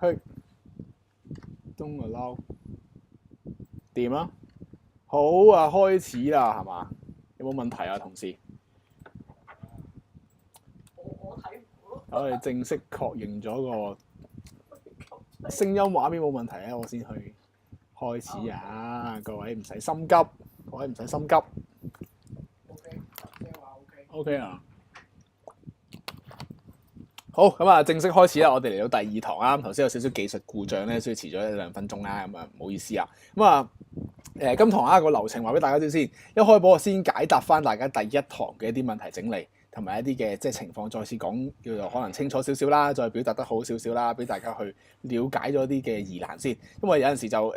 嘿，don't allow，掂啊！好啊，開始啦，係嘛？有冇問題啊，同事？我睇唔到咯。我哋正式確認咗個聲音畫面冇問題咧，我先去開始啊！各位唔使心急，各位唔使心急。OK，聲話 OK。OK 啊！好咁啊，正式開始啦！我哋嚟到第二堂啦。頭先有少少技術故障咧，所以遲咗1-2分鐘啦。咁啊，唔好意思啊。咁啊，今堂個流程話俾大家知先。一開波我先解答翻大家第一堂嘅一啲問題整理，同埋一啲嘅即係情況，再次講叫做可能清楚少少啦，再表達得好少少啦，俾大家去了解咗啲嘅疑難先。因為有陣時就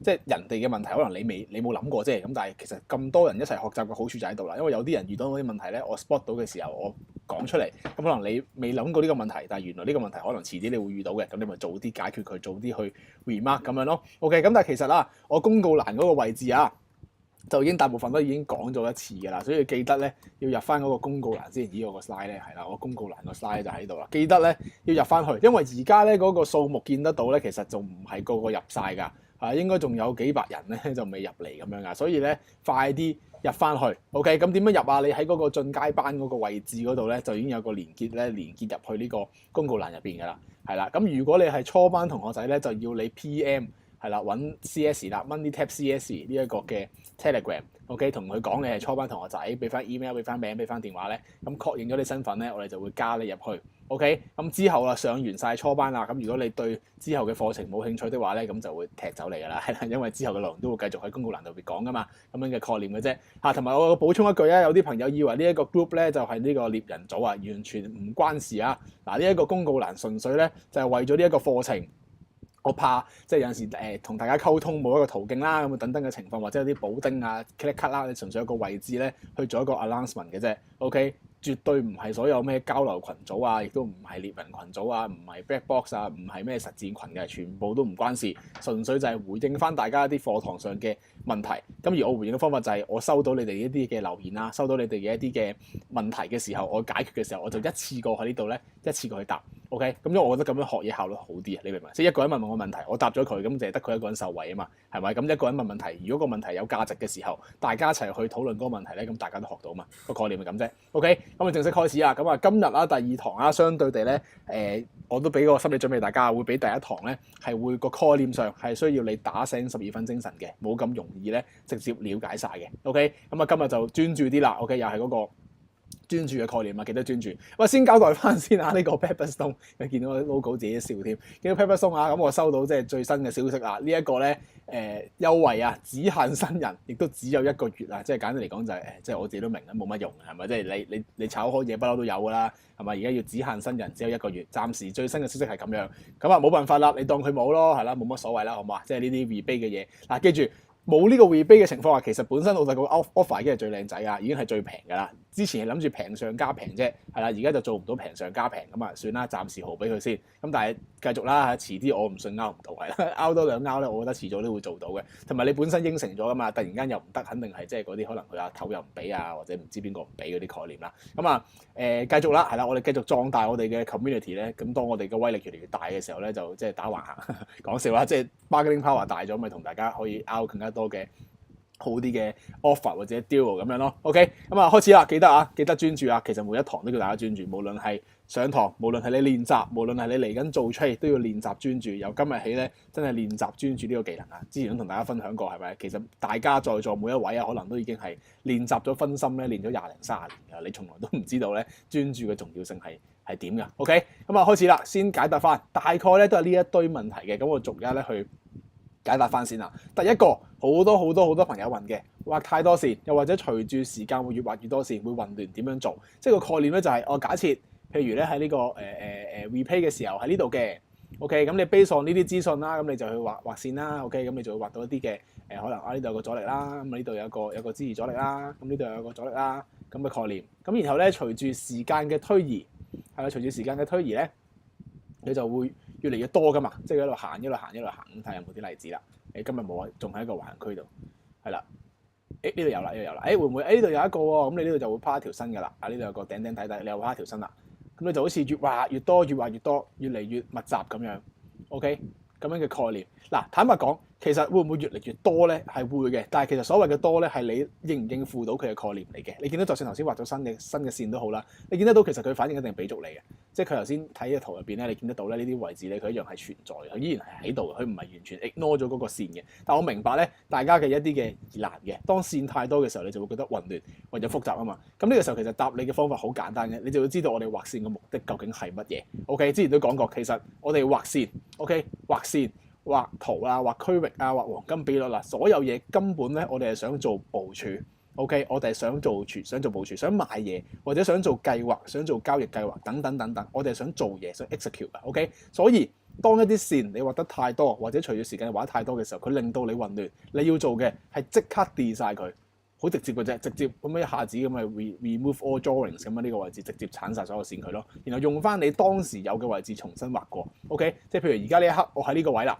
即係人哋嘅問題，可能你冇諗過啫。咁但係其實咁多人一齊學習嘅好處就喺度啦。因為有啲人遇到嗰啲問題咧，我 spot 到嘅時候，我講出嚟，咁可能你未諗過呢個問題，但係原來呢個問題可能遲啲你會遇到嘅，咁你咪早啲解決佢，早啲去 remark 咁樣咯。OK，咁但係其實啦，我公告欄嗰個位置啊，就已經大部分都已經講咗一次㗎啦，所以記得咧要入翻嗰個公告欄先。咦，我個 slide 咧係啦，我公告欄個 slide 就喺度啦。記得咧要入翻去，因為而家咧嗰個數目見得到咧，其實就唔係個個入晒㗎，應該仲有幾百人咧就未入嚟咁樣㗎，所以咧快啲入翻去 ，OK？ 咁點樣入啊？你喺嗰個進階班嗰個位置嗰度咧，就已經有個連結咧，連結入去呢個公告欄入邊㗎啦，係啦。咁如果你係初班同學仔咧，就要你 PM 係啦，揾 CS 啦 ，Money Tap CS 呢一個嘅 Telegram，OK？同佢講你係初班同學仔，俾翻 email，俾翻名，俾翻電話咧，咁確認咗你身份咧，我哋就會加你入去。OK，咁之後啦，上完晒初班啦，咁如果你對之後嘅課程冇興趣的話咧，咁就會踢走你㗎啦，係啦，因為之後嘅內容都會繼續喺公告欄度邊講㗎嘛，咁樣嘅概念嘅啫。同埋我補充一句啊，有啲朋友以為呢一個 group 咧就係呢個獵人組啊，完全唔關事啊。嗱，呢一個公告欄純粹咧就係為咗呢一個課程。我怕即係有陣時同大家溝通冇一個途徑啦，咁等等嘅情況，或者有啲補丁啊、click cut 啦，你純粹有個位置咧去做一個 announcement 嘅啫。OK， 絕對唔係所有咩交流群組啊，亦都唔係獵人群組啊，唔係 black box 啊，唔係咩實戰群嘅，全部都唔關事，純粹就係回應翻大家一啲課堂上嘅問題。咁而我回應嘅方法就係我收到你哋一啲嘅留言啦，收到你哋嘅一啲嘅問題嘅時候，我解決嘅時候，我就一次過喺呢度咧，一次過去答。OK， 咁因為我覺得咁樣學嘢效率好啲啊，你明唔明？即係一個人問我問題，我答咗佢，咁就係得佢一個人受惠啊嘛，係咪？咁一個人問問題，如果個問題有價值嘅時候，大家一齊去討論嗰個問題咧，咁大家都學到嘛，個概念係咁啫。OK，咁我正式開始啊。咁啊，今日啦第二堂啦，相對地咧，我都俾個心理準備大家，會比第一堂咧係會個概念上係需要你打醒12分精神嘅，冇咁容易咧直接了解晒嘅。OK，咁啊今日就專注啲啦。OK，又係嗰個專注嘅概念啊，記得專注。喂，先交代翻先啊，呢個 Pepperstone， 你見到個 logo 自己笑添。見到 Pepperstone 啊，咁我收到即係最新嘅消息啦。呢一個咧優惠啊，只限新人，亦都只有1個月啊。即係簡單嚟講就係即係我自己都明啦，冇乜用係咪？即係你炒開嘢不嬲都有㗎啦，係咪？而家要只限新人，只有1個月。暫時最新嘅消息係咁樣，咁啊冇辦法啦，你當佢冇咯，係啦，冇乜所謂啦，好唔好啊？即係呢啲 rebate 嘅嘢嗱，記住。冇呢個 rebate 嘅情況下，其實本身老實講 offer 已經係最靚仔啊，已經係最平㗎啦。之前係諗住平上加平啫，係啦，而家就做唔到平上加平咁啊，算啦，暫時豪俾佢先。咁但係繼續啦，遲啲我唔信拗唔到係啦，拗多兩拗咧，我覺得遲早都會做到嘅。同埋你本身應承咗㗎嘛，突然間又唔得，肯定係即係嗰啲可能佢阿頭又唔俾啊，或者唔知邊個唔俾嗰啲概念啦。咁啊繼續啦，係啦，我哋繼續壯大我哋嘅 community 咧。咁當我哋嘅威力越嚟越大嘅時候咧，就即係打橫行講笑啦，即係 bargaining power 大咗，咪同大家可以拗更加多嘅好啲嘅 offer 或者 deal 咁樣咯。OK， 咁啊開始啦，記得啊，記得專注啊。其實每一堂都叫大家專注，無論係上堂，無論係你練習，無論係你嚟緊做 trade 都要練習專注。由今日起咧，真係練習專注呢個技能啊！之前都同大家分享過，係咪？其實大家在座每一位啊，可能都已經係練習咗分心咧，練咗20-30年㗎。你從來都唔知道咧專注嘅重要性係點㗎。OK，咁啊開始啦，先解答翻，大概咧都係呢一堆問題嘅。咁我逐一咧去解答翻先啦。第一個好多朋友問嘅，畫太多線，又或者隨住時間會越畫越多線，會混亂點樣做？即係個概念咧就係我假設，譬如咧喺呢個repay 嘅時候喺呢度嘅 ，OK， 咁你 base on 呢啲資訊啦，咁你就去畫線啦 ，OK， 咁你就會畫到一啲嘅可能呢度有個阻力啦，咁呢度有個支持阻力啦，咁呢度有個阻力啦，咁嘅概念。咁然後咧隨住時間嘅推移，係啦，隨住時間嘅推移咧，你就會越嚟越多噶嘛，即係一路行一路行一路行。咁睇下有冇啲例子啦？今日冇啊，仲喺一個橫行區度，係啦。呢度有啦，呢度有啦。會唔會呢度有一個喎？咁你呢度就會趴一條身㗎啦。呢度有個頂底，你又趴一條身啦。咁你就好似越畫越多，越畫越多，越嚟越密集咁樣。OK 咁樣嘅概念。嗱，坦白講，其實會唔會越嚟越多咧？係會嘅，但係其實所謂嘅多咧，係你應唔應付到佢嘅概念嚟嘅。你見到就算頭先畫咗新嘅線都好啦，你見得到其實佢反應一定係俾足你嘅。即係佢頭先睇嘅圖入邊咧，你見得到咧呢啲位置咧，佢一樣係存在嘅，佢依然係喺度嘅，佢唔係完全 ignore 咗嗰個線嘅。但我明白咧，大家嘅一啲嘅疑難嘅，當線太多嘅時候，你就會覺得混亂或者複雜啊嘛。咁呢個時候其實答你嘅方法好簡單嘅，你就會知道我哋畫線嘅目的究竟係乜嘢。OK， 之前都講過，其實我哋畫線 ，OK， 畫線。畫圖啊、畫區域啊、畫黃金比率啦，所有嘢根本咧，我哋係想做部署。OK， 我哋係想做部署，想買嘢或者想做計劃、想做交易計劃等等等等，我哋係想做嘢，想 execute 啊。OK， 所以當一啲線你畫得太多，或者隨住時間畫得太多嘅時候，佢令到你混亂，你要做嘅係即刻 delete 晒佢，好直接嘅啫，直接咁樣一下子咁咪 remove all drawings 咁樣呢個位置直接剷晒所有線佢咯，然後用翻你當時有嘅位置重新畫過。OK， 即係譬如而家呢一刻我喺呢個位啦。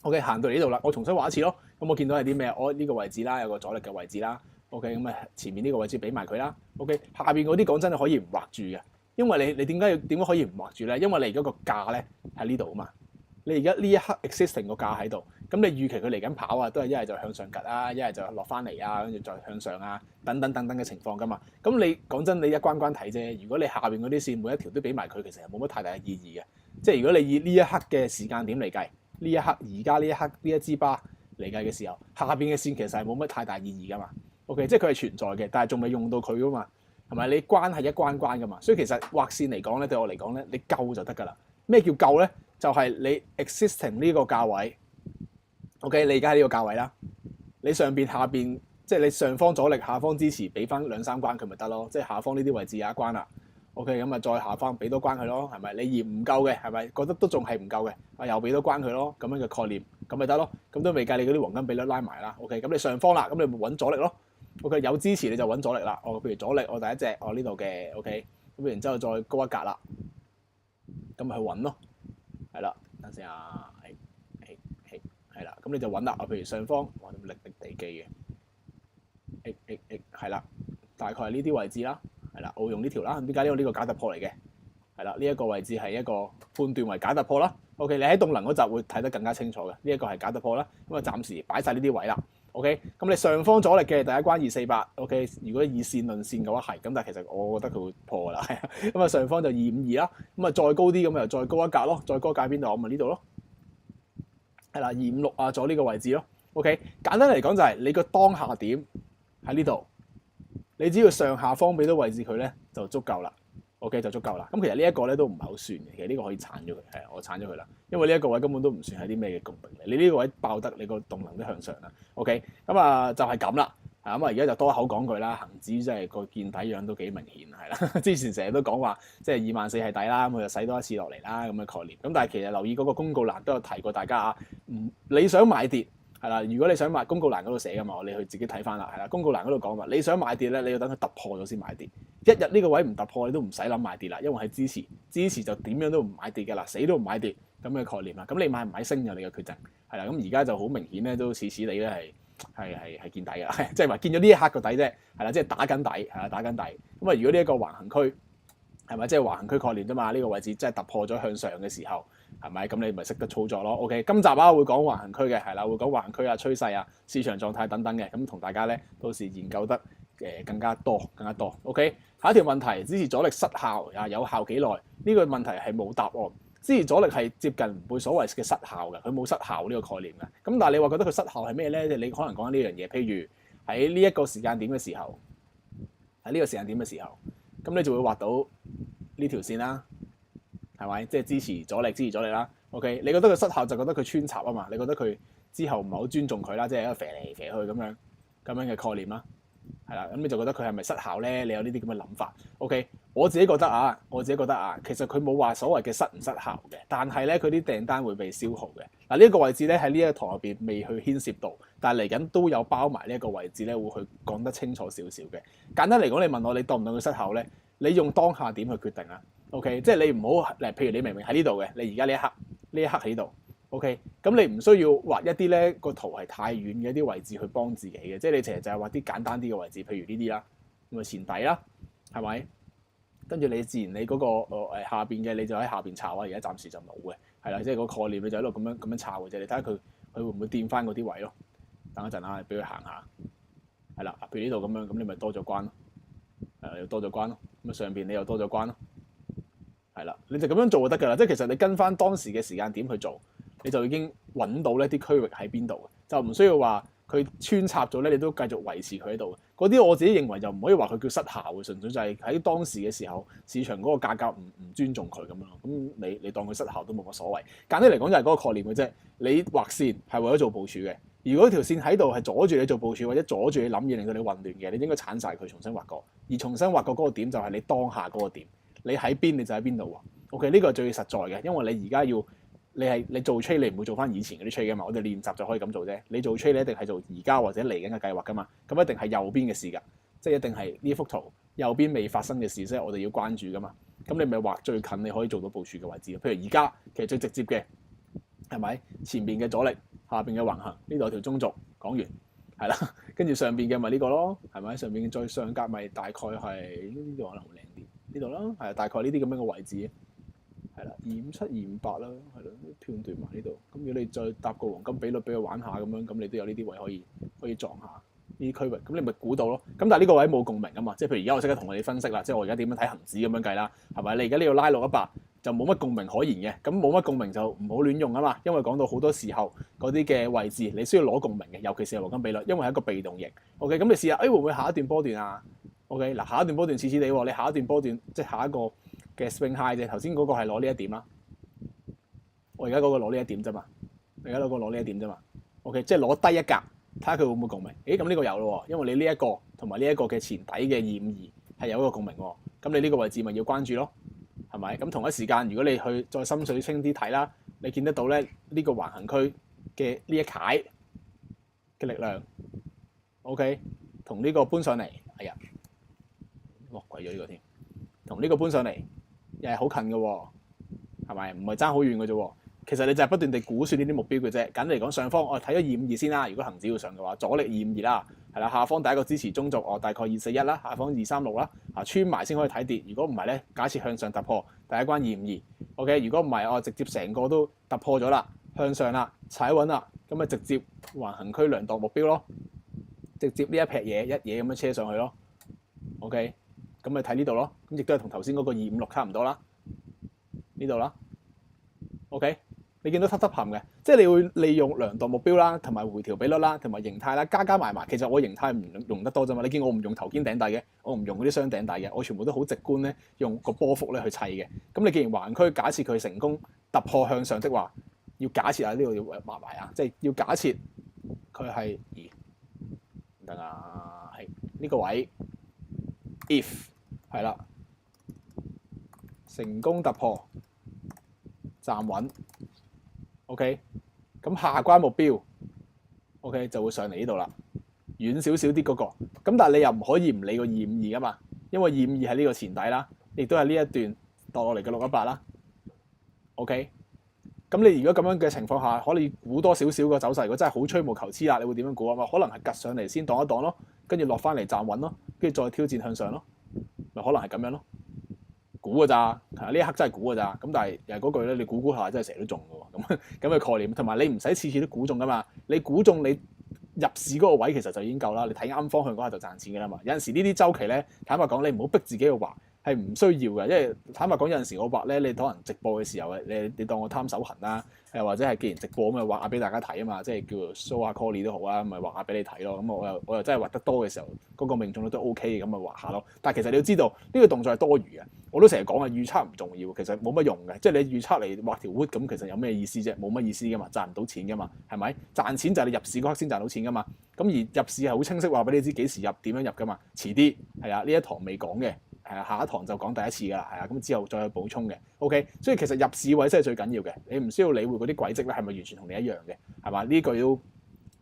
OK， 行到嚟呢度啦，我重新畫一次咯。咁我見到係啲咩？我呢個位置啦，有個阻力嘅位置啦。OK，咁啊前面呢個位置俾埋佢啦。OK， 下邊嗰啲講真係可以唔畫住嘅，因為你點解可以唔畫住咧？因為你而家個價咧喺呢度啊嘛。你而家呢一刻 existing 個價喺度，咁你預期佢嚟緊跑啊，都係一係就向上趌啊，一係就落翻嚟啊，跟住再向上啊，等等嘅情況噶嘛。咁你講真，你一關關睇啫。如果你下邊嗰啲線每一條都俾埋佢，其實係冇乜太大嘅意義嘅。即係如果你以呢一刻嘅時間點嚟計。呢一刻，而家呢一刻呢一支巴嚟計嘅時候，下邊嘅線其實係冇乜太大意義噶嘛。OK， 即係佢係存在嘅，但係仲未用到佢噶嘛，係咪？你關係一關關噶嘛，所以其實畫線嚟講咧，對我嚟講咧，你夠就得噶啦。咩叫夠咧？就係你 existing 呢個價位 ，OK， 你而家喺呢個價位啦，你上邊下邊即係你上方阻力、下方支持，俾翻兩三關佢咪得咯，即係下方呢啲位置有一關啦。OK， 咁啊再下翻俾多關佢咯，係咪？你嫌唔夠嘅，係咪？覺得都仲係唔夠嘅，啊又俾多關佢咯，咁樣嘅概念，咁咪得咯。咁都未計你嗰啲黃金比率拉埋啦。OK， 咁你上方啦，咁你咪揾阻力咯。OK， 有支持你就揾阻力啦。譬如阻力，我第一隻我呢度嘅 OK， 咁然之後再高一格啦，咁咪去揾咯。係啦，等陣先啊，係啦，咁你就揾啦。譬如上方，我哋力地基嘅，係啦，大概係呢啲位置啦。係啦，我用呢條啦，點解呢個假突破嚟嘅？係啦，呢一個位置係一個判斷為假突破啦。OK， 你喺動能嗰集會睇得更加清楚嘅。呢一個係假突破啦。咁啊，暫時擺晒呢啲位啦。OK，咁你上方阻力嘅第一關248。OK， 如果以線論線嘅話係，咁但係其實我覺得佢會破㗎啦。咁啊，上方就252啦。咁啊，再高啲咁又再高一格咯。再高一格邊度？我咪呢度咯。係啦，256啊，咗呢個位置咯。OK， 簡單嚟講就係你個當下點喺呢度。你只要上下方俾到位置佢咧，就足夠啦。OK 就足夠啦。咁其實呢一個咧都唔係好算嘅，其實呢個可以剷咗佢，係我剷咗佢啦。因為呢一個位根本都唔算係啲咩嘅共鳴嚟。你呢個位爆得，你個動能都向上啦。OK， 咁啊就係咁啦。咁啊而家就多口講句啦，恆指真係個見底樣都幾明顯係啦。之前成日都講話即係24000係底啦，咁佢就洗多一次落嚟啦咁嘅概念。咁但係其實留意嗰個公告欄都有提過大家啊，你想買跌。係啦，如果你想買公告欄嗰度寫㗎嘛，你去自己睇翻啦。係啦，公告欄嗰度講話，你想買跌咧，你要等佢突破咗先買跌。一日呢個位唔突破，你都唔使諗買跌啦，因為係支持就點樣都唔買跌㗎啦，死都唔買跌咁嘅概念啦。咁你買唔買升就你嘅決定係啦。咁而家就好明顯咧，都似地咧係見底㗎，即係話見咗呢一刻個底啫。係啦，即係打緊底係啦，打緊底。咁啊，如果呢一個橫行區係咪即係橫行區概念啫嘛？呢個位置即係突破咗向上嘅時候。係咪？咁你咪識得操作咯。OK， 今集啊會講橫行區嘅，係啦，會講橫行區啊、趨勢啊、市場狀態等等嘅，咁同大家咧到時研究得更加多。OK， 下一條問題，支持阻力失效啊，有效幾耐？呢個問題係冇答案。支持阻力係接近唔會所謂嘅失效嘅，佢冇失效呢個概念嘅。咁但係你話覺得佢失效係咩咧？即係你可能講緊呢樣嘢，譬如喺呢一個時間點嘅時候，咁你就會畫到呢條線啦。係咪？即係支持阻力啦。OK， 你覺得佢失效就覺得佢穿插啊嘛？你覺得佢之後唔係好尊重佢啦，即係一個肥嚟肥去咁樣嘅概念啦。係啦，咁你就覺得佢係咪失效咧？你有呢啲咁嘅諗法。OK， 我自己覺得啊，其實佢冇話所謂嘅失唔失效嘅，但係咧佢啲訂單會被消耗嘅。嗱呢一個位置咧喺呢一堂入邊未去牽涉到，但係嚟緊都有包埋呢一個位置咧，會去講得清楚少少嘅。簡單嚟講，你問我你當唔當佢失效咧？你用當下點去決定啊？OK， 即係你唔好嗱，譬如你明明喺呢度嘅，你而家呢一刻喺度 ，OK， 咁你唔需要畫一啲咧個圖係太遠嘅一啲位置去幫自己嘅，即係你其實就係畫啲簡單啲嘅位置，譬如呢啲啦，咁啊前底啦，係咪？跟住你自然你嗰個下邊嘅你就喺下邊抄啊，而家暫時就冇嘅。係啦，即係個概念你就喺度咁樣抄嘅啫。你睇下佢會唔會掂翻嗰啲位咯？等一陣啊，俾佢行下。係啦，譬如呢度咁樣，咁你咪多咗關咯。又多咗關咯。咁啊上邊你又多咗關咯。係啦，你就咁樣做就得㗎啦。即係其實你跟翻當時嘅時間點去做，你就已經揾到呢啲區域喺邊度嘅，就唔需要話佢穿插咗咧，你都繼續維持佢喺度。嗰啲我自己認為就唔可以話佢叫失效嘅，純粹就係喺當時嘅時候，市場嗰個價格唔尊重佢咁樣咯。咁你當佢失效都冇乜所謂。簡單嚟講就係嗰個概念嘅啫。你畫線係為咗做部署嘅，如果條線喺度係阻住你做部署或者阻住你諗嘢，令到你混亂嘅，你應該剷晒佢，重新畫過。而重新畫過嗰個點就係你當下嗰個點。你喺邊你就喺邊度喎。OK， 呢個係最實在嘅，因為你而家要你做 trade 你唔會做翻以前嗰啲 trade 噶嘛。我哋練習就可以咁做啫。你做 trade 你一定係做而家或者嚟緊嘅計劃噶嘛。咁一定係右邊嘅事㗎，即係一定係呢幅圖右邊未發生嘅事，即係我哋要關注噶嘛。咁你咪畫最近你可以做到部署嘅位置。譬如而家其實最直接嘅係咪前邊嘅阻力，下邊嘅橫行，呢度有條中軸講完係啦，跟住上邊嘅咪呢個咯，係咪上邊再上格咪大概係呢度可能會靚啲。呢度啦，係大概呢啲咁樣嘅位置，係啦，257、258啦，係咯，斷斷埋呢度。咁如果你再搭個黃金比率俾佢玩下咁樣，咁你都有呢啲位可以撞下呢啲區域，咁你咪估到咯。咁但係呢個位冇共鳴啊嘛，即係譬如而家我即刻同你分析啦，即係我而家點樣睇恒指咁樣計啦，係咪？你而家呢度拉落100就冇乜共鳴可言嘅，咁冇乜共鳴就唔好亂用啊嘛，因為講到好多時候嗰啲嘅位置你需要攞共鳴嘅，尤其是係黃金比率，因為係一個被動型。OK， 咁你試下，會唔會下一段波段啊？OK， 嗱下一段波段似似地喎，你下一段波段即係下一個嘅 swing high 啫。頭先嗰個係攞呢一點啦，我而家嗰個攞呢一點啫嘛，而家嗰個攞呢一點啫嘛。OK， 即係攞低一格，睇下佢會唔會共鳴？咁呢個有咯喎，因為你呢一個同埋呢一個嘅前底嘅252係有一個共鳴喎，咁你呢個位置咪要關注咯，係咪？咁同一時間，如果你去再深水清啲睇啦，你見得到咧呢個橫行區嘅呢一楷嘅力量 ，OK， 同呢個搬上嚟，哎呀〜落鬼咗呢個添，同呢個搬上嚟又係好近嘅喎，係咪？唔係爭好遠嘅啫喎。其實你就係不斷地估算呢啲目標嘅啫。簡單嚟講，上方我睇咗252先啦。如果恆指要上嘅話，阻力252啦，係啦。下方第一個支持中軸，大概241啦，下方236啦，穿埋先可以睇跌。如果唔係咧，假設向上突破第一關252 ，OK。如果唔係，直接成個都突破咗啦，向上啦，踩穩啦，咁咪直接橫行區量度目標咯，直接呢一撇嘢一嘢咁樣車上去咯 ，OK。咁咪睇呢度咯，咁亦都係同頭先嗰個256差唔多啦，呢度啦 ，OK， 你見到凸凸含嘅，即係你會利用量度目標啦，同埋回調比率啦，同埋形態啦，加埋埋。其實我形態唔用得多啫嘛，你見我唔用頭肩頂底嘅，我唔用嗰啲雙頂底嘅，我全部都好直觀咧，用個波幅咧去砌嘅。咁你既然橫區假設佢成功突破向上的話，要假設啊，呢度要畫埋啊，即係要假設佢係唔得啊，係呢個位 if。係啦，成功突破，站穩 ，OK， 咁下關目標 ，OK 就會上嚟呢度啦，遠少少啲嗰個，咁但係你又唔可以唔理個252噶嘛，因為252係呢個前底啦，亦都係呢一段墮落嚟嘅618啦 ，OK， 咁你如果咁樣嘅情況下，可以估多少少個走勢，如果真係好吹毛求疵啦，你會點樣估啊？嘛，可能係趌上嚟先擋一擋咯，跟住落翻嚟站穩咯，跟住再挑戰向上咯。咪可能係咁樣咯，估㗎咋，係呢一刻真係估㗎咋。咁但係又係嗰句咧，你估下真係成日都中㗎喎。咁嘅概念，同埋你唔使次次都估中㗎嘛。你估中你入市嗰個位其實就已經夠啦。你睇啱方向嗰下就賺錢㗎啦嘛。有陣時呢啲週期咧，坦白講，你唔好逼自己去畫，係唔需要嘅。因為坦白講，有陣時我畫咧，你可能直播嘅時候你當我貪手痕啦，或者係既然直播咁咪畫下俾大家睇啊嘛，即係叫做 show 下 call 都好啦，咪畫下俾你睇咯。咁我又真係畫得多嘅時候，嗰個命中率都 OK 嘅，咁咪畫下咯。但係其實你要知道呢個動作係多餘嘅。我都成日講啊，預測唔重要，其實冇乜用嘅。即係你預測嚟畫條 wood 咁，其實有咩意思啫？冇乜意思噶嘛，賺唔到錢噶嘛，係咪？賺錢就係你入市嗰刻先賺到錢噶嘛。咁而入市係好清晰話俾你知幾時入、點樣入噶嘛。遲啲係啊，呢一堂未講嘅，下一堂就講第一次噶啦，係啊，咁之後再去補充嘅。OK，所以其實入市位先係最緊要嘅，你唔需要理會嗰啲軌跡咧係咪完全同你一樣嘅，係嘛？呢句都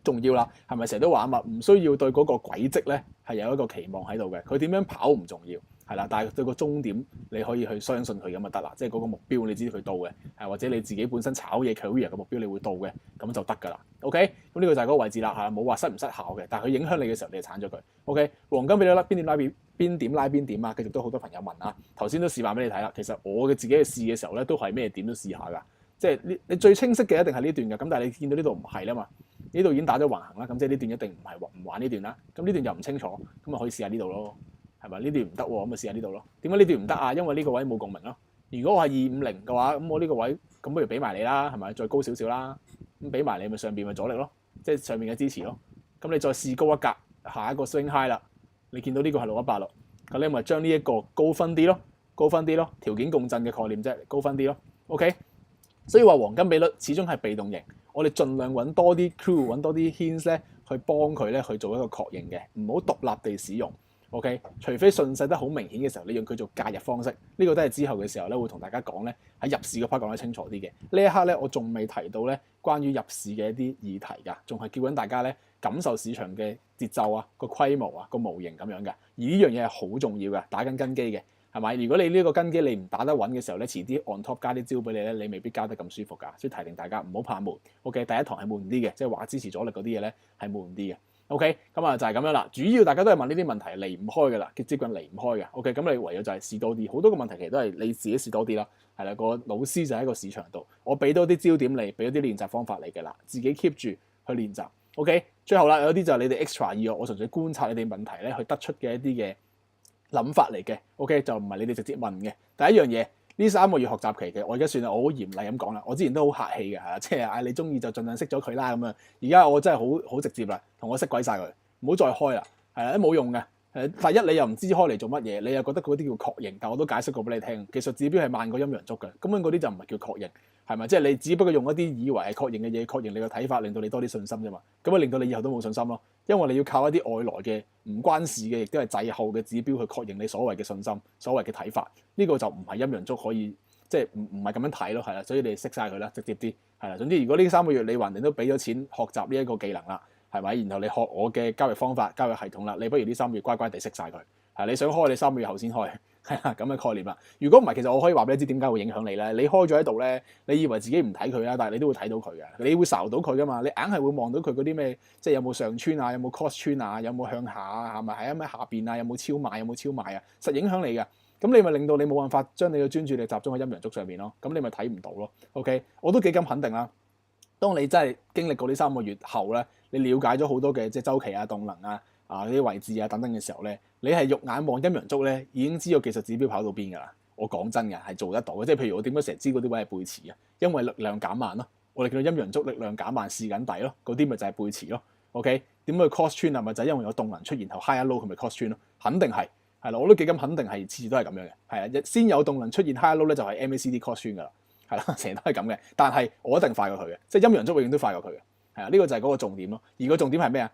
重要啦，係咪成日都話啊嘛？唔需要對嗰個軌跡咧係有一個期望喺度嘅，佢點樣跑唔重要。係啦，但係對個終點你可以去相信佢咁就得啦，即係嗰個目標你知道佢到嘅，或者你自己本身炒嘢 career 嘅目標你會到嘅，咁就得㗎啦。OK，咁呢個就係嗰個位置啦，係冇話失唔失效嘅，但係佢影響你嘅時候你就鏟咗佢。OK， 黃金俾你啦，邊點拉邊點啊，繼續都好多朋友問啊，頭先都示範俾你睇啦。其實我嘅自己去試嘅時候咧，都係咩點都試下㗎，即係你最清晰嘅一定係呢段嘅，咁但係你見到呢度唔係啦嘛，呢度已經打咗橫行啦，咁即係呢段一定唔玩呢段啦，咁呢段又唔清楚，咁咪可以試下呢度咯，係咪？呢段唔得喎，咁咪試下呢度咯。點解呢段唔得啊？因為呢個位冇共鳴咯。如果我係250嘅話，咁我呢個位咁不如俾埋你啦，係咪？再高少少啦，咁俾埋你咪上邊咪阻力咯，即係上面嘅支持咯。咁你再試高一格，下一個 swing high 啦，你見到呢個係618咯，咁你咪將呢一個高分啲咯，高分啲咯，條件共振嘅概念啫，高分啲咯。OK， 所以話黃金比率始終係被動型，我哋盡量揾多啲 clue， 揾多啲 hints 咧，去幫佢咧去做一個確認嘅，唔好獨立地使用。OK， 除非順勢得好明顯嘅時候，你用佢做介入方式，呢個都係之後嘅時候咧會同大家講咧，喺入市嗰 part 講得清楚啲嘅。呢一刻咧，我仲未提到咧關於入市嘅一啲議題㗎，仲係叫緊大家咧感受市場嘅節奏啊、個規模啊、個模型咁樣嘅。而呢樣嘢係好重要嘅，打緊根基嘅。係咪？如果你呢個根基你唔打得穩嘅時候咧，遲啲 on top 加啲招俾你咧，你未必加得咁舒服㗎。所以提定大家唔好怕悶。OK， 第一堂係悶啲嘅，即係話支持阻力嗰啲嘢咧係悶啲嘅。OK， 咁啊就係咁樣啦。主要大家都係問呢啲問題，離唔開㗎啦，接近離唔開嘅。OK， 咁你唯有就係試多啲。好多個問題其實都係你自己試多啲啦。係啦，個老師就喺個市場度，我俾多啲焦點你，俾多啲練習方法你嘅啦，自己 keep 住去練習。OK， 最後啦，有啲就係你哋 extra 意我純粹觀察你哋問題咧，去得出嘅一啲嘅諗法嚟嘅。OK， 就唔係你哋直接問嘅。第一樣嘢，呢3個月學習期嘅，我而家算係我好嚴厲咁講啦。我之前都好客氣嘅，係啦，即係嗌你中意就盡量熄咗佢啦咁樣。而家我真係好直接啦，同我熄鬼晒佢，唔好再開啦，係啦，都冇用嘅。第一你又唔知開嚟做乜嘢，你又覺得嗰啲叫確認，但我都解釋過俾你聽，技術指標係慢過陰陽燭嘅，根本嗰啲就唔係叫確認，係咪？即係你只不過用一啲以為係確認嘅嘢確認你個睇法，令到你多啲信心啫嘛。咁啊令到你以後都冇信心咯，因為你要靠一啲外來嘅唔關事嘅，亦都係滯後嘅指標去確認你所謂嘅信心、所謂嘅睇法。呢個就唔係陰陽燭可以，即係唔係咁樣睇咯，係啦。所以你熄晒佢啦，直接啲係啦。總之如果呢3個月你橫掂都俾咗錢學習呢一個技能啦，係咪？然後你學我嘅交易方法、交易系統啦，你不如呢3個月乖乖地熄晒佢。係你想開，你3個月後先開，係啦咁嘅概念啦。如果唔係，其實我可以話俾你知點解會影響你咧。你開咗喺度咧，你以為自己唔睇佢啦，但係你都會睇到佢嘅，你會睄到佢噶嘛。你硬係會望到佢嗰啲咩，即係有冇上穿啊，有冇 cross 穿啊，有冇向下啊，係咪喺咩下邊啊，有冇超買，有冇超賣啊，實影響你嘅。咁你咪令到你冇辦法將你嘅專注力集中喺陰陽燭上面咯。咁你咪睇唔到咯。OK， 我都幾咁肯定啦。當你真係經歷過呢3個月後咧，你了解咗好多嘅即係週期啊、動能啊、啲位置啊等等嘅時候咧，你係肉眼望陰陽燭咧，已經知道技術指標跑到邊㗎啦。我講真嘅係做得到嘅，即係譬如我點解成日知嗰啲位係背馳啊？因為力量減慢咯，我哋見到陰陽燭力量減慢試緊底咯，嗰啲咪就係背馳咯。OK， 點解 cross 穿啊？咪就係因為有動能出現後 high 一 low 佢咪 cross 穿咯，肯定係啦。我都幾咁肯定係次次都係咁樣嘅，係啊，先有動能出現 high 一 low 咧就係 MACD cross 穿㗎啦。係啦，成日都係咁嘅，但係我一定快過佢嘅，即係陰陽燭永遠都快過佢嘅，係啊，呢個就係嗰個重點咯。而個重點係咩啊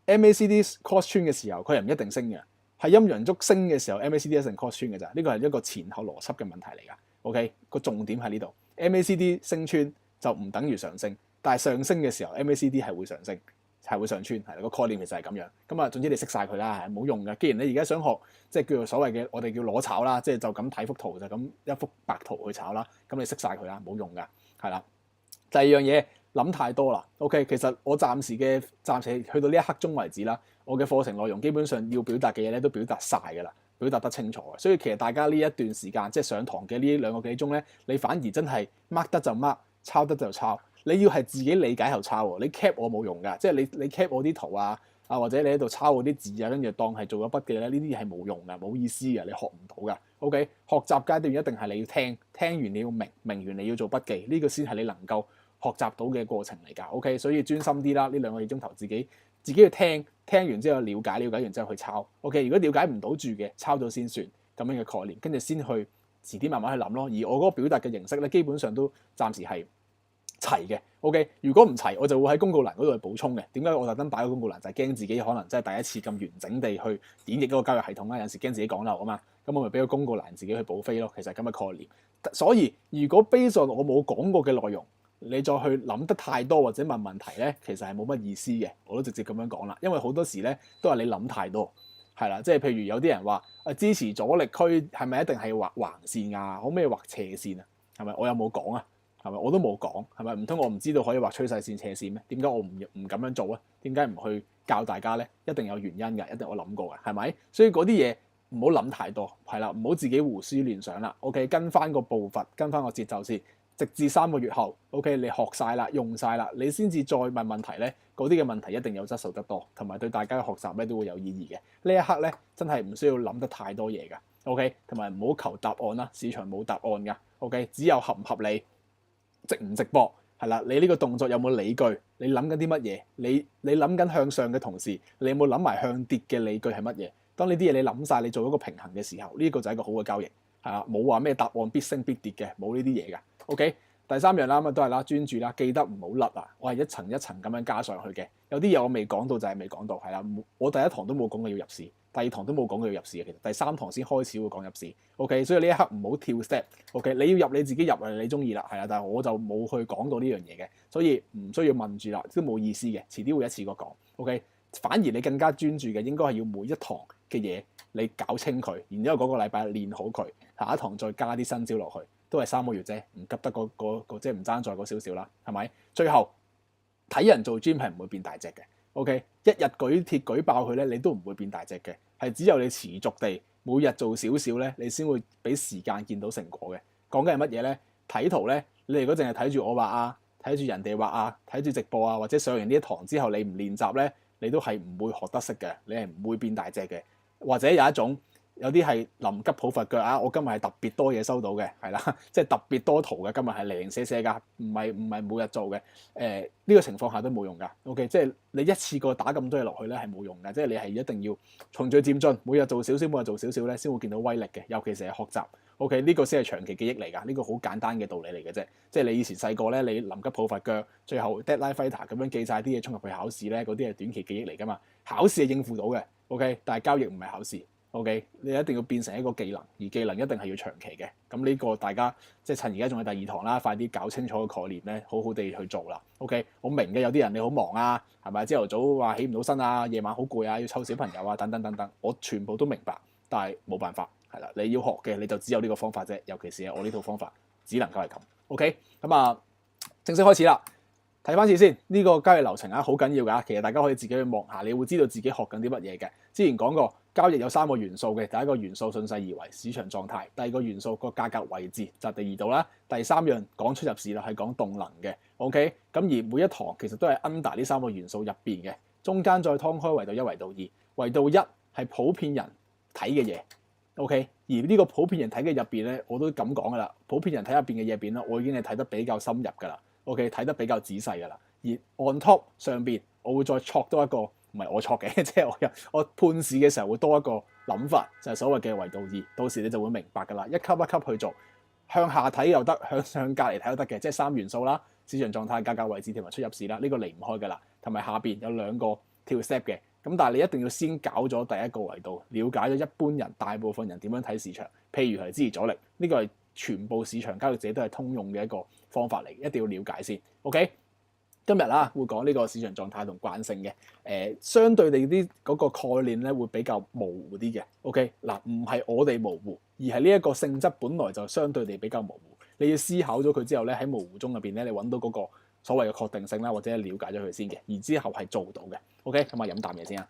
？MACD cross 穿嘅時候，佢係唔一定升嘅，係陰陽燭升嘅時候，MACD 一定 cross 穿嘅咋。呢個係一個前後邏輯嘅問題嚟㗎。OK， 個重點喺呢度，MACD 升穿就唔等於上升，但係上升嘅時候，MACD 係會上升，係會上穿，係個概念其實係咁樣。咁啊，總之你熄晒佢啦，係冇用嘅。既然你而家想學，即係叫做所謂嘅我哋叫裸炒啦，即係就咁睇幅圖就咁一幅白圖去炒啦，咁你熄晒佢啦，冇用㗎，係啦。第二樣嘢諗太多啦。OK， 其實我暫時去到呢一刻鐘為止啦，我嘅課程內容基本上要表達嘅嘢咧都表達晒㗎啦，表達得清楚嘅。所以其實大家呢一段時間即係上堂嘅呢2個幾鐘咧，你反而真係 mark 得就 mark， 抄得就抄。你要係自己理解後抄喎，你 cap 我冇用㗎，即係你 cap 我啲圖啊或者你喺度抄我啲字啊，跟住當係做咗筆記咧，呢啲係冇用㗎，冇意思㗎，你學唔到㗎。OK， 學習階段一定係你要聽完你要明完你要做筆記，呢個先係你能夠學習到嘅過程嚟㗎。OK， 所以專心啲啦，呢2個幾鐘頭自己去聽完之後了解完之後去抄。OK， 如果了解唔到住嘅，抄咗先算咁樣嘅概念，跟住先去遲啲慢慢去諗咯。而我嗰個表達嘅形式咧，基本上都暫時係齊嘅。OK， 如果唔齊，我就會喺公告欄嗰度去補充嘅。點解我特登擺個公告欄？就係驚自己可能真係第一次咁完整地去演繹嗰個交易系統啦。有時驚自己講漏啊嘛，咁我咪俾個公告欄自己去補飛咯。其實係咁嘅概念。所以如果 based on我冇講過嘅內容，你再去諗得太多或者問問題咧，其實係冇乜意思嘅。我都直接咁樣講啦，因為好多時咧都係你諗太多，係啦。即係譬如有啲人話支持阻力區係咪一定係畫橫線啊？可唔可以畫斜線啊？係咪？我有冇講啊？係咪？我都冇講，係咪？唔通我唔知道可以畫趨勢線斜線咩？點解我唔咁樣做啊？點解唔去教大家咧？一定有原因㗎，一定我諗過㗎，係咪？所以嗰啲嘢唔好諗太多，係啦，唔好自己胡思亂想啦。OK， 跟翻個步伐，跟翻個節奏先，直至3個月後，OK， 你學晒啦，用晒啦，你先至再問問題咧，嗰啲嘅問題一定有質素得多，同埋對大家嘅學習咧都會有意義嘅。呢一刻咧，真係唔需要諗得太多嘢㗎，OK， 同埋唔好求答案啦，市場冇答案㗎，OK， 只有合唔合理，值唔值博。係啦，你呢個動作有冇理據？你諗緊啲乜嘢？你諗緊向上嘅同時，你有冇諗埋向跌嘅理據係乜嘢？當呢啲嘢你諗晒，你做一個平衡嘅時候，呢個就係一個好嘅交易，係啦，冇話咩答案必升必跌嘅，冇呢啲嘢㗎。OK， 第三樣啦，咁都係啦，專注啦，記得唔好甩啊！我係一層一層咁樣加上去嘅，有啲嘢我未講到就係未講到，係啦，我第一堂都冇講過要入市。第二堂都冇講佢要入市嘅，其實第三堂先開始會講入市。OK， 所以呢一刻唔好跳 step。OK， 你要入你自己入啊，你中意啦，係啦，但係我就冇去講到呢樣嘢嘅，所以唔需要問住啦，都冇意思嘅，遲啲會一次過講。OK， 反而你更加專注嘅應該係要每一堂嘅嘢你搞清佢，然之後嗰個禮拜練好佢，下一堂再加啲新招落去，都係3個月啫，唔急得個即係唔爭在嗰少少啦，係咪？最後睇人做 gym 係唔會變大隻嘅。OK， 一日舉鐵舉爆佢咧，你都唔會變大隻嘅，係只有你持續地每日做少少咧，你先會俾時間見到成果嘅。講緊係乜嘢咧？睇圖咧，你如果淨係睇住我畫啊，睇住人哋畫啊，睇住直播啊，或者上完呢一堂之後你唔練習咧，你都係唔會學得識嘅，你係唔會變大隻嘅。或者有一種有啲係臨急抱佛腳啊，我今日係特別多嘢收到嘅，係啦，即係特別多圖嘅，今日係零零舍舍㗎，唔係每日做嘅。呢個情況下都冇用㗎。OK， 即係你一次過打咁多嘢落去咧係冇用㗎，即係你係一定要循序漸進，每日做少少，每日做少少咧，先會見到威力嘅。尤其是係學習。OK， 呢個先係長期記憶嚟㗎，呢個好簡單嘅道理嚟嘅啫。即係你以前細個咧，你臨急抱佛腳，最後 deadline fighter 咁樣記晒啲嘢衝入去考試咧，嗰啲係短期記憶嚟㗎嘛。考試係應付到嘅。OK， 但係交易唔係考試。OK， 你一定要變成一個技能，而技能一定係要長期嘅。咁呢個大家即係趁而家仲係第二堂啦，快啲搞清楚個概念咧，好好地去做啦。OK， 我明嘅，有啲人你好忙啊，係咪？朝頭早話起唔到身啊，夜晚好攰啊，要湊小朋友啊，等等等等，我全部都明白，但係冇辦法係啦。你要學嘅你就只有呢個方法啫，尤其是係我呢套方法，只能夠係咁。OK， 咁啊，正式開始啦。睇翻次先，呢個交易流程啊，好緊要㗎。其實大家可以自己去望下，你會知道自己學緊啲乜嘢嘅。之前講過，交易有3個元素嘅，第一個元素順勢而為，市場狀態；第二個元素個價格位置，就係第二度啦。第三樣講出入市啦，係講動能嘅。OK， 咁而每一堂其實都係 under 呢3個元素入邊嘅，中間再劏開維度1、維度2。維度1係普遍人睇嘅嘢。OK， 而呢個普遍人睇嘅入邊咧，我都咁講㗎啦。普遍人睇入邊嘅嘢入邊咧，我已經係睇得比較深入㗎啦。OK， 睇得比較仔細㗎啦。而 on top 上邊，我會再錯多一個，唔係我錯嘅，即係我判市嘅時候會多一個諗法，就係所謂嘅維度2。到時你就會明白㗎啦，一級一級去做，向下睇又得，向隔離睇都得嘅，即係3元素啦，市場狀態、價格位置同埋出入市啦，呢個離唔開㗎啦。同埋下邊有2個跳 step 嘅，咁但係你一定要先搞咗第一個維度，了解咗一般人大部分人點樣睇市場，譬如係支持阻力，呢個係全部市場交易者都係通用嘅一個方法嚟，一定要了解先。OK， 今日啦會講呢個市場狀態同慣性嘅，相對地啲嗰個概念咧會比較模糊啲嘅。OK， 嗱，唔係我哋模糊，而係呢一個性質本來就相對地比較模糊。你要思考咗佢之後咧，喺模糊中入邊咧，你揾到嗰個所謂嘅確定性啦，或者了解咗佢先嘅，而之後係做到嘅。OK， 咁啊飲啖嘢先啊。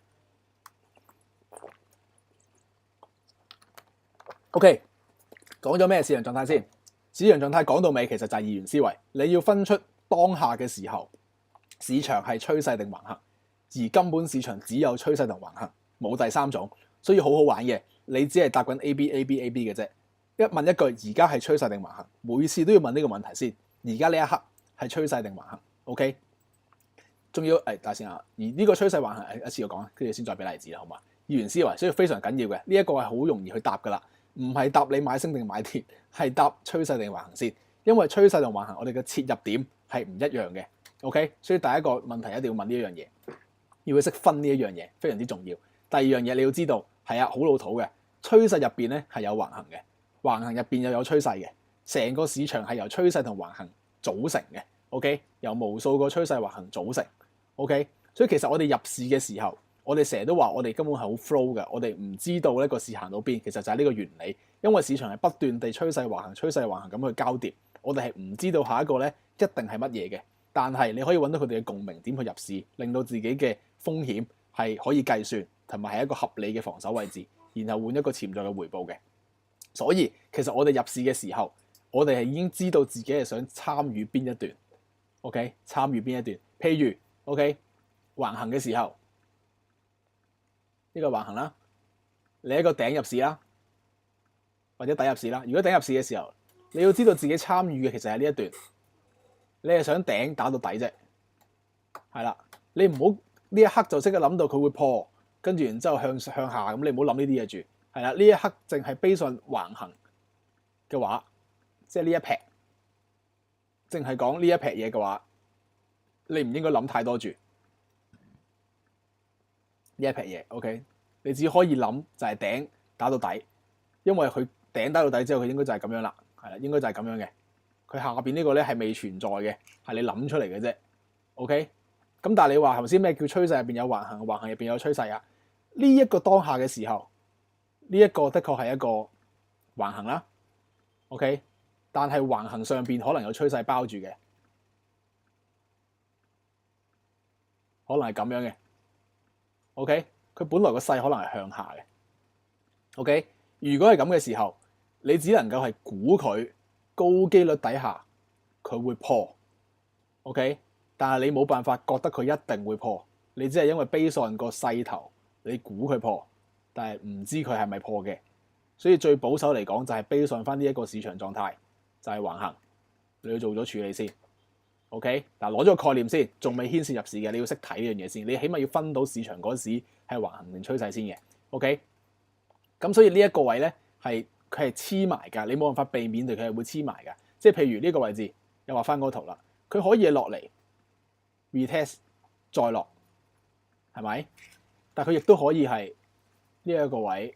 OK， 講咗咩市場狀態先？市場狀態講到尾其實就係2元思維，你要分出當下嘅時候，市場係趨勢定橫行，而根本市場只有趨勢定橫行，冇第三種，所以好好玩嘅。你只係答緊 A、B 嘅啫。一問一句，而家係趨勢定橫行？每次都要問呢個問題先。而家呢一刻係趨勢定橫行 ？OK， 仲要等下先啊。而呢個趨勢橫行一次過講，跟住先再俾例子啦，好嘛？2元思維，所以非常緊要嘅。呢一個係好容易去答噶啦。唔係答你買升定買跌，係答趨勢定橫行先。因為趨勢同橫行，我哋嘅切入點係唔一樣嘅。OK， 所以第一個問題一定要問呢一樣嘢，要去識分呢一樣嘢，非常之重要。第二樣嘢你要知道，係啊，好老土嘅，趨勢入邊咧係有橫行嘅，橫行入邊又有趨勢嘅，成個市場係由趨勢同橫行組成嘅。OK， 由無數個趨勢橫行組成。OK， 所以其實我哋入市嘅時候，我哋成日都話我哋根本係好 flow 嘅，我哋唔知道呢個市行到邊，其實就係呢個原理。因為市場係不斷地趨勢橫行咁去交疊，我哋係唔知道下一個咧一定係乜嘢嘅。但係你可以揾到佢哋嘅共鳴點去入市，令到自己嘅風險係可以計算，同埋係一個合理嘅防守位置，然後換一個潛在嘅回報嘅。所以其實我哋入市嘅時候，我哋係已經知道自己係想參與邊一段 ，OK？ 參與邊一段？譬如 OK 橫行嘅時候，呢個橫行啦，你一個頂入市啦，或者底入市啦。如果頂入市嘅時候，你要知道自己參與嘅其實係呢一段，你係想頂打到底啫，係啦。你唔好呢一刻就即刻諗到佢會破，跟住然之後向下咁，你唔好諗呢啲嘢住，係啦。呢一刻淨係 base on橫行嘅話，即係呢一撇，淨係講呢一撇嘢嘅話，你唔應該諗太多住呢一撇嘢。OK， 你只可以諗就係頂打到底，因為佢頂打到底之後，佢應該就係咁樣啦，係啦，應該就係咁樣嘅。佢下邊呢個咧係未存在嘅，係你諗出嚟嘅啫。OK， 咁但係你話頭先咩叫趨勢入邊有橫行，橫行入邊有趨勢啊？呢一個當下嘅時候，呢一個的確係一個橫行啦。OK， 但係橫行上邊可能有趨勢包住嘅，可能係咁樣嘅。OK， 佢本來個勢可能係向下嘅。OK， 如果係咁嘅時候，你只能夠係估佢高機率底下佢會破。OK， 但係你冇辦法覺得佢一定會破，你只係因為 base on個勢頭，你估佢破，但係唔知佢係咪破嘅。所以最保守嚟講就係 base on 翻呢一個市場狀態，就係橫行，你要做咗處理先。OK， 嗱，攞咗個概念先，仲未牽涉入市嘅，你要識睇呢樣嘢先。你起碼要分到市場嗰時係橫行定趨勢先嘅。OK， 咁所以呢一個位咧係佢係黐埋㗎，你冇辦法避免佢係會黐埋㗎。即係譬如呢個位置又畫翻嗰圖啦，佢可以落嚟 retest 再落，係咪？但係佢亦都可以係呢一個位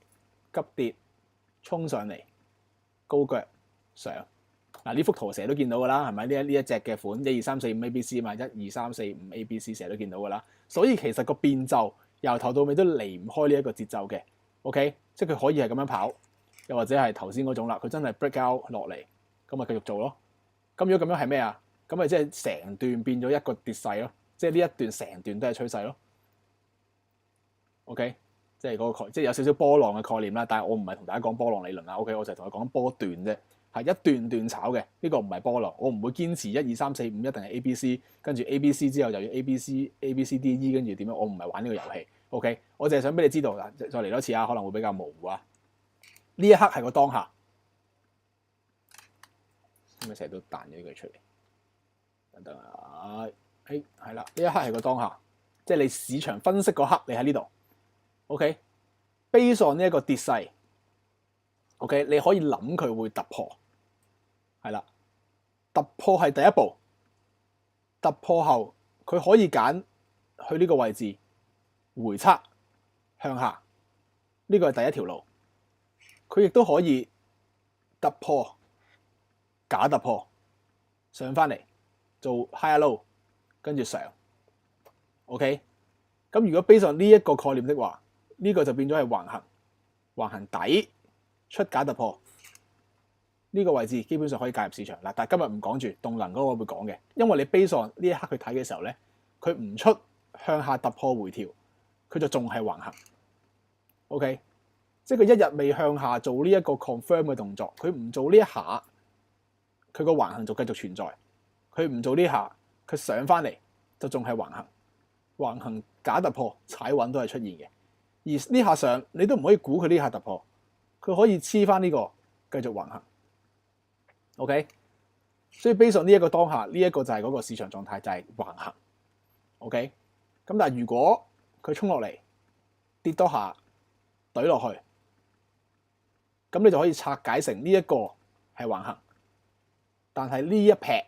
急跌衝上嚟高腳上。嗱，呢幅圖成日都見到㗎啦，係咪？呢一隻嘅款1 2 3 4 5 ABC 啊嘛，1 2 3 4 5 ABC 成日都見到㗎啦。所以其實個變奏由頭到尾都離唔開呢一個節奏嘅。OK， 即係佢可以係咁樣跑，又或者係頭先嗰種啦，佢真係 break out 落嚟，咁咪繼續做咯。咁如果咁樣係咩啊？咁咪即係成段變咗一個跌勢咯，即係呢一段成段都係趨勢咯。OK， 即係嗰個即係有少少波浪嘅概念啦，但係我唔係同大家講波浪理論啦。OK， 我就係同佢講波段啫。係一段段炒嘅，呢個唔係波浪，我唔會堅持1 2 3 4 5一定係 ABC， 跟住 ABC 之後又要 ABCDE 跟住點樣，我唔係玩呢個遊戲。OK， 我淨係想俾你知道啦，再嚟多次啊，可能會比較模糊啊。呢一刻係個當下，咁咪成日都彈咗呢句出嚟，等等啊，係啦，呢一刻係個當下，即係你市場分析嗰刻，你喺呢度。OK，base on 呢一個跌勢。OK， 你可以諗佢會突破，係啦，突破係第一步，突破後佢可以揀去呢個位置回測向下，呢個係第一條路。佢亦都可以突破假突破上翻嚟做 high low 跟住上。OK， 咁如果 base on 呢一個概念的話，呢個就變咗係橫行底。出假突破呢個位置基本上可以介入市場嗱，但係今日唔講住動能嗰個會講嘅，因為你 base on 呢一刻去睇嘅時候咧，佢唔出向下突破回調，佢就仲係橫行。OK， 即係佢一日未向下做呢一個 confirm 嘅動作，佢唔做呢一下，佢個橫行就繼續存在。佢唔做呢下，佢上翻嚟就仲係橫行假突破踩穩都係出現嘅。而呢下上你都唔可以估佢呢下突破。佢可以黐翻呢個繼續橫行 ，OK， 所以 base on 呢一個當下，呢一個就係嗰個市場狀態，就係橫行 ，OK。咁但係如果佢衝落嚟跌多下懟落去，咁你就可以拆解成呢一個係橫行，但係呢一撇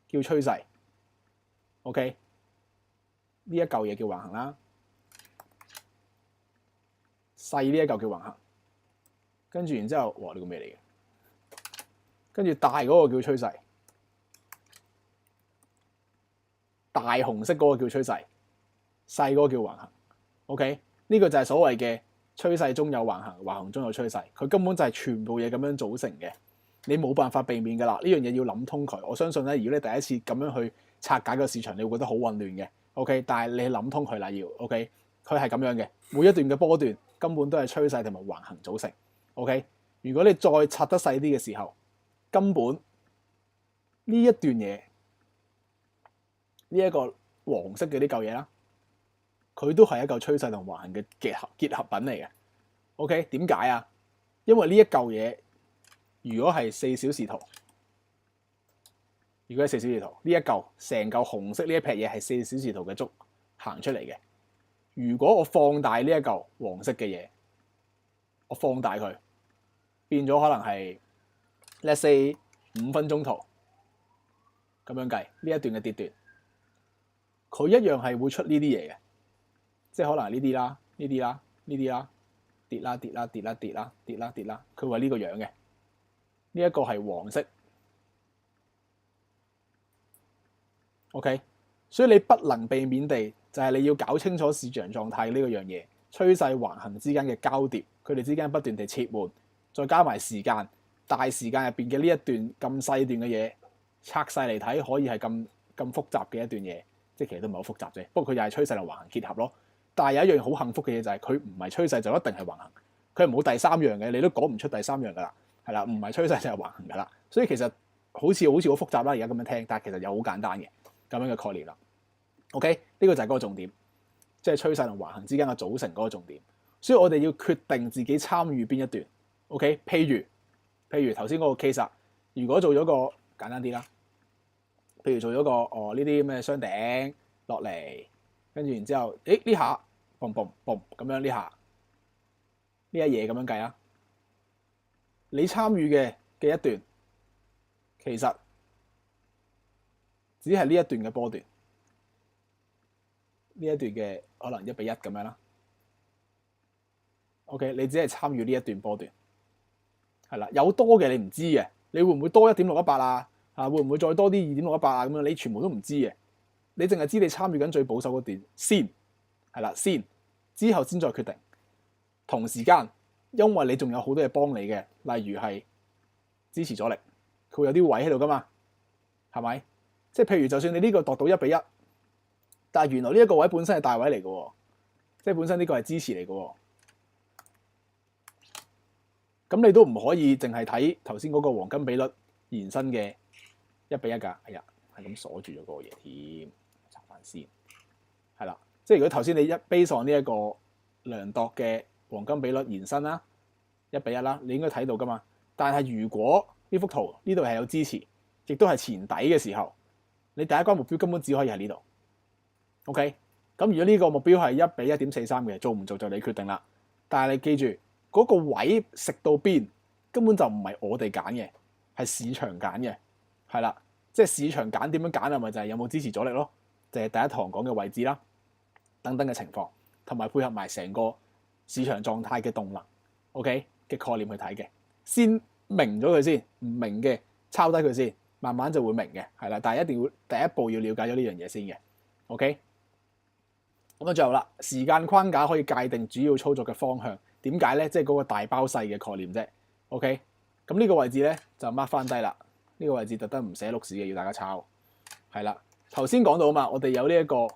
叫趨勢 ，OK， 呢一嚿嘢叫橫行啦。細呢一嚿叫橫行，跟住然之後，哇！呢個咩嚟嘅？跟住大嗰個叫趨勢，大紅色嗰個叫趨勢，細嗰個叫橫行。OK， 呢個就係所謂嘅趨勢中有橫行，橫行中有趨勢。佢根本就係全部嘢咁樣組成嘅，你冇辦法避免㗎啦。呢樣嘢要諗通佢。我相信咧，如果你第一次咁樣去拆解個市場，你會覺得好混亂嘅。OK， 但係你諗通佢啦，要 OK， 佢係咁樣嘅，每一段嘅波段。根本都係趨勢同埋橫行組成。OK， 如果你再拆得細啲嘅時候，根本呢一段嘢，呢一個黃色嘅呢嚿嘢啦，佢都係一嚿趨勢同橫行嘅結合品嚟嘅。OK， 點解啊？因為呢一嚿嘢，如果係4小時圖，呢一嚿成嚿紅色呢一撇嘢係4小時圖嘅足行出嚟嘅。如果我放大呢一嚿黃色嘅嘢，我放大佢，變咗可能係 let's say 5分鐘圖咁樣計呢一段嘅跌段，佢一樣係會出呢啲嘢嘅，即係可能係呢啲啦、呢啲啦、呢啲啦，跌啦跌啦跌啦跌啦跌啦跌啦，佢會係呢個樣嘅。呢一個係黃色 ，OK， 所以你不能避免地就係你要搞清楚市場狀態呢個樣嘢，趨勢橫行之間嘅交疊，佢哋之間不斷地切換，再加埋時間，大時間入邊嘅呢一段咁細段嘅嘢拆晒嚟睇，可以係咁複雜嘅一段嘢，即係其實都唔係好複雜啫。不過佢又係趨勢同橫行結合咯。但係有一樣好幸福嘅嘢就係佢唔係趨勢就一定係橫行，佢係冇第三樣嘅，你都講唔出第三樣噶啦，係啦，唔係趨勢就係橫行噶啦。所以其實好似好複雜啦，而家咁樣聽，但係其實又好簡單嘅咁樣嘅概念啦。OK， 呢個就係嗰個重點，即係趨勢同橫行之間嘅組成嗰個重點。所以我哋要決定自己參與邊一段。OK， 譬如頭先嗰個 case 啊，如果做咗個簡單啲啦，譬如做咗個呢啲咩雙頂落嚟，跟住然之後，呢下嘣嘣嘣咁樣呢下呢一嘢咁樣計啊，你參與嘅一段其實只係呢一段嘅波段，呢一段嘅可能1:1咁樣啦。OK， 你只係參與呢一段波段，係啦，有多嘅你唔知嘅，你會唔會多1.618啊？會唔會再多啲2.618啊？咁樣你全部都唔知嘅，你淨係知你參與緊最保守嗰段先，係啦，先之後先再決定。同時間，因為你仲有好多嘢幫你嘅，例如係支持阻力，佢會有啲位喺度噶嘛，係咪？即係譬如就算你呢個度到1:1，但係原來呢一個位本身係大位嚟嘅喎，即係本身呢個係支持嚟嘅喎。咁你都唔可以淨係睇頭先嗰個黃金比率延伸嘅1:1㗎。哎呀，係咁鎖住咗嗰個嘢添，查翻先。係啦，即係如果頭先你base on呢一個量度嘅黃金比率延伸啦，1:1啦，你應該睇到㗎嘛。但係如果呢幅圖呢度係有支持，亦都係前底嘅時候，你第一關目標根本只可以喺呢度。OK， 咁如果呢個目標係1:1.43嘅，做唔做就你決定啦。但係你記住嗰個位食到邊根本就唔係我哋揀嘅，係市場揀嘅，係啦，即係市場揀點樣揀啊？咪就係有冇支持阻力咯，就係第一堂講嘅位置啦，等等嘅情況，同埋配合埋成個市場狀態嘅動能 ，OK 嘅概念去睇嘅，先明咗佢先，唔明嘅抄低佢先，慢慢就會明嘅，係啦，但係一定要第一步要了解咗呢樣嘢先嘅 ，OK。咁啊，最後啦，時間框架可以界定主要操作嘅方向。點解咧？即係嗰個大包細嘅概念啫。OK， 咁呢個位置咧就 mark 翻低啦。呢個位置特登唔寫碌屎嘅，要大家抄。係啦，頭先講到啊嘛，我哋有呢一個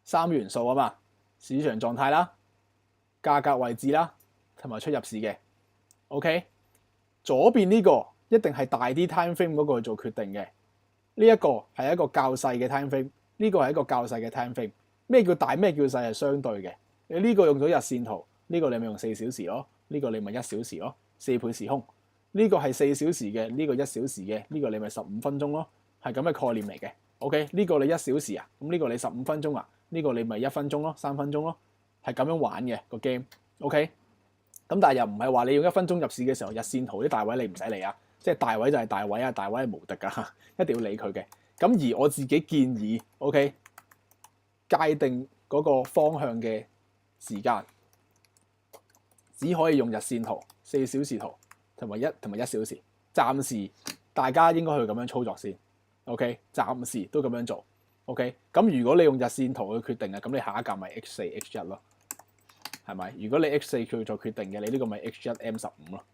3元素啊嘛，市場狀態啦、價格位置啦，同埋出入市嘅。OK， 左邊呢個一定係大啲 time frame 嗰個去做決定嘅。呢一個係一個較細嘅 time frame， 呢個係一個較細嘅 time frame。咩叫大？咩叫細？係相對嘅。你呢個用咗日線圖。呢個你咪用4小時咯，呢個你咪1小時咯，4倍時空。呢個係4小時嘅，呢個1小時嘅，呢個你咪15分鐘咯，係咁嘅概念嚟嘅。OK， 呢個你1小時啊，咁呢個你15分鐘啊，呢個你咪1分鐘咯，3分鐘咯，係咁樣玩嘅個 game。OK，咁但係又唔係話你用1分鐘入市嘅時候，日線圖啲大位你唔使理啊，即係大位就係大位啊，大位係無敵㗎，一定要理佢嘅。咁而我自己建議 OK， 界定嗰個方向嘅時間。只可以用日線圖、4小時圖同埋1小時。暫時大家應該去咁樣操作先。OK， 暫時都咁樣做。OK， 咁如果你用日線圖去決定嘅，咁你下一格咪 H4、H1 咯，係咪？如果你 H4 去做決定嘅，你呢個咪 H1、M15 咯。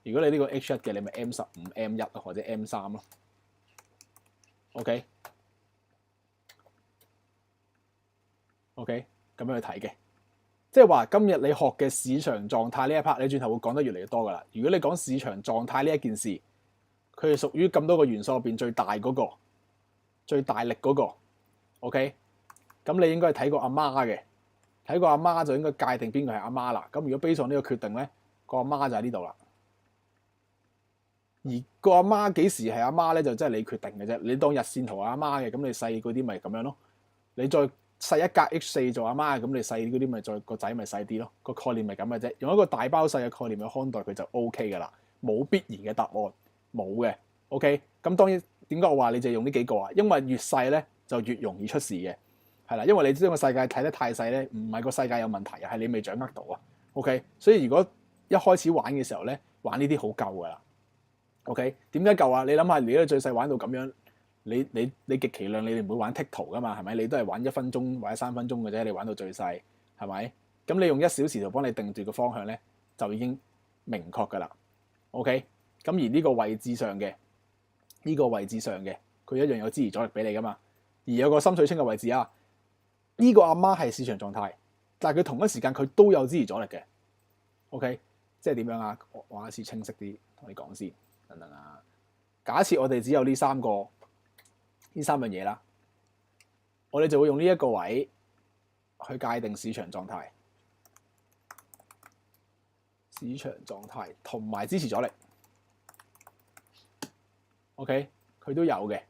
如果你呢個 H1 嘅，你咪 M15、M1 或者 M3 咯。OK， 咁樣去睇嘅。即係話今日你學嘅市場狀態呢一 part， 你轉頭會講得越嚟越多噶啦。如果你講市場狀態呢一件事，佢係屬於咁多個元素入邊最大嗰個，最大力嗰個。OK， 咁你應該係睇過阿媽嘅，睇過阿媽就應該界定邊個係阿媽啦。咁如果 base on呢個決定咧，個阿媽就喺呢度啦。而個阿媽幾時係阿媽咧，就真係你決定嘅啫。你當日線圖係阿媽嘅，咁你細嗰啲咪咁樣咯。你再細一格 H4 做阿媽，咁你細嗰啲咪再個仔咪細啲咯。個概念咪咁嘅啫。用一個大包細嘅概念去看待佢就 OK 噶啦，冇必然嘅答案，冇嘅。OK， 咁當然點解我話你就用呢幾個啊？因為越細咧就越容易出事嘅，係啦。因為你將個世界睇得太細咧，唔係個世界有問題，係你未掌握到啊。OK， 所以如果一開始玩嘅時候咧，玩呢啲好夠噶啦。OK， 點解夠啊？你諗下，如果你最細玩到咁樣，你極其量你哋唔會玩剔圖噶嘛，係咪？你都係玩1分鐘或者3分鐘嘅啫。你玩到最細係咪？咁你用1小時就幫你定住個方向咧，就已經明確噶啦。OK， 咁而呢個位置上嘅佢一樣有支持阻力俾你噶嘛。而有個深水清嘅位置啊，呢個阿媽係市場狀態，但係佢同一時間佢都有支持阻力嘅。OK， 即係點樣啊？我玩一次清晰啲同你講先。等等啊！假設我哋只有呢三樣嘢啦，我哋就會用呢一個位去界定市場狀態、同埋支持阻力。OK， 佢都有嘅。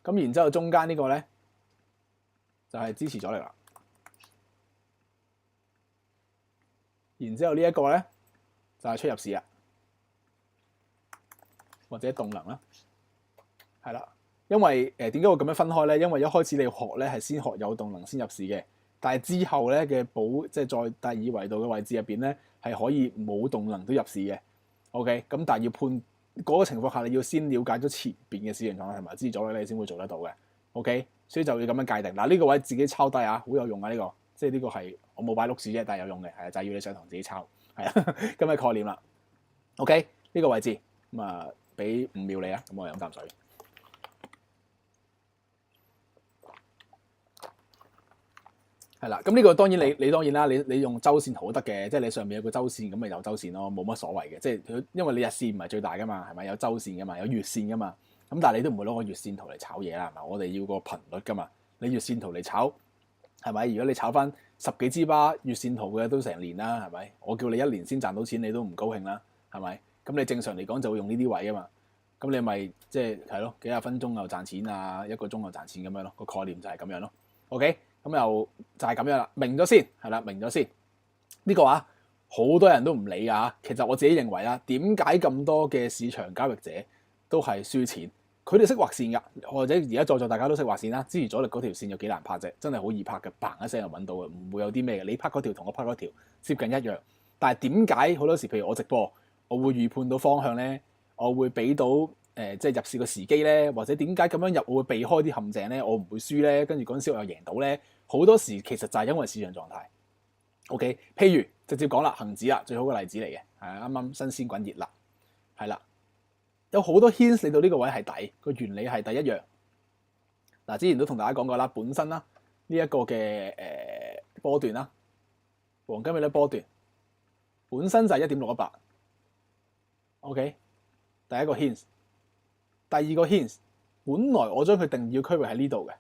咁然之後中間呢個咧就係支持阻力啦。然之後呢一個咧就係出入市啦，或者動能啦，係啦。因為點解會咁樣分開咧？因為一開始你學咧係先學有動能先入市嘅，但係之後咧嘅即係在第二維度嘅位置入邊咧係可以冇動能都入市嘅。OK， 咁但係要判嗰個情況下，你要先了解咗前邊嘅市場狀態同埋支持阻力，你先會做得到嘅。OK， 所以就要咁樣界定。嗱，呢個位自己抄低啊，好有用啊！呢個即係呢個係我冇擺碌屎啫，但係有用嘅，係就係要你上堂自己抄。係啊，咁嘅概念啦。OK， 呢個位置咁啊，俾5秒你啊，咁我飲啖水。係啦，咁呢個當然你當然啦，你用周線圖都得嘅，即係你上面有個周線咁咪有周線咯，冇乜所謂嘅。即係因為你日線唔係最大噶嘛，係咪有周線噶嘛，有月線噶嘛。咁但係你都唔會攞個月線圖嚟炒嘢啦，係嘛？我哋要個頻率噶嘛，你月線圖嚟炒係咪？如果你炒翻10幾支巴月線圖嘅都成年啦，係咪？我叫你1年先賺到錢，你都唔高興啦，係咪？咁你正常嚟講就會用呢啲位啊嘛。咁你咪即係咯，幾廿分鐘又賺錢啊，1個鐘又賺錢咁樣咯。個概念就係咁樣咯。OK。咁又就係咁樣啦，明咗先係啦，明咗先呢個啊，好多人都唔理啊。其實我自己認為啦，點解咁多嘅市場交易者都係輸錢？佢哋識畫線㗎，或者而家在座大家都識畫線啦。支持阻力嗰條線有幾難拍啫，真係好易拍嘅，嘭一聲就揾到嘅，唔會有啲咩嘅。你拍嗰條同我拍嗰條接近一樣，但係點解好多時譬如我直播，我會預判到方向咧，我會俾到即係入市個時機咧，或者點解咁樣入我會避開啲陷阱咧，我唔會輸咧，跟住嗰陣時我又贏到咧。好多時其實就係因為市場狀態。OK， 譬如直接講啦，恒指啦，最好嘅例子嚟嘅，係啱啱新鮮滾熱辣，係啦，有好多 hints 嚟到呢個位係底，個原理係第一樣。嗱，之前都同大家講過啦，本身啦呢一個嘅波段啦，黃金比率波段本身就係1.618。OK， 第一個 hints， 第二個 hints， 本來我將佢定義嘅區域喺呢度嘅。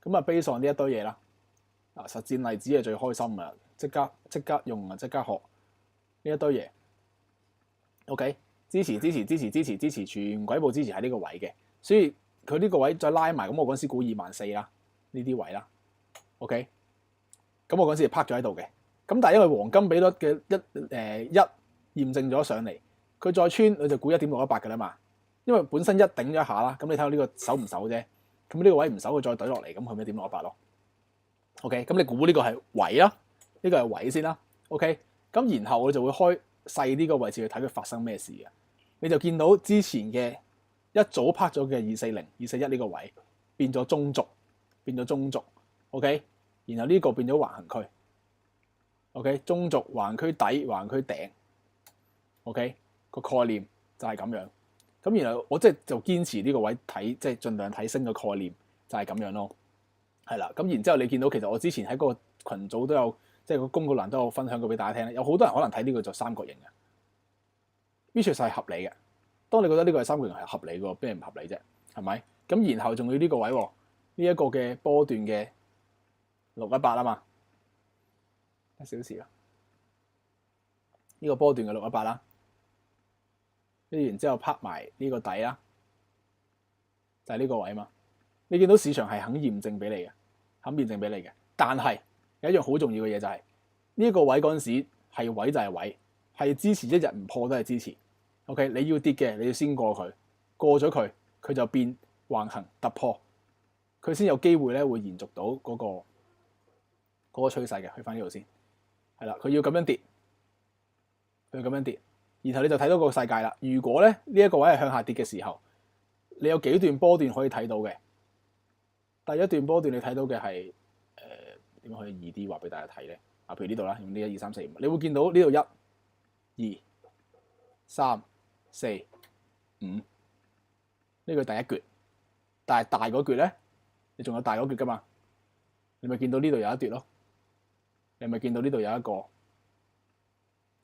咁啊 base on 呢一堆嘢啦，嗱，實戰例子係最開心啊！即刻用啊，即刻學呢一堆嘢。OK， 支持，全鬼部支持喺呢個位嘅，所以佢呢個位再拉埋，咁我嗰陣時估24,000啦，呢啲位啦。OK， 咁我嗰陣時就拍咗喺度嘅。咁但係因為黃金比率嘅一驗證咗上嚟，佢再穿你就估1.618㗎啦嘛。因為本身一頂咗一下啦，咁你睇下呢個守唔守啫？咁呢個位唔守，佢再懟落嚟，咁佢咪1.618咯。OK， 咁你估呢個係位啦，呢個係位先啦。OK， 咁然後我就會開細啲個位置去睇佢發生咩事嘅。你就見到之前嘅一早拍咗嘅240、241呢個位變咗中軸，OK， 然後呢個變咗橫行區，OK， 中軸橫區底、橫區頂 ，OK， 個概念就係咁樣。咁然後我就堅持呢個位睇，即係盡量睇升嘅概念就係咁樣咯，係啦。咁然之後你見到其實我之前喺個群組都有，即係個公告欄都有分享過俾大家聽咧。有好多人可能睇呢個就三角形嘅， which 係合理嘅。當你覺得呢個係三角形係合理嘅，邊係唔合理啫？係咪？咁然後仲要呢個位喎，呢一個嘅波段嘅618啊嘛，1小時啊，呢個波段嘅618啦，跟住然之後拍埋呢個底啦，就係呢個位啊嘛。你見到市場係肯驗證俾你嘅，肯驗證俾你嘅，但係有一樣好重要嘅嘢就係呢一個位嗰陣時係位就係位，係支持一日唔破都係支持。OK， 你要跌嘅你要先過佢，過咗佢，佢就變橫行突破，佢先有機會咧會延續到嗰個趨勢嘅。去翻呢度先，係啦，佢要咁樣跌，佢要咁樣跌，然後你就睇到個世界啦。如果咧呢一個位係向下跌嘅時候，你有幾段波段可以睇到嘅。第一段波段你睇到嘅係點樣可以易啲話俾大家睇咧？啊，譬如呢度啦，用呢1、2、3、4、5，你會見到呢度1、2、3、4、5，呢個第一橛，但係大嗰橛咧，你仲有大嗰橛噶嘛？你咪見到呢度有一橛咯，你咪見到呢度有一個，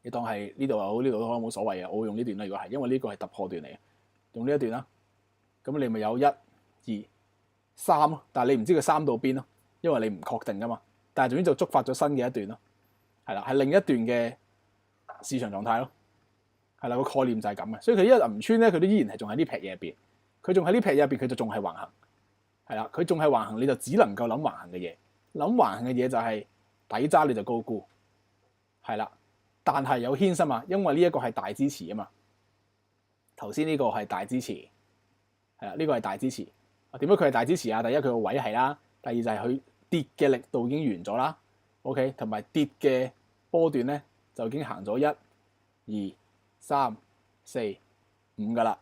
你當係呢度又好，呢度都可能冇所謂嘅，我會用呢段啦。如果係，因為呢個係突破段嚟嘅，用呢一段啦。咁你咪有1、2、3咯，但係你唔知佢3到邊咯，因為你唔確定噶嘛。但係總之就觸發咗新嘅一段咯，係啦，係另一段嘅市場狀態咯，係啦，個概念就係咁嘅。所以佢一日唔穿咧，佢都依然係仲喺呢撇嘢入邊，佢仲喺呢撇嘢入邊，佢就仲係橫行，係啦，佢仲係橫行，你就只能夠諗橫行嘅嘢，諗橫行嘅嘢就係底揸你就高估，係啦，但係有牽心啊，因為呢一個係大支持啊嘛，頭先呢個係大支持，係啦，呢個係大支持。點解佢係大支持啊？第一佢個位係啦，第二就係佢跌嘅力度已經完咗啦。OK， 同埋跌嘅波段咧就已經行咗1、2、3、4、5噶啦，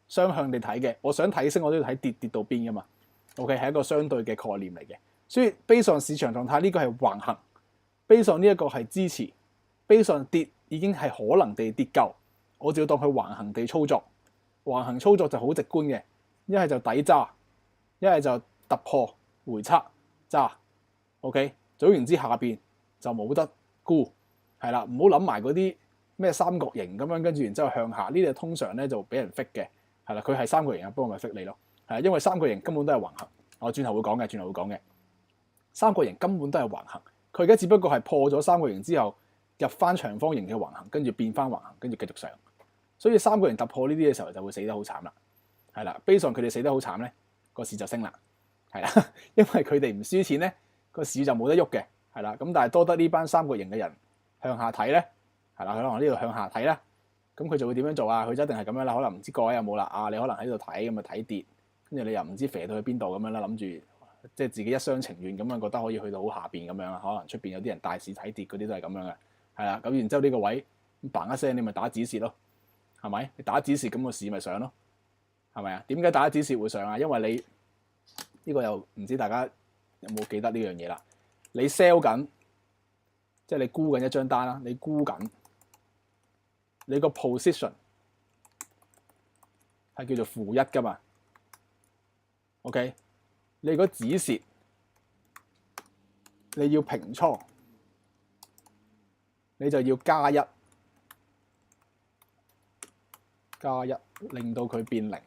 雙向地睇嘅。我想睇升我都要睇跌到邊噶嘛。OK， 係一個相對嘅概念嚟嘅。所以 based on 市場狀態呢個係橫行，based on 呢一個係支持，based on 跌已經係可能地跌夠，我就要當佢橫行地操作。橫行操作就好直觀嘅，一係就底揸。一係就突破回測揸 ，OK， 總言之下邊就冇得沽，係啦，唔好諗埋嗰啲咩三角形咁樣，跟住然之後向下呢啲通常咧就俾人 fit 嘅，係啦，佢係三角形啊，不過咪 fit 你咯，係因為三角形根本都係橫行，我轉頭會講嘅，三角形根本都係橫行，佢而家只不過係破咗三角形之後入翻長方形嘅橫行，跟住變翻橫行，跟住繼續上，所以三角形突破呢啲嘅時候就會死得好慘啦，係啦，based on佢哋死得好慘咧。個市就升啦，係啦，因為佢哋唔輸錢咧，個市就冇得喐嘅，係啦。咁但係多得呢班三角形嘅人向下睇咧，係啦，佢可能呢度向下睇啦，咁佢就會點樣做啊？佢就一定係咁樣啦，可能唔知各位有冇啦啊？你可能喺度睇咁啊睇跌，跟住你又唔知飛到去邊度咁樣啦，諗住即係自己一廂情願咁樣覺得可以去到好下邊咁樣啦。可能出邊有啲人大市睇跌嗰啲都係咁樣嘅，係啦。咁然之後呢個位嘭一聲，你咪打止蝕咯，係咪？你打止蝕咁個市咪上咯。係咪啊？點解打止蝕會上啊？因為你呢個又唔知大家有冇記得呢樣嘢啦。你 sell 緊，即係你沽緊一張單啦。你沽緊，你個 position 係叫做-1噶嘛。OK， 你如果止蝕，你要平倉，你就要+1，令到佢變0。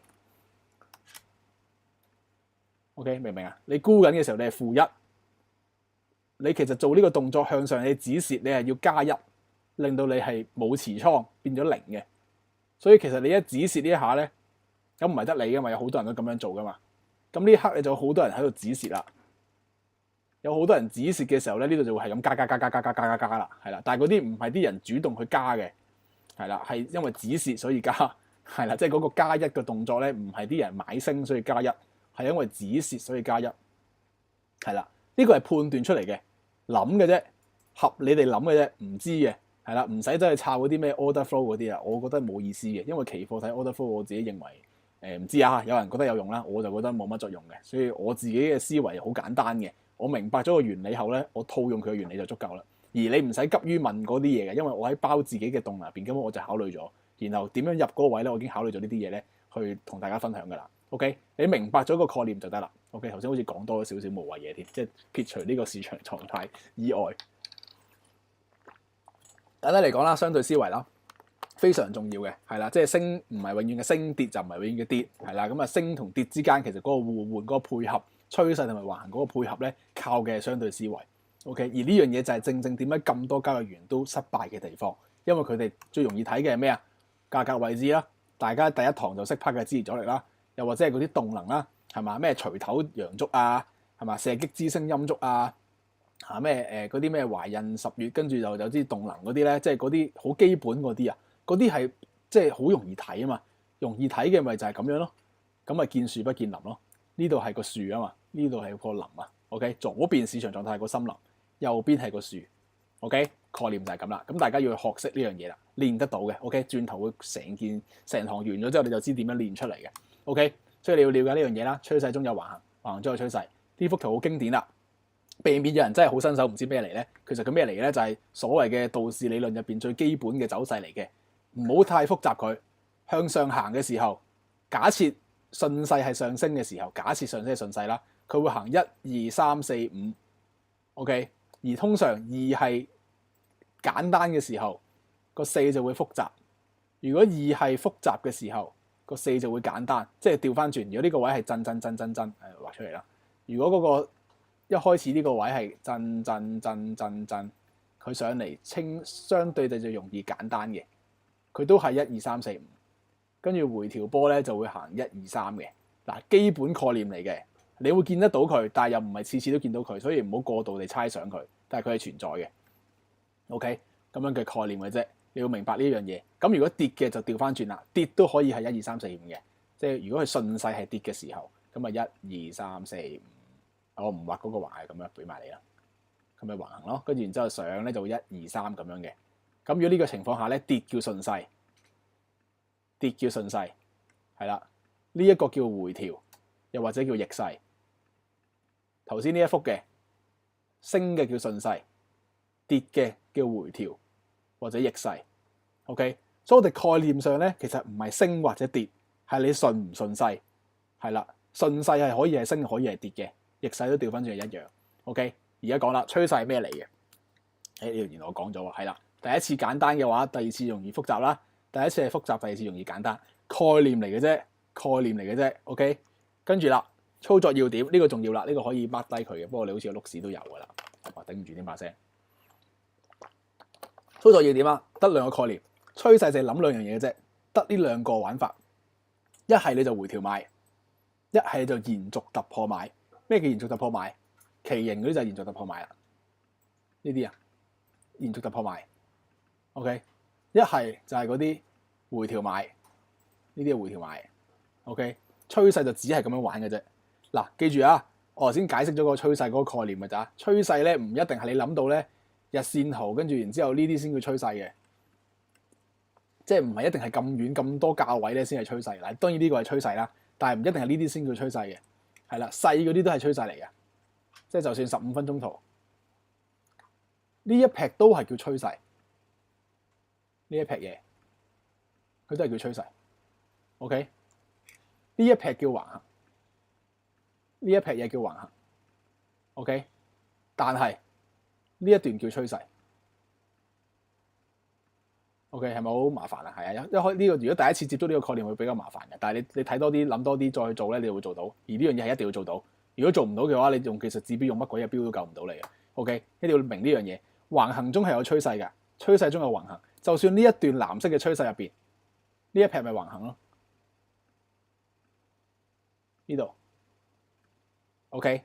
OK， 明唔明啊？你沽緊嘅時候，你係-1，你其實做呢個動作向上，你止蝕，你係要+1，令到你係冇持倉變咗0嘅。所以其實你一止蝕呢一下咧，咁唔係得你噶嘛，有好多人都咁樣做噶嘛。咁呢一刻你就有好多人喺度止蝕啦。有好多人止蝕嘅時候咧，呢度就會係咁加啦，係啦。但係嗰啲唔係啲人主動去加嘅，係啦，係因為止蝕所以加，係啦，即係嗰個+1嘅動作咧，唔係啲人買升所以+1。係因為止蝕所以+1，係啦，呢個係判斷出嚟嘅，諗嘅啫，合你哋諗嘅啫，唔知嘅，係啦，唔使走去抄嗰啲咩 order flow 嗰啲啊，我覺得冇意思嘅，因為期貨睇 order flow，我自己認為唔知啊，有人覺得有用啦，我就覺得冇乜作用嘅，所以我自己嘅思維好簡單嘅，我明白咗個原理後咧，我套用佢嘅原理就足夠啦，而你唔使急於問嗰啲嘢嘅，因為我喺包自己嘅動能入邊，根本我就考慮咗，然後點樣入嗰個位咧，我已經考慮咗呢啲嘢咧，去同大家分享噶啦。OK， 你明白咗個概念就得啦。OK， 頭先好似講多咗少少無謂嘢添，即係撇除呢個市場狀態以外，簡單嚟講啦，相對思維啦。非常重要嘅，係啦，即係升唔係永遠嘅升，跌就唔係永遠嘅跌，係啦，咁啊升同跌之間其實嗰個互換嗰個配合趨勢同埋橫行嗰個配合咧，靠嘅係相對思維。OK， 而呢樣嘢就係正正點解咁多交易員都失敗嘅地方，因為佢哋最容易睇嘅係咩啊？價格位置啦，大家第一堂就識拍嘅支持阻力啦，又或者係嗰啲動能啦，係嘛？咩錘頭陽燭啊，係嘛？射擊之星陰燭啊，嚇咩嗰啲咩懷孕10月，跟住就有啲動能嗰啲咧，即係嗰啲好基本嗰啲啊，嗰啲係即係好容易睇啊嘛，容易睇嘅咪就係咁樣咯，咁咪見樹不見林咯。呢度係個樹啊嘛，呢度係個林啊。OK， 左邊市場狀態係個森林，右邊係個樹。OK， 概念就係咁啦。咁大家要去學識呢樣嘢啦，練得到嘅。OK， 轉頭會成堂完咗之後，你就知點樣練出嚟嘅。OK， 所以你要了解呢樣嘢啦。趨勢中有橫行，橫行中有趨勢。呢幅圖好經典啦，避免有人真係好新手唔知咩嚟咧。其實佢咩嚟嘅咧？就係所謂嘅道氏理論入邊最基本嘅走勢嚟嘅。唔好太複雜佢。向上行嘅時候，假設順勢係上升嘅時候，假設上升係順勢啦，佢會行1、2、3、4、5。OK， 而通常2係簡單嘅時候，個4就會複雜。如果2係複雜嘅時候，個4就會簡單，即係調翻轉。如果呢個位係震，畫出嚟啦。如果嗰個一開始呢個位係震，佢上嚟相對地就容易簡單嘅，佢都係1、2、3、4、5。跟住回調波咧就會行1、2、3嘅。嗱，基本概念嚟嘅，你會見得到佢，但係又唔係次次都見到佢，所以唔好過度地猜想佢，但係佢係存在嘅。OK， 咁樣嘅概念嘅啫，你要明白呢樣嘢。咁如果跌嘅就調翻轉啦，跌都可以係1、2、3、4、5嘅，即係如果佢順勢係跌嘅時候，咁啊1、2、3、4、5，我唔畫嗰個橫係咁樣俾埋你啦，咁咪橫行咯，跟住然之後上咧就會1、2、3咁樣嘅。咁如果呢個情況下咧，跌叫順勢。跌叫順勢，係啦，呢一個叫回調，又或者叫逆勢。頭先呢一幅嘅升嘅叫順勢，跌嘅叫回調或者逆勢。OK， 所以我哋概念上咧，其實唔係升或者跌，係你順唔順勢。係啦，順勢係可以係升，可以係跌嘅，逆勢都調翻轉係一樣。OK， 而家講啦，趨勢係咩嚟嘅？原來我講咗喎，係啦，第一次簡單嘅話，第二次容易複雜啦。第一次係複雜，第二次容易簡單，概念嚟嘅啫，概念嚟嘅啫。OK， 跟住啦，操作要點呢個重要啦，呢個可以 mark 低佢嘅。不過你好似個碌屎都有噶啦，頂唔住點把聲。操作要點啊？得兩個概念，趨勢就係諗兩樣嘢嘅啫，得呢兩個玩法。一係你就回調買，一係就延續突破買。咩叫延續突破買？旗形嗰啲就係延續突破買啦。呢啲啊，延續突破買。OK。一係就係嗰啲回調買，呢啲係回調買。OK， 趨勢就只係咁樣玩嘅啫。嗱，記住啊，我頭先解釋咗個趨勢嗰個概念嘅咋。趨勢咧唔一定係你諗到咧日線圖，跟住然之後呢啲先叫趨勢嘅，即係唔係一定係咁遠咁多價位咧先係趨勢。嗱，當然呢個係趨勢啦，但係唔一定係呢啲先叫趨勢嘅。係啦，細嗰啲都係趨勢嚟嘅，即係就算15分鐘圖呢一劈都係叫趨勢。呢一劈嘢，佢都係叫趨勢。OK， 呢一劈叫橫行，呢一劈嘢叫橫行。OK， 但係呢一段叫趨勢。OK， 係咪好麻煩啊？係啊，一開呢個如果第一次接觸呢個概念會比較麻煩嘅，但係你睇多啲諗多啲再去做咧，你就會做到。而呢樣嘢係一定要做到。如果做唔到嘅話，你用技術指標用乜鬼嘢標都救唔到你嘅。OK， 一定要明呢樣嘢。橫行中係有趨勢嘅，趨勢中有橫行。就算呢一段藍色嘅趨勢入邊，呢一撇咪橫行咯。呢度 OK，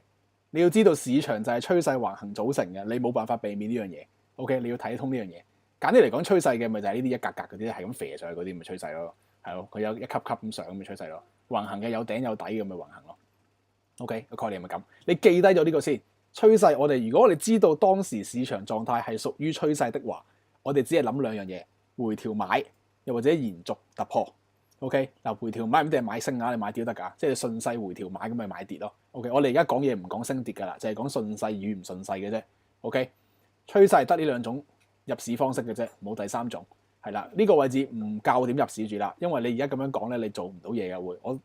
你要知道市場就係趨勢橫行組成嘅，你冇辦法避免呢樣嘢。OK， 你要睇通呢樣嘢。簡啲嚟講，趨勢嘅咪就係呢啲一格格嗰啲，係咁肥上去嗰啲咪趨勢咯，係咯，佢有一級級咁上咁咪趨勢咯。橫行嘅有頂有底咁咪橫行咯。OK， 個概念係咁，你記低咗呢個先。趨勢如果我哋知道當時市場狀態係屬於趨勢的話，我哋只係諗兩樣嘢，回調買，又或者延續突破。OK， 嗱，回調買唔一定係買升啊，你買跌都得㗎，即係順勢回調買咁咪買跌咯。OK， 我哋而家講嘢唔講升跌㗎啦，就係講順勢與唔順勢嘅啫。OK， 趨勢得呢兩種入市方式嘅啫，冇第三種。係啦，呢個位置唔教點入市住啦，因為你而家咁樣講咧，你做唔到嘢嘅會。我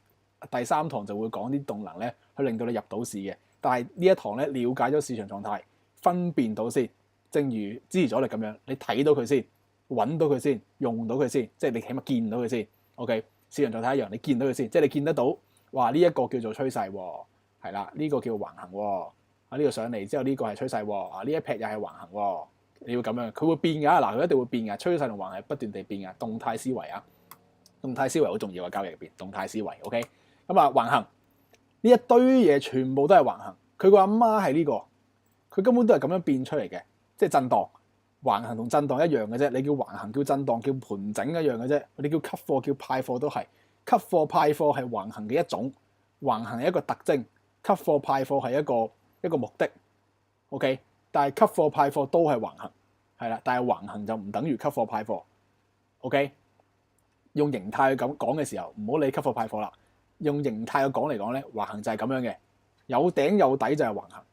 第三堂就會講啲動能咧，去令到你入到市嘅。但係呢一堂咧，了解咗市場狀態，分辨到先。正如支持阻力咁樣，你睇到佢先，揾到佢先，用到佢先，即係你起碼見到佢先。OK， 市場狀態一樣，你見到佢先，即係你見得到，哇呢一個叫做趨勢喎，係啦，呢個叫橫行喎，啊呢個上嚟之後呢個係趨勢喎，啊呢一撇又係橫行喎，你要咁樣，佢會變㗎，嗱佢一定會變㗎，趨勢同橫係不斷地變㗎，動態思維啊，動態思維好重要啊，交易入邊，動態思維 OK， 咁啊橫行呢一堆嘢全部都係橫行，佢個阿媽係呢個，佢根本都係咁樣變出嚟嘅，即係震盪。橫行同震盪一樣嘅啫，你叫橫行叫震盪叫盤整一樣嘅啫，你叫吸貨叫派貨都係，吸貨派貨係橫行嘅一種，橫行係一個特徵，吸貨派貨係一個目的 ，OK， 但係吸貨派貨都係橫行，係啦，但係橫行就唔等於吸貨派貨 ，OK， 用形態去咁講嘅時候，唔好理吸貨派貨啦，用形態去講嚟講咧，橫行就係咁樣嘅，有頂有底就係橫行，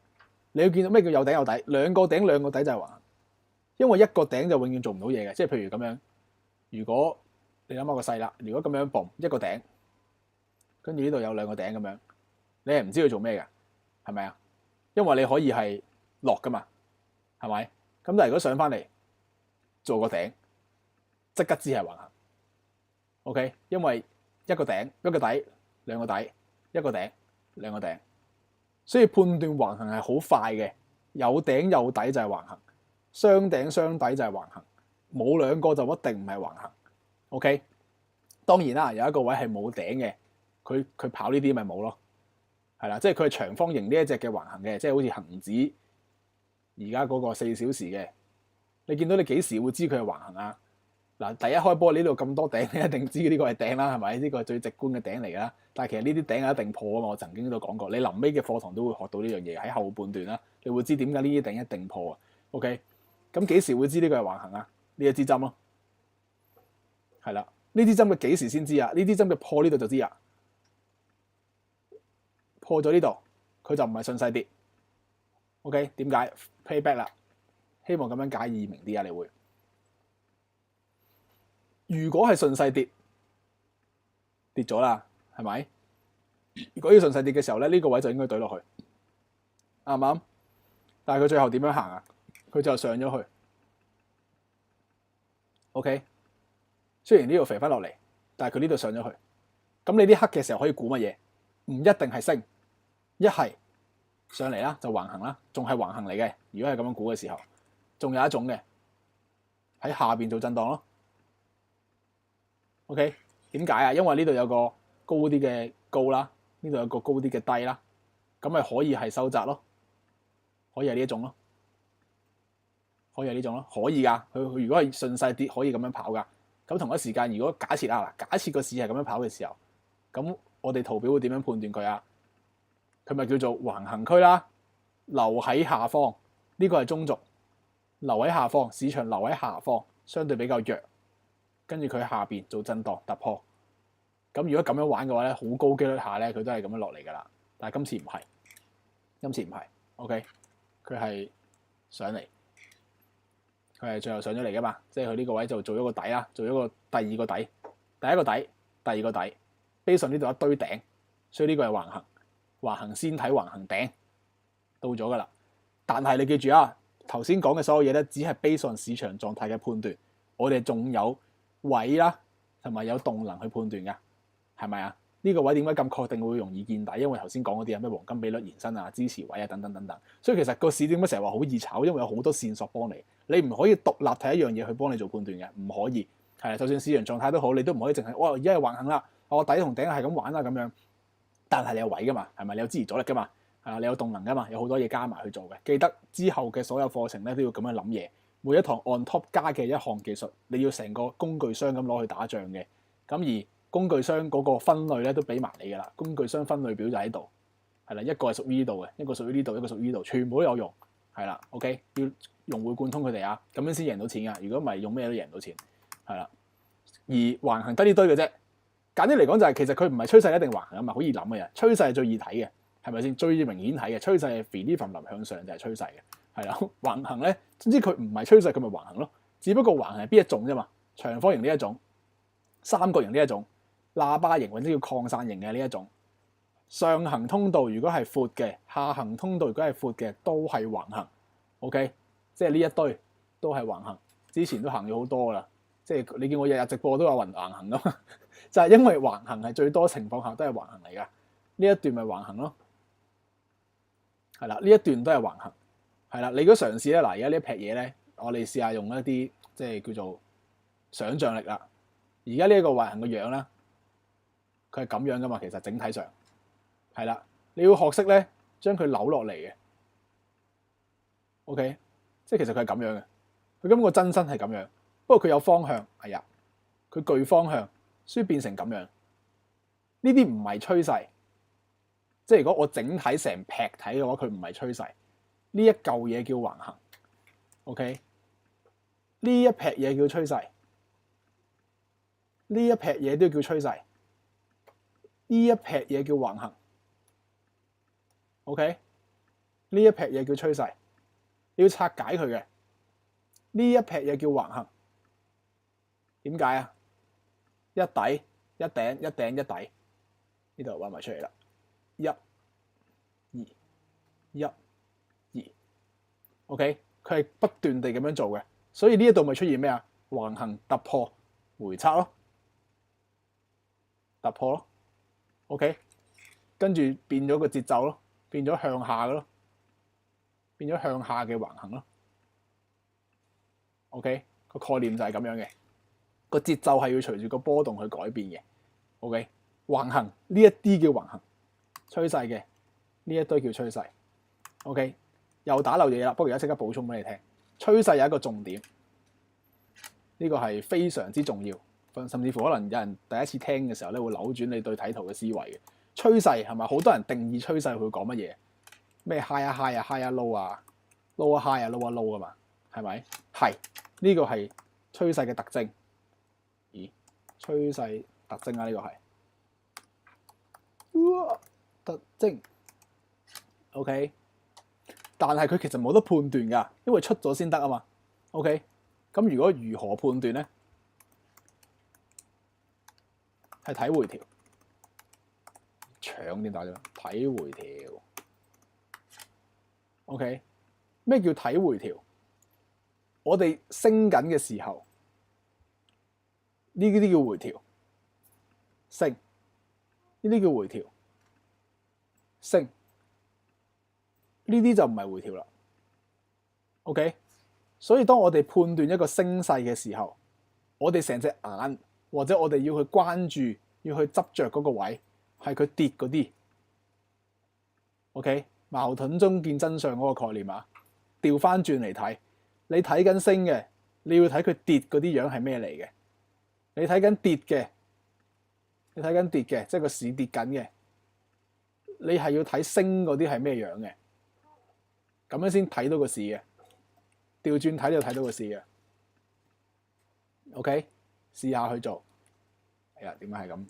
你要見到咩叫有頂有底，兩個頂兩個底就係橫行。因為一個頂就永遠做唔到嘢嘅，即係譬如咁樣，如果你諗下個勢啦，如果咁樣嘣一個頂，跟住呢度有兩個頂咁樣，你係唔知佢做咩嘅，係咪啊？因為你可以係落噶嘛，係咪？咁但係如果上翻嚟做個頂，即刻知係橫行。OK， 因為一個頂一個底兩個底，一個頂兩個頂，所以判斷橫行係好快嘅，有頂有底就係橫行。雙頂雙底就係橫行，冇兩個就一定唔係橫行。OK， 當然啦，有一個位係冇頂嘅，佢跑呢啲咪冇咯，係啦，即係佢係長方形呢一隻嘅橫行嘅，即係好似恆指而家嗰個4小時嘅，你見到你幾時會知佢係橫行啊？嗱，第一開波呢度咁多頂，你一定知呢個係頂啦，係咪？呢個係最直觀嘅頂嚟㗎啦。但係其實呢啲頂係一定破啊嘛，我曾經都講過，你臨尾嘅課堂都會學到呢樣嘢，喺後半段啦，你會知點解呢啲頂一定破啊。OK。咁幾時會知呢個係橫行啊？呢一支針咯，係啦。呢支針嘅幾時先知啊？呢支針嘅破呢度就知啊。破咗呢度，佢就唔係順勢跌。OK， 點解 ？Payback 啦，希望咁樣解易明啲啊！你會，如果係順勢跌，跌咗啦，係咪？如果要順勢跌嘅時候咧，呢個位就應該懟落去，啱唔啱？但係佢最後點樣行啊？佢就上咗去 ，OK。雖然呢度肥翻落嚟，但係佢呢度上咗去。咁你啲黑嘅時候可以估乜嘢？唔一定係升，一係上嚟啦就橫行啦，仲係橫行嚟嘅。如果係咁樣估嘅時候，仲有一種嘅喺下邊做震盪咯。OK， 點解啊？因為呢度有個高啲嘅高啦，呢度有個高啲嘅低啦，咁咪可以係收窄咯，可以係呢一種咯。可以係呢種咯，可以㗎。佢如果係順勢跌，可以咁樣跑㗎。咁同一時間，如果假設啊，假設個市係咁樣跑嘅時候，咁我哋圖表會點樣判斷佢啊？佢咪叫做橫行區啦，留喺下方。呢個係中軸，留喺下方，市場留喺下方，相對比較弱。跟住佢喺下邊做震盪突破。咁如果咁樣玩嘅話咧，好高機率下咧，佢都係咁樣落嚟㗎啦。但係今次唔係，今次唔係 ，OK， 佢係上嚟。佢係最後上咗嚟噶嘛，即係佢呢個位就做咗個底啦，做咗個第二個底，第一個底，第二個底，base on呢度一堆頂，所以呢個係橫行，橫行先睇橫行頂，到咗噶啦。但係你記住啊，頭先講嘅所有嘢咧，只係 base on市場狀態嘅判斷，我哋仲有位啦，同埋有動能去判斷噶，係咪啊？呢個位點解咁確定會容易見底？因為頭先講嗰啲咩黃金比率延伸啊、支持位啊等等等等，所以其實個市點解成日話好易炒？因為有好多線索幫你，你唔可以獨立睇一樣嘢去幫你做判斷嘅，唔可以係啊。就算市場狀態都好，你都唔可以淨係哇而家係橫行啦，我底同頂係咁玩啦咁樣。但係你有位噶嘛，係咪？你有支持阻力噶嘛，你有動能噶嘛，有好多嘢加埋去做嘅。記得之後嘅所有課程咧都要咁樣諗嘢，每一堂 on top 加嘅一項技術，你要成個工具箱咁攞去打仗嘅。咁而工具箱嗰個分類咧都俾埋你㗎啦，工具箱分類表就喺度，係啦，一個係屬於呢度嘅，一個屬於呢度，一個屬於呢度，全部都有用，係啦 ，OK， 要融會貫通佢哋啊，咁樣先贏到錢㗎。如果唔係用咩都贏唔到錢，係啦。而橫行得呢堆嘅啫，簡單嚟講就係其實佢唔係趨勢一定橫行啊嘛，好易諗嘅嘢，趨勢係最易睇嘅，係咪先？最明顯睇嘅趨勢係肥啲浮林向上就係趨勢嘅，係啦。橫行咧，總之佢唔係趨勢，佢咪橫行咯。只不過橫行係邊一種啫嘛？長方形呢一種，三角形呢一種。喇叭形或者叫擴散型嘅呢一種上行通道，如果係闊嘅，下行通道如果係闊嘅，都係橫行。OK， 即係呢一堆都係橫行，之前都行咗好多啦，即係你見我日日直播都話橫行噶嘛，就係因為橫行係最多情況下都係橫行嚟噶，呢一段咪橫行咯，係啦，呢一段都係橫行，係啦，你如果嘗試咧，嗱而家呢一劈嘢咧，我哋試下用一啲即係叫做想像力啦，而家呢一個橫行嘅樣啦，佢係咁樣噶嘛，其實整體上係啦，你要學識咧將佢扭落嚟嘅。OK， 即係其實佢係咁樣嘅，佢根本個真身係咁樣，不過佢有方向，係呀，佢具方向，所以變成咁樣。呢啲唔係趨勢，即係如果我整體成劈睇嘅話，佢唔係趨勢。呢一嚿嘢叫橫行 ，OK， 呢一劈嘢叫趨勢，呢一劈嘢都叫趨勢，呢一劈嘢叫橫行 ，OK， 呢一劈嘢叫趨勢。你要拆解佢嘅呢一劈嘢叫橫行，點解啊？一底一頂一頂一底，呢度畫埋出嚟啦，一、二、一、二 ，OK， 佢係不斷地咁樣做嘅，所以呢一度咪出現咩啊？橫行突破回測咯，突破咯 ，OK， 跟住變咗個節奏咯，變咗向下嘅咯。變咗向下嘅橫行咯 ，OK， 個概念就係咁樣嘅，個節奏係要隨住個波動去改變嘅 ，OK， 橫行呢一啲叫橫行，趨勢嘅呢一堆叫趨勢 ，OK， 又打漏嘢啦，不過而家即刻補充俾你聽，趨勢有一個重點，呢個係非常之重要，甚至乎可能有人第一次聽嘅時候咧會扭轉你對睇圖嘅思維嘅，趨勢係咪好多人定義趨勢會講乜嘢？咩 high 啊 high 啊 high 啊 low 啊 low 啊 high 啊 low 啊 low 啊嘛，係咪？係呢個係趨勢嘅特徵。咦？趨勢特徵啊，呢個係特徵。OK， 但係佢其實冇得判斷㗎，因為出咗先得啊嘛。OK， 咁如果如何判斷咧？係睇回調，搶點打咗？睇回調。OK， 咩叫睇回調？我哋升緊嘅時候，呢啲叫回調，升，呢啲叫回調，升，呢啲就唔係回調啦。OK， 所以當我哋判斷一個升勢嘅時候，我哋成隻眼或者我哋要去關注、要去執着嗰個位係佢跌嗰啲。OK。矛盾中見真相嗰個概念啊，調翻轉嚟睇，你睇緊升嘅，你要睇佢跌嗰啲樣係咩嚟嘅？你睇緊跌嘅，即係個市跌緊嘅，你係要睇升嗰啲係咩樣嘅？咁樣先睇到個市嘅。調轉睇就睇到個市嘅。OK， 試下去做。哎呀，點解係咁？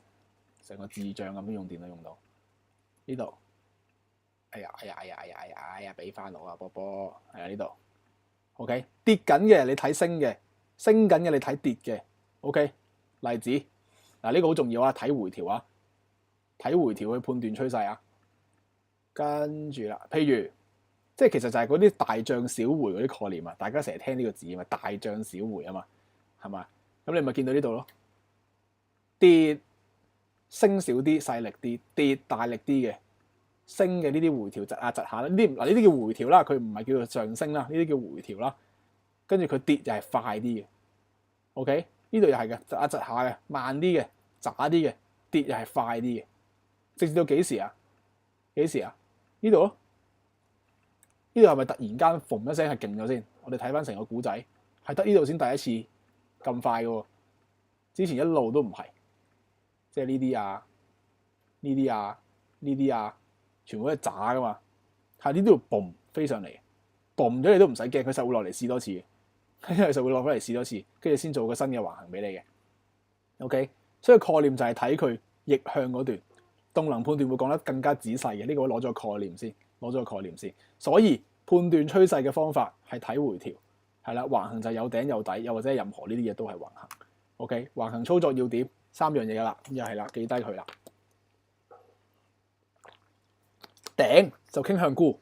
成個智障咁樣用電腦用到呢度。哎呀，俾翻我啊，波波，係啊呢度 ，OK， 跌緊嘅你睇升嘅，升緊嘅你睇跌嘅 ，OK， 例子嗱呢個好重要啊，睇回調啊，睇回調去判斷趨勢啊，跟住啦，譬如即係其實就係嗰啲大漲小回嗰啲概念啊，大家成日聽呢個字啊嘛，大漲小回啊嘛，係嘛？咁你咪見到呢度咯，跌升少啲細力啲，跌大力啲嘅。升嘅呢啲回調窒下窒下啦，呢啲叫回調啦，佢唔係叫做上升啦，呢啲叫回調啦。跟住佢跌就係快啲嘅 ，OK？ 呢度又係嘅，窒下窒下嘅，慢啲嘅，渣啲嘅，跌又係快啲嘅。直至到幾時啊？幾時啊？呢度咯，呢度係咪突然間嘣一聲係勁咗先？我哋睇翻成個古仔，係得呢度先第一次咁快嘅喎，之前一路都唔係，即係呢啲啊，呢啲啊，呢啲啊。全部都係渣噶嘛，係呢度嘣飛上嚟，嘣咗你都唔使驚，佢實會落嚟試多次嘅，因為實會落翻嚟試多次，跟住先做個新嘅橫行俾你嘅。OK， 所以概念就係睇佢逆向嗰段，動能判斷會講得更加仔細嘅。呢個我攞咗個概念先，所以判斷趨勢嘅方法係睇回調，係啦，橫行就有頂有底，又或者任何呢啲嘢都係橫行。OK， 橫行操作要點3樣嘢噶啦，又係啦，記低佢啦。頂就傾向沽，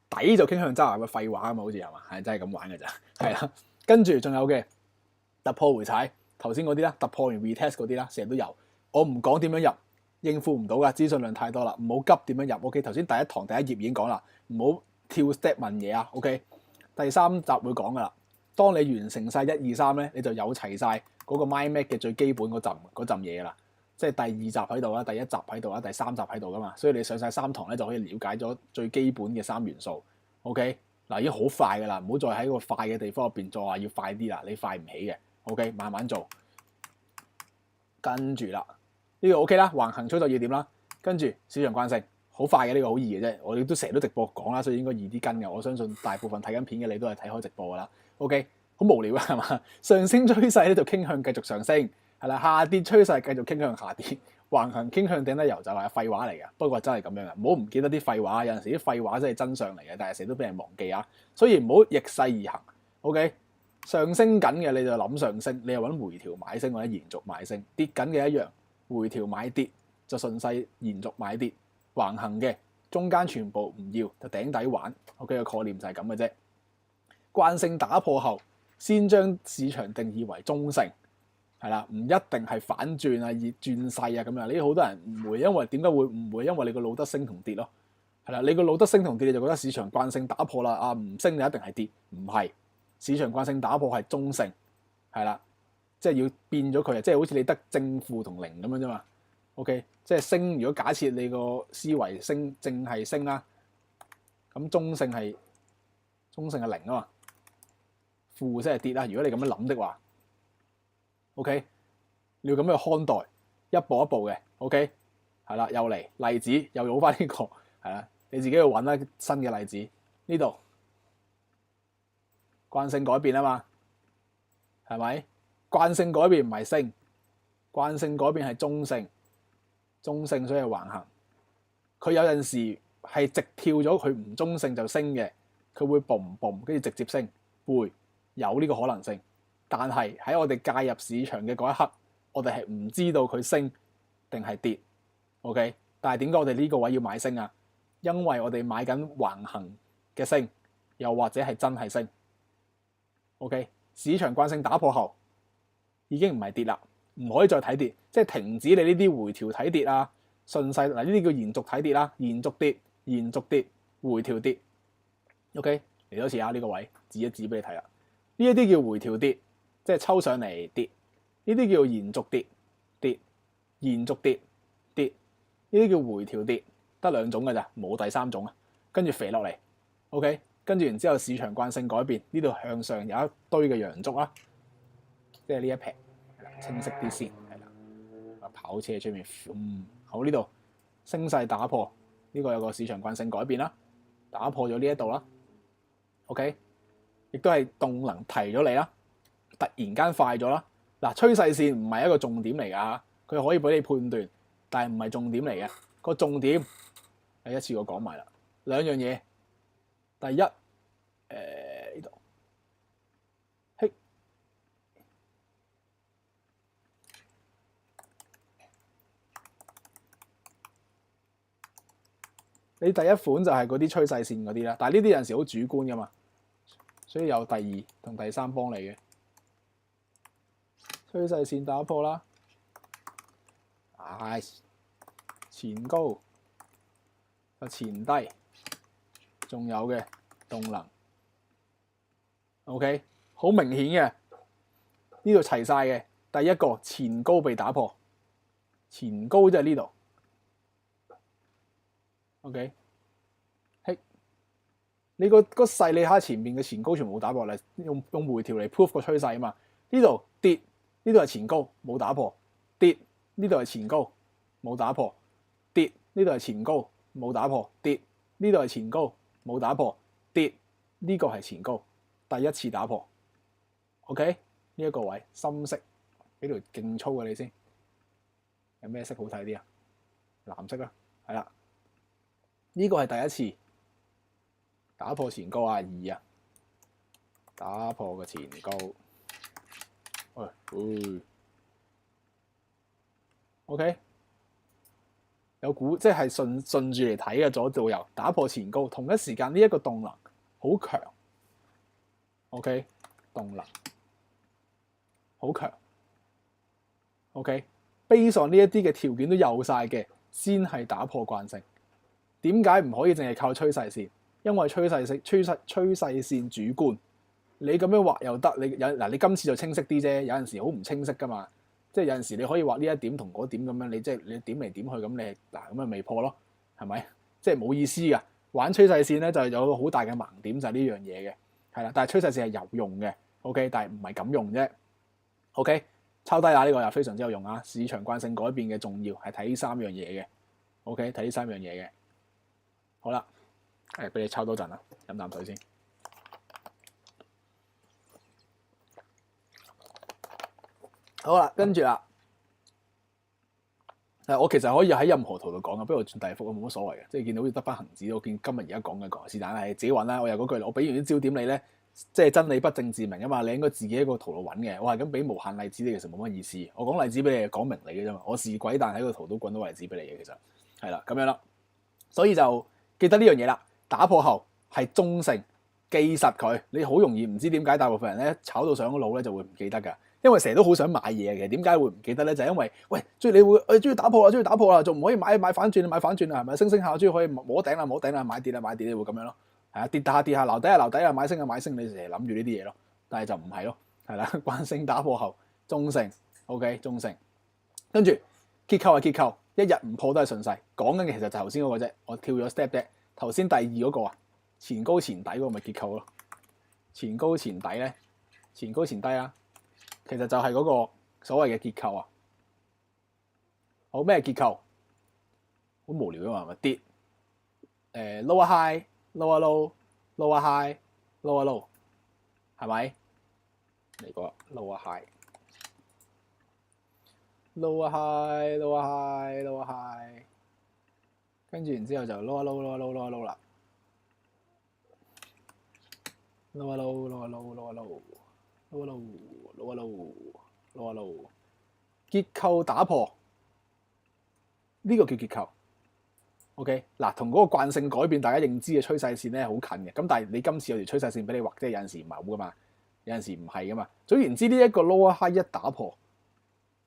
底就傾向揸，個廢話啊嘛，好似係嘛，係真係咁玩嘅咋，係啦。跟住仲有嘅突破回踩頭先嗰啲啦，突破完 retest 嗰啲啦，成日都有。我唔講點樣入，應付唔到噶，資訊量太多啦，唔好急點樣入。OK， 頭先第一堂第一頁已經講啦，唔好跳 step 問嘢啊。OK， 第三集會講噶啦。當你完成晒1、2、3咧，你就有齊晒嗰個 mind map 嘅最基本嗰陣嘢啦。即係第2集喺度啦，第1集喺度啦，第3集喺度噶嘛。所以你上晒3堂咧就可以了解咗最基本嘅3元素。OK， 嗱已經好快噶啦，唔好再喺個快嘅地方入邊再話要快啲啦，你快唔起嘅。OK， 慢慢做。跟住啦，呢個 OK 啦，橫行操作要點啦。跟住市場慣性，好快嘅呢個好易嘅啫。我哋都成日都直播講啦，所以應該易啲跟嘅。我相信大部分睇緊片嘅你都係睇開直播噶啦。OK， 好無聊啊，係嘛？上升趨勢咧就傾向繼續上升，係啦。下跌趨勢繼續傾向下跌，橫行傾向頂得游就係廢話嚟嘅。不過真係咁樣嘅，唔好唔記得啲廢話。有陣時啲廢話真係真相嚟嘅，但係成日都俾人忘記啊。所以唔好逆勢而行。OK， 上升緊嘅你就諗上升，你又揾回調買升或者延續買升。跌緊嘅一樣，回調買跌就順勢延續買跌。橫行嘅中間全部唔要，就頂底玩。OK， 個概念就係咁嘅啫。慣性打破後，先將市場定義為中性，係啦，唔一定係反轉啊、轉勢啊咁樣。呢啲好多人誤會，因為點解會誤會？因為你個路得升同跌咯，係啦，你個路得升同跌，你就覺得市場慣性打破啦，啊唔升就一定係跌，唔係，市場慣性打破係中性，係啦，即係要變咗佢啊，即係好似你得正負同零咁樣啫嘛。OK， 即係升，如果假設你個思維升正係升啦，咁中性係零啊嘛。負先係跌啦，如果你咁樣諗的話 ，OK， 你要咁樣看待，一步一步嘅 ，OK， 係啦，又嚟例子，又攞翻呢個，係啦，你自己去揾啦新嘅例子。呢度慣性改變啊嘛，係咪？慣性改變唔係升，慣性改變係中性，中性所以係橫行。佢有陣時係直跳咗，佢唔中性就升嘅，佢會嘣嘣跟住直接升，會。有呢個可能性，但係喺我哋介入市場嘅嗰一刻，我哋係唔知道佢升定係跌 ，OK？ 但係點解我哋呢個位要買升啊？因為我哋買緊橫行嘅升，又或者係真係升 ，OK？ 市場慣性打破後已經唔係跌啦，唔可以再睇跌，即係停止你呢啲回調睇跌啊，順勢嗱呢啲叫延續睇跌啦，延續跌、延續跌、回調跌 ，OK？ 嚟多次啊，呢個位指一指俾你睇啦。呢一啲叫回調跌，即係抽上嚟跌；呢啲叫延續跌，跌、延續跌，跌。呢啲叫回調跌，得2種㗎咋，冇第3種啊。跟住肥落嚟 ，OK， 跟住然之後市場慣性改變，呢度向上有一堆嘅陽燭啦，即係呢一撇，清晰啲先，係啦。跑車出面，好呢度升勢打破，呢個有個市場慣性改變啦，打破咗呢一度啦 ，OK。亦都係動能提咗你啦，突然間快咗啦。嗱，趨勢線唔係一個重點嚟㗎，佢可以俾你判斷，但係唔係重點嚟嘅。個重點係一次過講埋啦，兩樣嘢。第一，呢度，嘿，你第一款就係嗰啲趨勢線嗰啲啦，但係呢啲有陣時好主觀㗎嘛。所以有第2同第3幫你嘅趨勢線打破啦，前高就前低，仲有嘅動能 ，OK， 好明顯嘅呢度齊晒嘅。第一個前高被打破，前高即係呢度 ，OK。你個勢，你睇下前面嘅前高全部冇打破，嚟用回調嚟 proof 個趨勢啊嘛。呢度跌，呢度係前高冇打破，跌呢度係前高冇打破，跌呢度係前高冇打破，跌呢度係前高冇打破，跌呢個係前高第一次打破。OK， 呢一個位深色，俾條勁粗嘅你先，有咩色好睇啲啊？藍色啦，係啦，呢個係第一次。打破前高啊，2啊，打破個前高，OK， 有股即係順住嚟睇嘅左到右，打破前高，同一時間呢一個動能好強 ，OK， 動能好強。OK，base on 呢一啲嘅條件都有晒嘅，先係打破慣性。點解唔可以淨係靠趨勢線？因為趨勢線主觀，你咁樣畫又得，你今次就清晰啲啫。有陣時好唔清晰噶嘛，即係有陣時你可以畫呢一點同嗰點咁樣，你即係你點嚟點去咁，你嗱咁咪未破咯，係咪？即係冇意思噶。玩趨勢線咧就有個好大嘅盲點就係呢樣嘢嘅，係啦。但係趨勢線係有用嘅 ，OK， 但係唔係咁用啫 ，OK。抄低下呢個又非常之有用啊！市場慣性改變嘅重要係睇呢三樣嘢嘅 ，OK， 睇呢三樣嘢嘅。好啦，俾你抄多陣啦，飲啖水先。好啦，跟住啦，我其實可以喺任何圖度講嘅，不過我轉第二幅冇乜所謂嘅，即係見到好似得翻恒指，我見今日而家講嘅講是但係自己揾啦。我有嗰句，我俾完啲焦點你咧。即係真理不證自明啊嘛，你應該自己一個圖度揾嘅。我係咁俾無限例子你，其實冇乜意思。我講例子俾你，講明你嘅啫嘛。我是鬼，但喺個圖都滾到例子俾你嘅，其實係啦咁樣啦。所以就記得呢樣嘢啦。打破後係中性，記實佢。你好容易唔知點解大部分人咧炒到上腦咧就會唔記得㗎，因為成日都好想買嘢嘅。點解會唔記得咧？就係因為喂，中意你會中意打破啦，仲唔可以買反轉啊？係咪升下中意可以摸頂啦，買跌會咁樣咯。係啊，跌下，留底啊，買升，你成日諗住呢啲嘢咯，但係就唔係咯，係啦，慣性打破後中性 ，OK， 中性，跟住結構係結構，一日唔破都係順勢。講緊嘅其實就頭先嗰個啫，我跳咗 step 啫。頭先第二嗰個啊，前高前底嗰個咪結構咯，前高前底咧，前高前低啊，其實就係嗰個所謂嘅結構啊。好，咩結構？好無聊啊嘛，係咪跌？lower high。lower low、lower high、lower low， 係咪？嚟個 lower high、lower high、lower high、lower high， 跟住然之後就 lower low、lower low 啦。lower low、lower low、lower low、lower low、lower low、lower low， 結構打破，呢個叫結構。OK， 嗱，同嗰個慣性改變，大家認知嘅趨勢線咧好近嘅。咁但係你今次有條趨勢線俾你畫，即係有陣時唔係好噶嘛，有陣時唔係噶嘛。總言之，呢一個 lower high 一打破，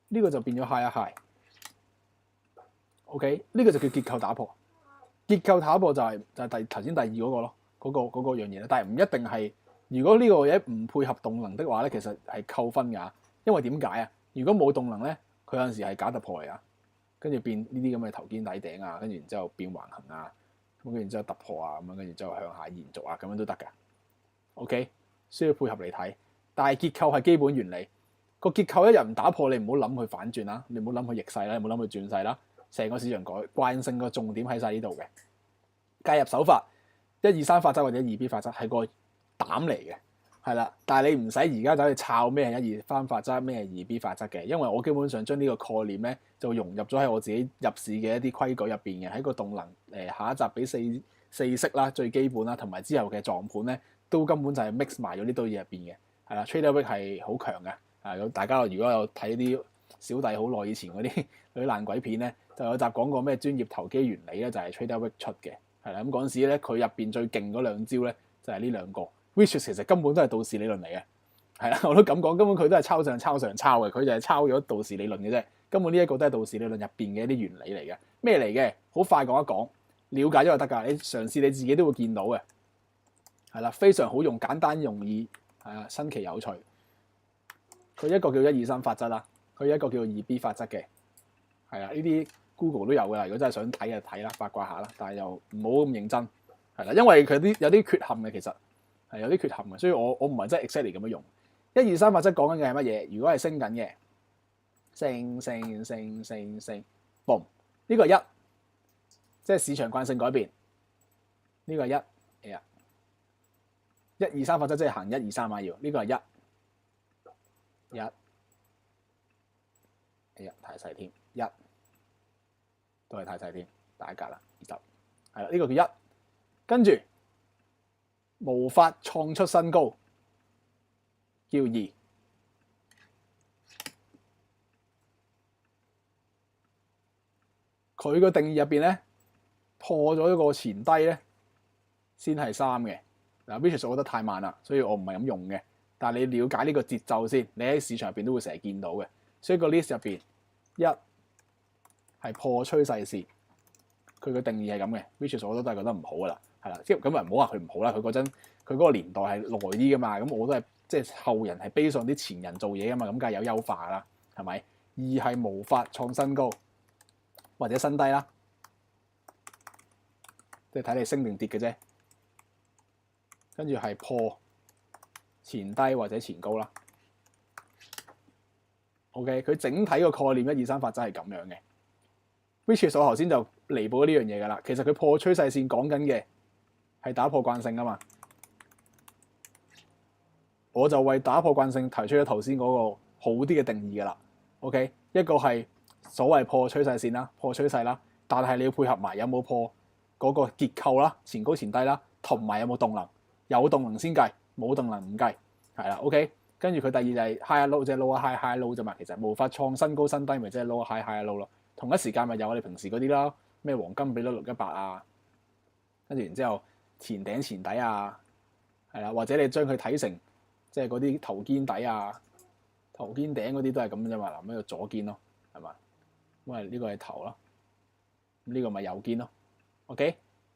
呢個就變咗 high 一 high。OK， 呢個就叫結構打破。結構打破就係頭先第二嗰個咯，嗰個樣嘢。但係唔一定係，如果呢個嘢唔配合動能的話咧，其實係扣分㗎。因為點解啊？如果冇動能咧，佢有陣時係假突破嚟㗎。跟住變呢啲咁嘅頭肩底頂啊，跟住然之後變橫行啊，咁跟住然之後突破啊，咁樣跟住之後向下延續啊，咁樣都得㗎。OK， 需要配合嚟睇，但係結構係基本原理。個結構一日唔打破，你唔好諗佢反轉啦，你唔好諗佢逆勢啦，你唔好諗佢轉勢啦。成個市場慣性個重點喺晒呢度嘅。介入手法123法則或者2B 法則係個膽嚟嘅。係啦，但係你唔使而家走去抄咩係123法則，咩係2B 法則嘅，因為我基本上將呢個概念咧就融入咗喺我自己入市嘅一啲規矩入邊嘅，喺個動能下一集俾四式啦，最基本啦，同埋之後嘅撞盤咧都根本就係 mix 埋咗呢堆嘢入邊嘅，係啦 Trader Vic 係好強嘅，啊大家如果有睇啲小弟好耐以前嗰啲爛鬼片咧，就有集講過咩專業投機原理咧，就係 Trader Vic 出嘅，係啦，咁嗰陣時咧佢入邊最勁嗰兩招咧就係呢兩個。which 其實根本都係道氏理論嚟嘅，係啦，我都咁講，根本佢都係抄嘅，佢就係抄咗道氏理論嘅啫。根本呢一個都係道氏理論入邊嘅一啲原理嚟嘅，咩嚟嘅？好快講一講，了解咗就得㗎。你嘗試你自己都會見到嘅，係啦，非常好用，簡單容易，係啊，新奇有趣。佢一個叫123法則啦，佢一個叫 2B 法則嘅，係啦，呢啲 Google 都有㗎啦。如果真係想睇就睇啦，八卦下啦，但係又唔好咁認真，係啦，因為佢有啲缺陷嘅其實。係有啲缺陷嘅，所以我唔係真係 exactly 咁樣用。123法則講緊嘅係乜嘢？如果係升緊嘅，升，boom， 呢個係1，即係市場慣性改變。呢個係1，係啊，123法則即係行123啊要，呢個係1，哎呀太細添，1都係太細添，大一格啦，20，係啦，呢個叫1，跟住。無法創出新高，叫2。佢個定義入邊咧，破咗一個前低咧，先係3嘅。嗱 which 我覺得太慢啦，所以我唔係咁用嘅。但係你了解呢個節奏先，你喺市場入邊都會成日見到嘅。所以個 list 入邊，一係破趨勢線，佢嘅定義係咁嘅 which is 我都係覺得唔好噶啦，係啦，即係咁啊唔好話佢唔好啦，佢嗰個年代係耐啲噶嘛，咁我都係即係後人係 base on啲前人做嘢噶嘛，咁梗係有優化啦，係咪？二係無法創新高或者新低啦，即係睇你升定跌嘅啫。跟住係破前低或者前高啦。OK， 佢整體個概念1、2、3法則係咁樣嘅。which is 我頭先就彌補咗呢樣嘢㗎啦。其實佢破趨勢線講緊嘅係打破慣性啊嘛。我就為打破慣性提出咗頭先嗰個好啲嘅定義㗎啦。OK， 一個係所謂破趨勢線啦，破趨勢啦，但係你要配合埋有冇破嗰個結構啦，前高前低啦，同埋有冇動能，有動能先計，冇動能唔計，係啦。OK， 跟住佢第二就係 high low， 即係 low high high low 啫嘛。其實無法創新高新低，咪即係 low high high low 咯。同一時間咪有我哋平時嗰啲啦，咩黃金比率618啊，跟住然之後前頂前底啊，係啦，或者你將佢睇成即係嗰啲頭肩底啊、頭肩頂嗰啲都係咁啫嘛。嗱，呢個左肩咯，係嘛？因為呢個係頭咯，咁呢個咪右肩咯。OK，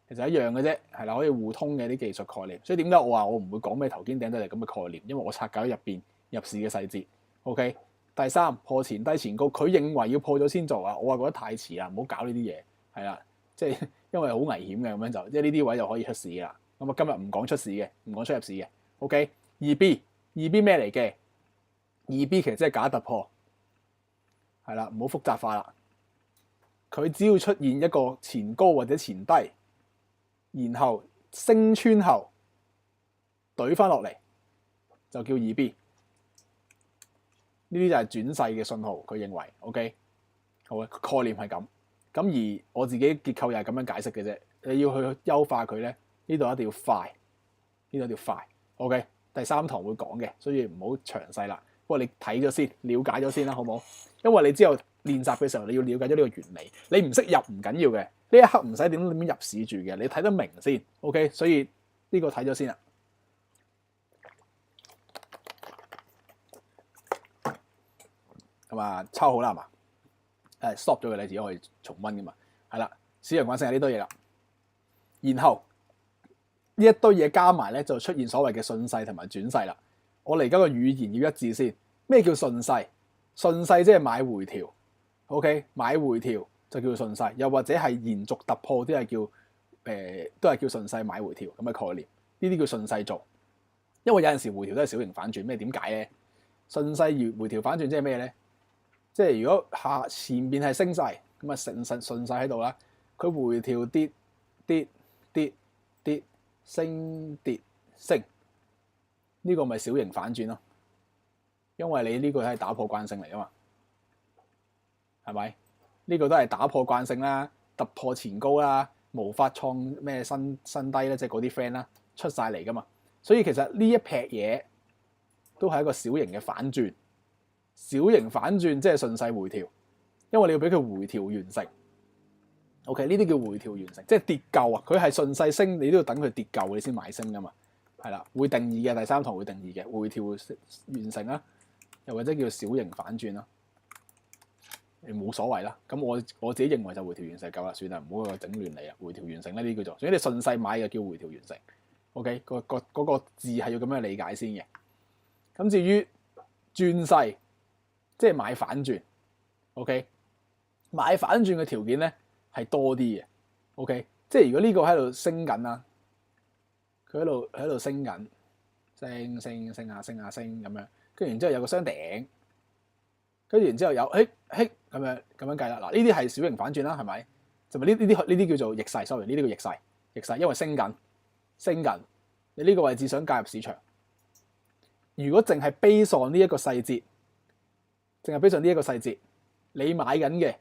其實一樣嘅啫，係啦，可以互通嘅啲技術概念。所以點解我話我唔會講咩頭肩頂都係咁嘅概念，因為我拆解咗入邊入市嘅細節。OK。第三，破前低前高，佢認為要破咗先做啊！我話覺得太遲啦，唔好搞呢啲嘢，係啦，即係因為好危險嘅咁樣就，即係呢啲位就可以出事啦。咁啊，今日唔講出市嘅，唔講出入市嘅。OK， 2B 咩嚟嘅？2B 其實即係假突破，係啦，唔好複雜化啦。佢只要出現一個前高或者前低，然後升穿後懟翻落嚟，就叫 2B。呢啲就係轉勢嘅信號，佢認為 OK 好啊，概念係咁。咁而我自己結構又係咁樣解釋嘅啫。你要去優化佢咧，呢度一定要快，呢度一定要快。OK， 第三堂會講嘅，所以唔好詳細啦。不過你睇咗先，了解咗先啦，好唔好？因為你之後練習嘅時候，你要了解咗呢個原理。你唔識入唔緊要嘅，呢一刻唔使點入市住嘅，你睇得明先。OK， 所以呢個睇咗先啦。咁啊，抄好啦，係嘛？stop 咗嘅，你自己可以重溫噶嘛。係啦，市場慣性係呢堆嘢啦。然後呢一堆嘢加埋咧，就出現所謂嘅順勢同埋轉勢啦。我哋而家個語言要一致先。咩叫順勢？順勢即係買回調。OK， 買回調就叫順勢，又或者係延續突破，都係叫順勢買回調咁嘅概念。呢啲叫順勢做。因為有陣時回調都係小型反轉，咩點解咧？順勢回調反轉即係咩咧？即係如果前面係升勢，咁啊順勢喺度啦，佢回調跌升跌升，呢個咪小型反轉咯。因為你呢個係打破慣性嚟啊嘛，係咪？呢個都係打破慣性啦，突破前高啦，無法創咩新低咧，即係嗰啲 friend 啦，出晒嚟噶嘛。所以其實呢一撇嘢都係一個小型嘅反轉。小型反轉即係順勢回調，因為你要俾佢回調完成。OK， 呢啲叫回調完成，即係跌夠啊！佢係順勢升，你都要等佢跌夠，你先買升噶嘛。係啦，會定義嘅，第三堂會定義嘅回調完成啦，又或者叫小型反轉啦，你冇所謂啦。咁我自己認為就回調完成夠啦，算啦，唔好再整亂嚟啊！回調完成呢啲叫做，所以你順勢買嘅叫回調完成。OK，嗰個字係要咁樣理解先嘅。咁至於轉勢，即係買反轉 ，OK， 買反轉嘅條件咧係多啲嘅 ，OK， 即係如果呢個喺度升緊啦，佢喺度升緊，升下咁樣，跟住然之後有個雙頂，跟住然之後有咁樣計啦。嗱，呢啲係小型反轉啦，係咪？就咪呢啲叫做逆勢 ，sorry， 呢啲叫逆勢，因為升緊，你呢個位置想介入市場，如果淨係 base on呢一個細節。淨係非常呢一個細節，你買緊嘅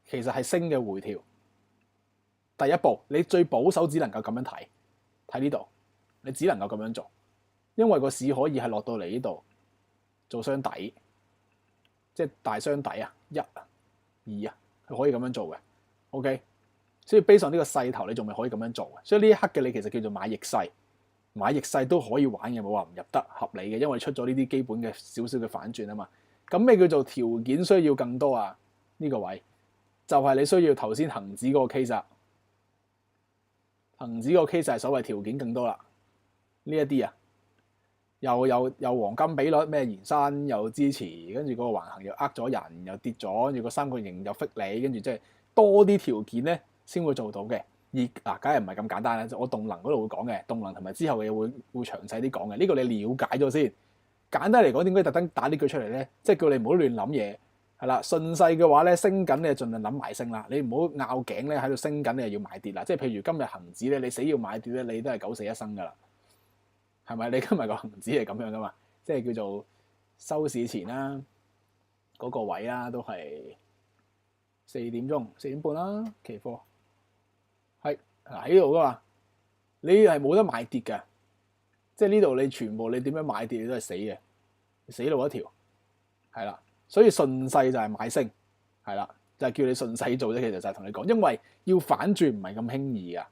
其實係升嘅回調。第一步，你最保守只能夠咁樣睇呢度，你只能夠咁樣做，因為個市可以係落到嚟呢度做雙底，即係大雙底啊，1啊2啊，佢可以咁樣做嘅。OK， 所以 base on呢個勢頭，你仲未可以咁樣做嘅。所以呢一刻嘅你其實叫做買逆勢，買逆勢都可以玩嘅，冇話唔入得，合理嘅，因為出咗呢啲基本嘅少少嘅反轉啊嘛。咁咩叫做條件需要更多啊？呢個位就係你需要頭先恒指嗰個 case 啊，恒指個 case 係所謂條件更多啦。呢一啲啊，又黃金比率咩延伸又支持，跟住嗰個橫行又呃咗人，又跌咗，跟住個三角形又 fit 你，跟住即係多啲條件咧先會做到嘅。而嗱，梗係唔係咁簡單啦。我動能嗰度會講嘅，動能同埋之後嘅嘢會詳細啲講嘅。呢個你了解咗先。簡單嚟講，點解特登打呢句出嚟咧？即係叫你唔好亂諗嘢，係啦。順勢嘅話咧，升緊你就盡量諗埋升啦。你唔好拗頸咧喺度升緊，你又要買跌啦。即係譬如今日恒指咧，你死要買跌咧，你都係九死一生噶啦。係咪？你今日個恒指係咁樣噶嘛？即係叫做收市前啦，嗰個位啦，都係4點半啦，期貨係喺呢度噶嘛。你係冇得買跌嘅，即係呢度你全部你點樣買跌你都係死嘅，死路一條係啦。所以順勢就係買升係啦，就係叫你順勢做啫。其實就係同你講，因為要反轉唔係咁輕易啊，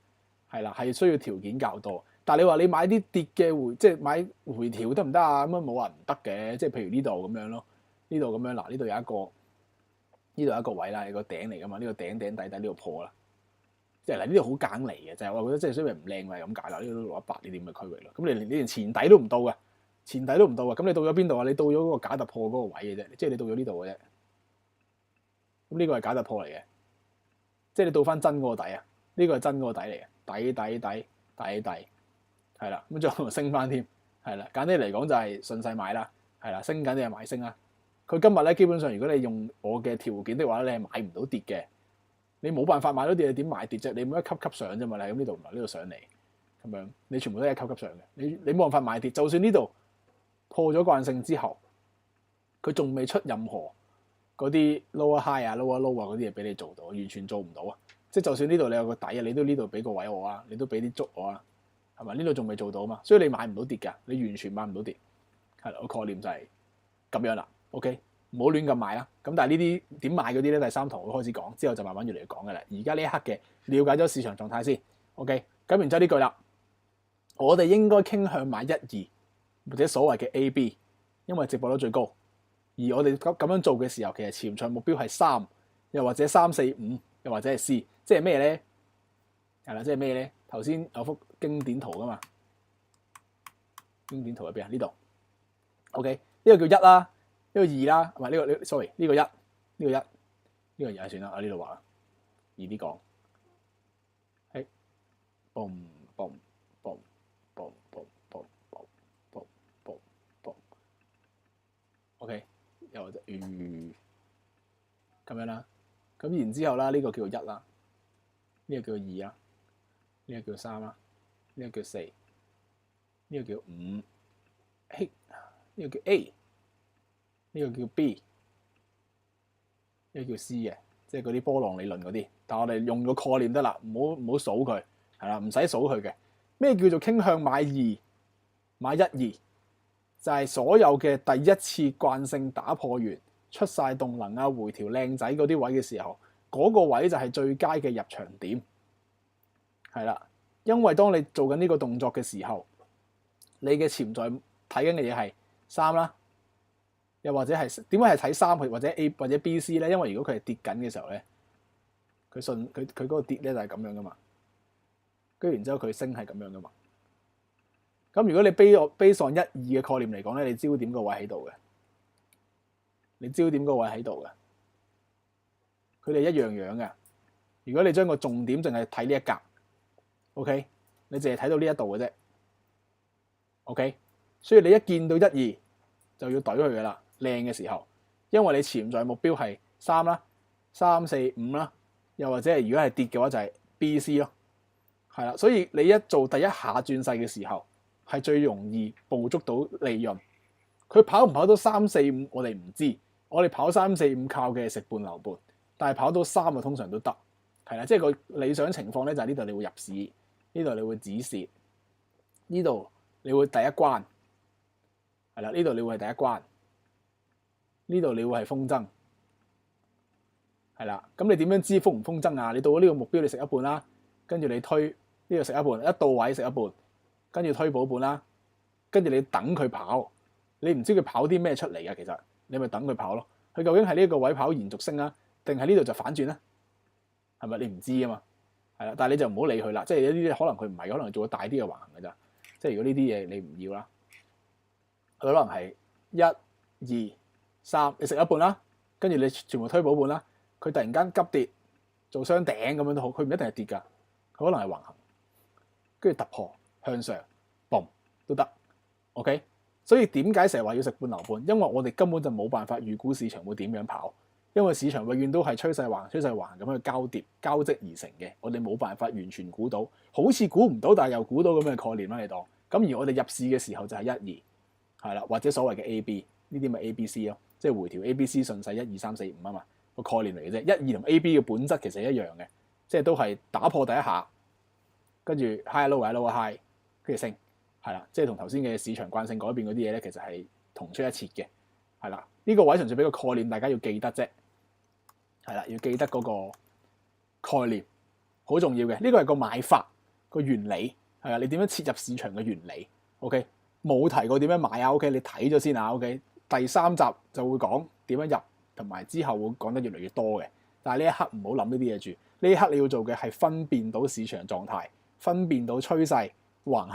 係啦，係需要條件較多。但係你話你買啲跌嘅即係買回調得唔得啊？咁樣冇話唔得嘅，即係譬如呢度咁樣咯，呢度咁樣嗱，呢度有一個位啦，有個頂嚟噶嘛，呢個頂底呢度破啦，即係嗱呢度好硬嚟嘅，就係我覺得即係雖然唔靚咪咁解啦，呢度都618呢啲咁嘅區域咯。咁你連前底都唔到嘅，前底都唔到啊！咁你到咗邊度啊？你到咗嗰個假突破嗰個位嘅啫，即係你到咗呢度嘅啫。咁呢個係假突破嚟嘅，即係你到翻真嗰個底啊！呢個係真嗰個底嚟嘅，底。係啦，咁再升翻添，係啦。簡單嚟講就係順勢買啦，係啦，升緊你就買升啦。佢今日咧基本上，如果你用我嘅條件的話咧，你係買唔到跌嘅，你冇辦法買到跌，你點買跌啫？你冇一級級上啫嘛，你喺呢度唔係呢度上嚟咁樣，你全部都係一級級上嘅，你冇辦法買跌。就算呢度破咗慣性之後，佢仲未出任何嗰啲 lower high 啊、lower low 啊嗰啲嘢俾你做到，完全做唔到啊！即係就算呢度你有個底啊，你都呢度俾個位我啊，你都俾啲足我啊。係咪？呢度仲未做到嘛，所以你買唔到跌㗎，你完全買唔到跌。係啦，個概念就係咁樣啦。OK，唔好亂咁買啦。咁但係呢啲點買嗰啲咧，第3堂會開始講，之後就慢慢越嚟越講㗎啦。而家呢一刻嘅了解咗市場狀態先。OK，咁然之後呢句啦，我哋應該傾向買1、2或者所謂嘅 A、B， 因為值博率最高。而我哋咁樣做嘅時候，其實潛在目標係3，又或者3、4、5，又或者係 C， 即係咩咧？係啦，即係咩咧？頭先有幅經典圖噶嘛？經典圖喺邊啊？呢度。OK， 呢個叫1啦，呢個2啦，唔係呢個 sorry， 呢個1，呢個1，呢個2係算啦。啊呢度話易啲講，係 boom boom boom boom boom boom boom boom boom boom。OK， 又或者咁樣啦。咁然之後啦，呢個叫做1啦，呢個叫做2啦。呢個叫3啦，呢個叫4，呢個叫5，呢個叫 A， 呢個叫 B， 呢個叫 C 嘅，即係嗰啲波浪理論嗰啲。但係我哋用個概念得啦，唔好數佢，係啦，唔使數佢嘅。咩叫做傾向買1、2？就係所有嘅第一次慣性打破完，出晒動能啊、回調靚仔嗰啲位嘅時候，嗰個位就係最佳嘅入場點。係啦，因為當你做緊呢個動作嘅時候，你嘅潛在睇緊嘅嘢係3啦，又或者係點解係睇3或者 A 或者 B、C 咧？因為如果佢係跌緊嘅時候咧，佢嗰個跌咧就係咁樣噶嘛，跟住然之後佢升係咁樣噶嘛。咁如果你base on 1、2嘅概念嚟講咧，你焦點個位喺度嘅，你焦點個位喺度嘅，佢哋一樣樣嘅。如果你將個重點淨係睇呢一格。OK， 你淨係睇到呢一度嘅啫。OK， 所以你一見到1、2就要懟佢噶啦，靚嘅時候，因為你潛在目標係3啦、3、4、5啦，又或者係如果係跌嘅話就係 B、C 咯，係啦。所以你一做第一下轉勢嘅時候，係最容易捕捉到利潤。佢跑唔跑到3、4、5，我哋唔知。我哋跑3、4、5靠嘅係食半流半，但係跑到3就通常都得，係啦。即係個理想情況咧，就係呢度你會入市。呢度你會止蝕，呢度你會第一關，係啦，呢度你會係第一關，呢度你會係風箏，係啦。咁你點樣知風唔風箏啊？你到咗呢個目標，你食一半啦，跟住你推呢度食一半，一到位食一半，跟住推保本啦，跟住你等佢跑，你唔知佢跑啲咩出嚟嘅，其實你咪等佢跑咯。佢究竟係呢個位跑延續升啊，定係呢度就反轉咧？係咪你唔知啊嘛？係啦，但係你就唔好理佢啦。即係有啲可能佢唔係，可能做咗大啲嘅橫行嘅咋。即係如果呢啲嘢你唔要啦，佢可能係1、2、3，你食一半啦，跟住你全部推保本啦，佢突然間急跌做雙頂咁樣都好，佢唔一定係跌㗎，佢可能係橫行，跟住突破向上，嘣都得。OK， 所以點解成日話要食半牛半？因為我哋根本就冇辦法預估市場會點樣跑，因為市場永遠都係趨勢橫咁去交疊交織而成嘅，我哋冇辦法完全估到，好似估唔到，但係又估到咁嘅概念啦，你當。咁而我哋入市嘅時候就係1、2，係啦，或者所謂嘅 A、B 呢啲咪 A、B、C 咯，即係回調 A、B、C 順勢1、2、3、4、5啊嘛，個概念嚟嘅啫。1、2同 A、B 嘅本質其實一樣嘅，即係都係打破第一下，跟住 high low 或者 low high， 跟住升，係啦，即係同頭先嘅市場慣性改變嗰啲嘢咧，其實係同出一轍嘅，係啦。呢個位純粹俾個概念，大家要記得啫，係啦，要記得嗰個概念好重要嘅。呢個係個買法個原理，係啊，你點樣切入市場嘅原理 ？OK， 冇提過點樣買啊 ？OK， 你睇咗先啊 ？OK， 第3集就會講點樣入，同埋之後會講得越嚟越多嘅。但係呢一刻唔好諗呢啲嘢住，呢一刻你要做嘅係分辨到市場狀態，分辨到趨勢、橫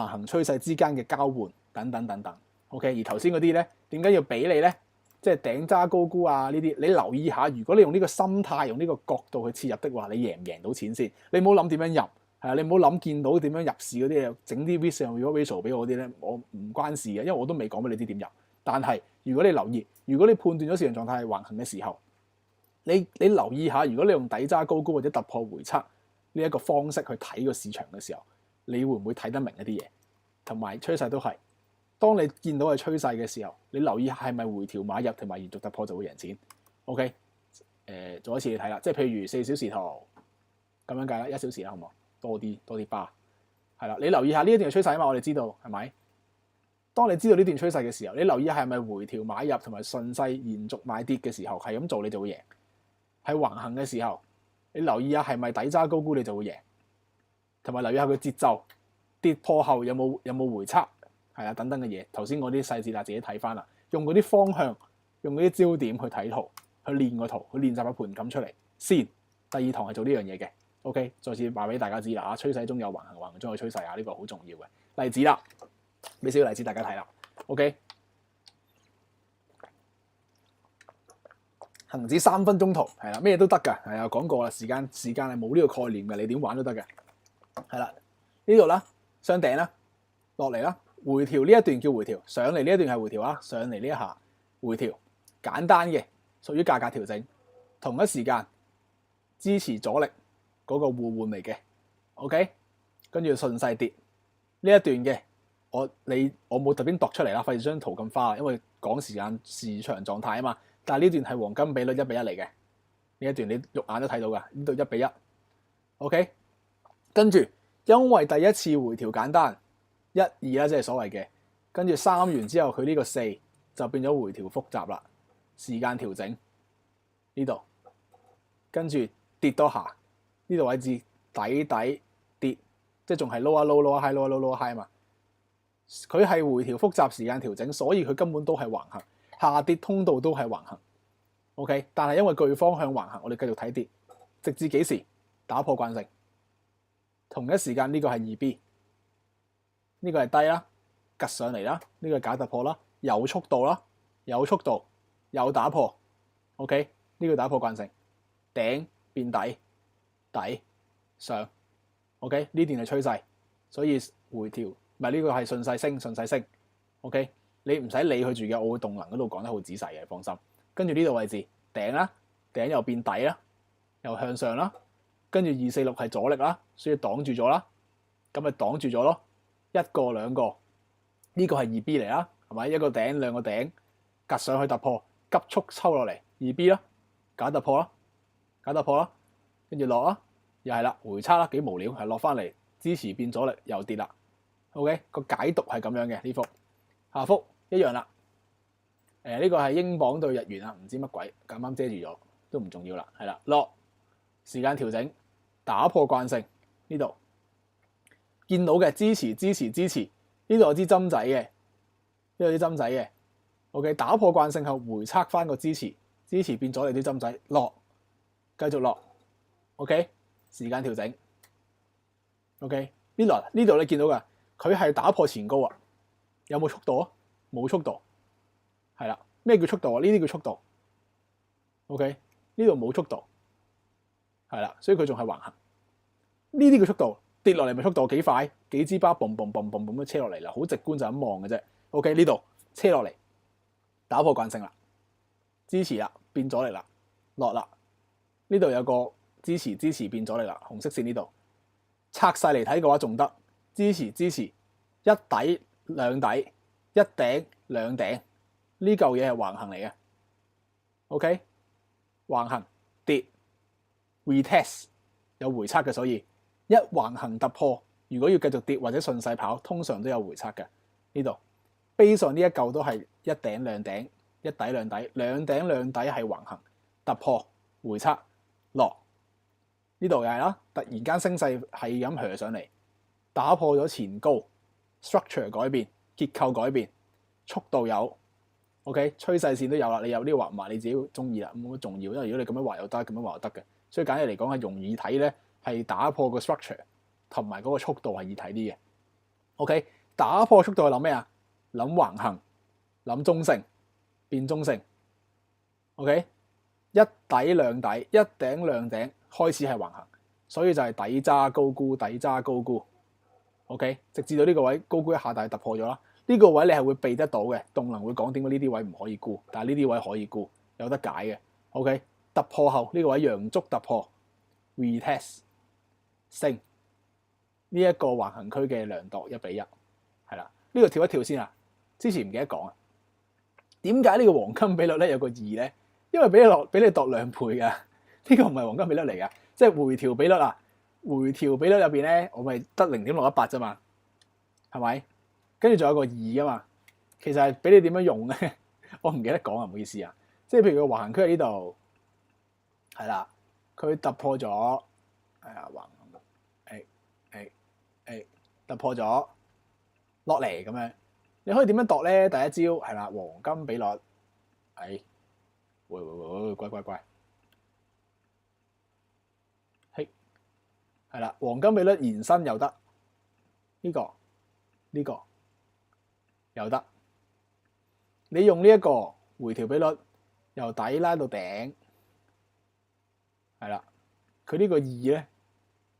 行趨勢之間嘅交換等等等等。OK， 而頭先嗰啲咧，點解要俾你咧？即係頂揸高估啊呢啲，你留意下，如果你用呢個心態、用呢個角度去切入的話，你贏唔贏到錢先？你唔好諗點樣入，係啊，你唔好諗見到點樣入市嗰啲嘢，整啲 risk 上 ratio 俾我啲咧，我唔關事嘅，因為我都未講俾你知點入。但係如果你留意，如果你判斷咗市場狀態係橫行嘅時候，你留意下，如果你用底揸高估或者突破回測呢一個方式去睇個市場嘅時候，你會唔會睇得明一啲嘢？同埋趨勢都係。當你見到係趨勢嘅時候，你留意下係咪回調買入同埋延續突破就會贏錢。OK， 做一次你睇啦，即係譬如4小時圖咁樣計啦，1小時啦，好唔好？多啲巴，係啦。你留意下呢一段係趨勢啊嘛，我哋知道係咪？當你知道呢段趨勢嘅時候，你留意下係咪回調買入同埋順勢延續買跌嘅時候，係咁做你就會贏。係橫行嘅時候，你留意下係咪底揸高估你就會贏，同埋留意下佢節奏跌破後有冇回測。係啊，等等嘅嘢，頭先嗰啲細節啦，自己睇翻啦，用嗰啲方向，用嗰啲焦點去睇圖，去練個圖，去練習個盤感出嚟先。第2堂係做呢樣嘢嘅。OK， 再次話俾大家知啦，趨勢中有橫行，橫行中有趨勢啊，呢個好重要嘅例子啦，俾少個例子大家睇啦。OK， 恆指3分鐘圖係啦，咩都得㗎，係啊，講過啦，時間係冇呢個概念嘅，你點玩都得嘅。係啦，呢度啦，雙頂啦，落嚟啦。回調呢一段叫回調，上嚟呢一段係回調啊，上嚟呢一下回調，簡單嘅，屬於價格調整，同一時間支持阻力嗰個互換嚟嘅 ，OK， 跟住順勢跌呢一段嘅，我冇特別度出嚟啦，費事張圖咁花，因為講市場狀態啊嘛，但係呢段係黃金比率1:1嚟嘅，呢一段你肉眼都睇到㗎，呢度1:1 ，OK， 跟住因為第一次回調簡單。1、2啦，即係所謂嘅，跟住3完之後，佢呢個4就變咗回調複雜啦。時間調整呢度，跟住跌多下呢度位置底跌，即係仲係 low 一 low high low 一 low high 嘛。佢係回調複雜時間調整，所以佢根本都係橫行，下跌通道都係橫行。OK， 但係因為巨方向橫行，我哋繼續睇跌，直至幾時打破慣性。同一時間呢個係2B。呢個係低啦，趌上嚟啦，呢個係假突破啦，有速度啦，有打破 ，OK， 呢個打破慣性，頂變底，底上 ，OK， 呢段係趨勢，所以回調，唔係呢個係順勢升 ，OK， 你唔使理佢住嘅，我會動能嗰度講得好仔細嘅，放心。跟住呢度位置頂啦，頂又變底啦，又向上啦，跟住246係阻力啦，所以擋住咗啦，咁咪擋住咗咯。1個2個，呢個係2B 嚟啦，係咪？一個頂兩個頂，趌上去突破，急速抽落嚟 2B 啦，假突破啦，跟住落啦，又係啦，回測啦，幾無聊，係落翻嚟支持變阻力又跌啦。OK， 個解讀係咁樣嘅呢幅，下幅一樣啦。呢個係英鎊對日元啊，唔知乜鬼，咁啱遮住咗，都唔重要啦，係啦，落時間調整，打破慣性呢度。見到嘅支持，呢度有支針仔嘅，呢度有啲針仔嘅。OK， 打破慣性後回測翻個支持變咗你啲針仔落，繼續落。OK， 時間調整。OK， 呢度你見到㗎，佢係打破前高啊，有冇速度啊？冇速度，係啦。咩叫速度啊？呢啲叫速度。OK， 呢度冇速度，係啦，所以佢仲係橫行。呢啲叫速度，跌落嚟咪速度幾快？幾支巴嘣嘣嘣嘣咁樣車落嚟啦，好直觀就咁望嘅啫。OK， 呢度車落嚟，打破慣性啦，支持啦，變阻力啦，落啦。呢度有個支持變阻力啦，紅色線呢度拆晒嚟睇嘅話仲得，支持，一底兩底，一頂兩頂，呢嚿嘢係橫行嚟嘅。OK， 橫行跌 retest 有回測嘅，所以一橫行突破，如果要繼續跌或者順勢跑，通常都有回測嘅。呢度 base 上呢一嚿都係一頂兩頂，一底兩底，兩頂兩底係橫行突破回測落。呢度又係啦，突然間升勢係咁hö上嚟，打破咗前高 structure 改變，結構改變，速度有 OK， 趨勢線都有啦。你有呢個畫碼你自己中意啦，冇乜重要，因為如果你咁樣畫又得，咁樣畫又得嘅。所以簡單嚟講係容易睇咧，係打破個 structure 同埋嗰個速度係易睇啲嘅。OK， 打破速度係諗咩啊？諗橫行，諗中性，變中性。OK， 一底兩底，一頂兩頂。開始係橫行，所以就係底揸高沽，底揸高沽。OK， 直至到呢個位高沽一下，但係突破咗啦。呢個位你係會避得到嘅，動能會講點解呢啲位唔可以沽，但係呢啲位可以沽，有得解嘅。OK， 突破後呢個位陽燭突破 retest 升呢一個橫行區嘅量度1:1，係啦。呢個跳一跳先啊，之前唔記得講啊。點解呢個黃金比率咧有個2咧？因為俾你度2倍㗎。呢個唔係黃金比率嚟㗎，即係回調比率啊！回調比率入邊咧，我咪得0.618啫嘛，係咪？跟住仲有個2啊嘛，其實係俾你點樣用咧？我唔記得講啊，唔好意思啊。即係譬如個橫行區喺呢度，係啦，佢突破咗，係啊橫，突破咗落嚟咁樣，你可以點樣度咧？第一招係啦，黃金比率，喂，乖。係啦，黃金比率延伸又得，呢個又得。你用呢一個回調比率由底拉到頂，係啦，佢呢個2咧，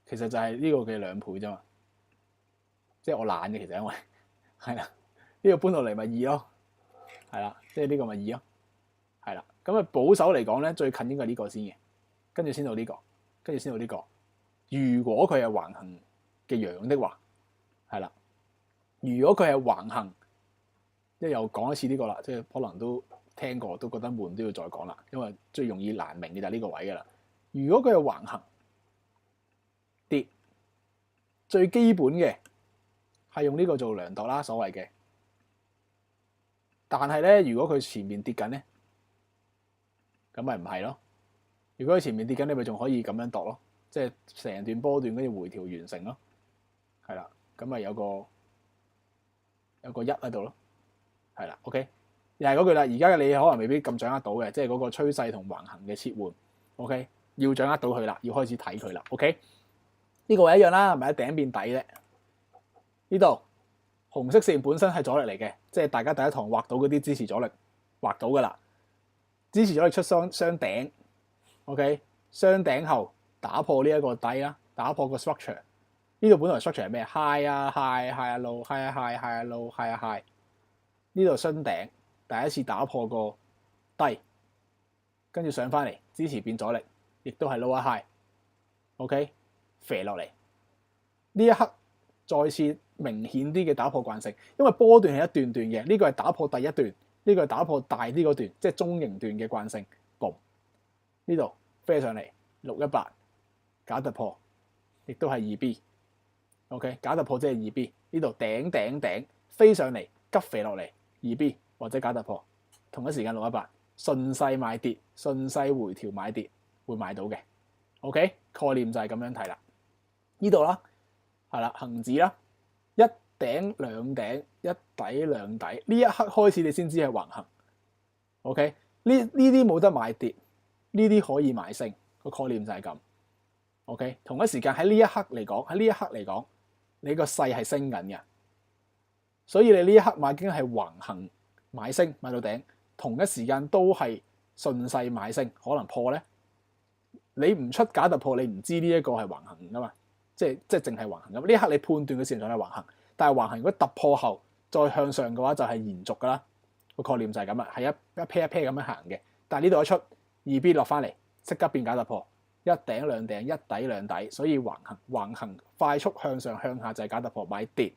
其實就係呢個嘅2倍啫嘛。即係我懶嘅，其實因為係啦，呢個搬落嚟咪2咯，係啦，即係呢個咪2咯，係啦。咁啊保守嚟講咧，最近應該係呢個先嘅，跟住先到呢個，跟住先到呢個。如果佢係橫行嘅陽的話，係啦。如果佢係橫行，即係又講一次呢個啦，即係可能都聽過，都覺得悶，都要再講啦。因為最容易難明嘅就係呢個位噶啦。如果佢係橫行跌，最基本嘅係用呢個做量度啦，所謂嘅。但係咧，如果佢前面跌緊咧，咁咪唔係咯。如果佢前面跌緊，你咪仲可以咁樣度咯。即係成段波段跟住回調完成咯，係啦，咁咪有個1喺度咯，係啦 ，OK， 又係嗰句啦，而家嘅你可能未必咁掌握到嘅，即係嗰個趨勢同橫行嘅切換 ，OK， 要掌握到佢啦，要開始睇佢啦 ，OK， 呢個位一樣啦，係咪頂變底咧？呢度紅色線本身係阻力嚟嘅，即係大家第一堂畫到嗰啲支持阻力畫到噶啦，支持阻力出雙頂 ，OK， 雙頂後。打破呢一個底啦，打破個 structure。呢度本來 structure 係咩 ？high 啊 high，high 啊 low，high 啊 high，high 啊 low，high 啊 high。呢度雙頂，第一次打破個低，跟住上翻嚟，支持變阻力，亦都係 low 啊 high。OK， 飛落嚟。呢一刻再次明顯啲嘅打破慣性，因為波段係一段段嘅，呢個係打破第一段，呢個係打破大啲嗰段，即係中型段嘅慣性。boom， 呢度飛上嚟618。假突破，亦都係2B，OK， 假突破即係2B，呢度頂飛上嚟，急飛落嚟 2B 或者假突破，同一時間618，順勢買跌，順勢回調買跌會買到嘅 ，OK， 概念就係咁樣睇啦。呢度啦，係啦，恒指啦，頂兩頂，一底兩底，呢一刻開始你先知係橫行。OK，呢啲冇得買跌，呢啲可以買升，個概念就係咁。OK， 同一時間喺呢一刻嚟講，你個勢係升緊嘅，所以你呢一刻買緊係橫行買升買到頂，同一時間都係順勢買升，可能破咧。你唔出假突破，你唔知呢一個係橫行噶嘛？即係淨係橫行咁。呢一刻你判斷嘅市場係橫行，但係橫行如果突破後再向上嘅話，就係延續噶啦。個概念就係咁啦，係一 pair 一 pair 咁樣行嘅。但係呢度一出2B 落翻嚟，即刻變假突破，一頂兩頂，一底兩底，所以橫行快速向上向下就係假突破買跌。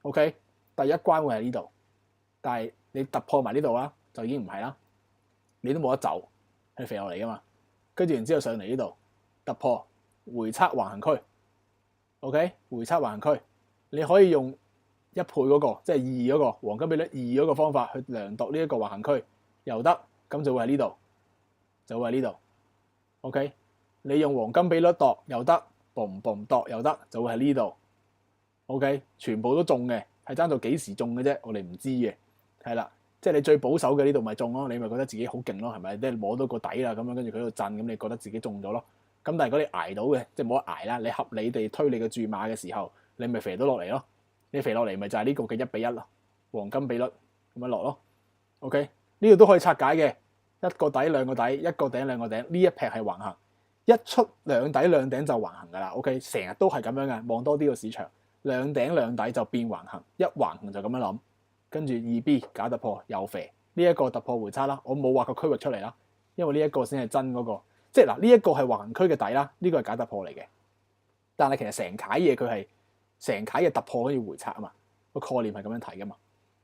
OK， 第一關會喺呢度，但係你突破埋呢度啦，就已經唔係啦，你都冇得走，係肥落嚟噶嘛。跟住然之後上嚟呢度突破回測橫行區 ，OK， 回測橫行區，你可以用1倍嗰個，即係2嗰個黃金比率2嗰個方法去量度呢一個橫行區又得，咁就會喺呢度，就會喺呢度 ，OK， 你用黃金比率度又得，boom 度又得，就會喺呢度 ，OK， 全部都中嘅，係爭到幾時中嘅啫，我哋唔知嘅，係啦。即係你最保守嘅呢度咪中咯，你咪覺得自己好勁咯，係咪？即係摸到個底啦，咁樣跟住佢喺度震，咁你覺得自己中咗咯。咁但係如果你捱到嘅，即係冇得捱啦，你合理地推你嘅注碼嘅時候，你咪肥到落嚟咯。你肥落嚟咪就係呢個嘅1:1咯，黃金比率咁樣落咯。OK， 呢度都可以拆解嘅，一個底兩個底，一個頂兩個頂，呢一劈係橫行，一出兩底兩頂就橫行㗎啦。OK， 成日都係咁樣嘅，望多啲個市場，兩頂兩底就變橫行，一橫行就咁樣諗。跟住 2B 假突破又肥，呢一個突破回測啦，我冇畫個區域出嚟啦，因為呢一個先係真嗰個，即係嗱呢一個係橫行區嘅底啦，呢個係假突破嚟嘅，但係其實成楷嘢佢係成楷嘅突破可以回測啊嘛，個概念係咁樣睇噶嘛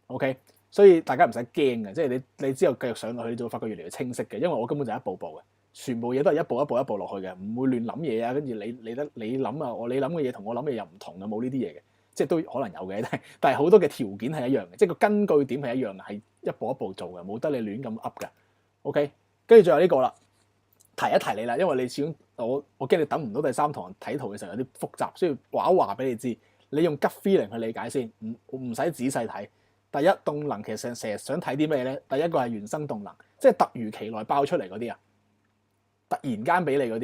，OK， 所以大家唔使驚嘅，即係你之後繼續上落去，你就會發覺越嚟越清晰嘅，因為我根本就係一步步嘅，全部嘢都係一步一步落去嘅，唔會亂諗嘢啊，跟住你諗啊，你諗嘅嘢同我諗嘅嘢又唔同嘅，冇呢啲嘢嘅。即係都可能有嘅，但係好多嘅條件係一樣嘅，即係個根據點係一樣嘅，係一步一步做嘅，冇得你亂咁噏嘅。OK， 跟住最後呢個啦，提一提你啦，因為你始終我驚你等唔到第3堂睇圖嘅時候有啲複雜，所以話一話俾你知，你用 gut feeling 去理解先，唔使仔細睇。第一動能其實成日想睇啲咩咧？第一個係原生動能，即係突如其來爆出嚟嗰啲啊，突然間俾你嗰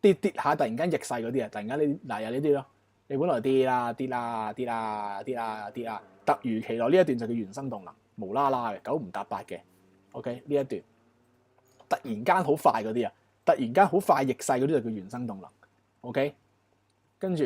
啲跌下，突然間逆勢嗰啲啊，突然間嗱有呢啲咯。你本來跌啦，突如其來呢一段就叫原生動能，無啦啦嘅，9唔搭8嘅 ，OK 呢一段突然間好快嗰啲啊，突然間好快逆勢嗰啲就叫原生動能 ，OK， 跟住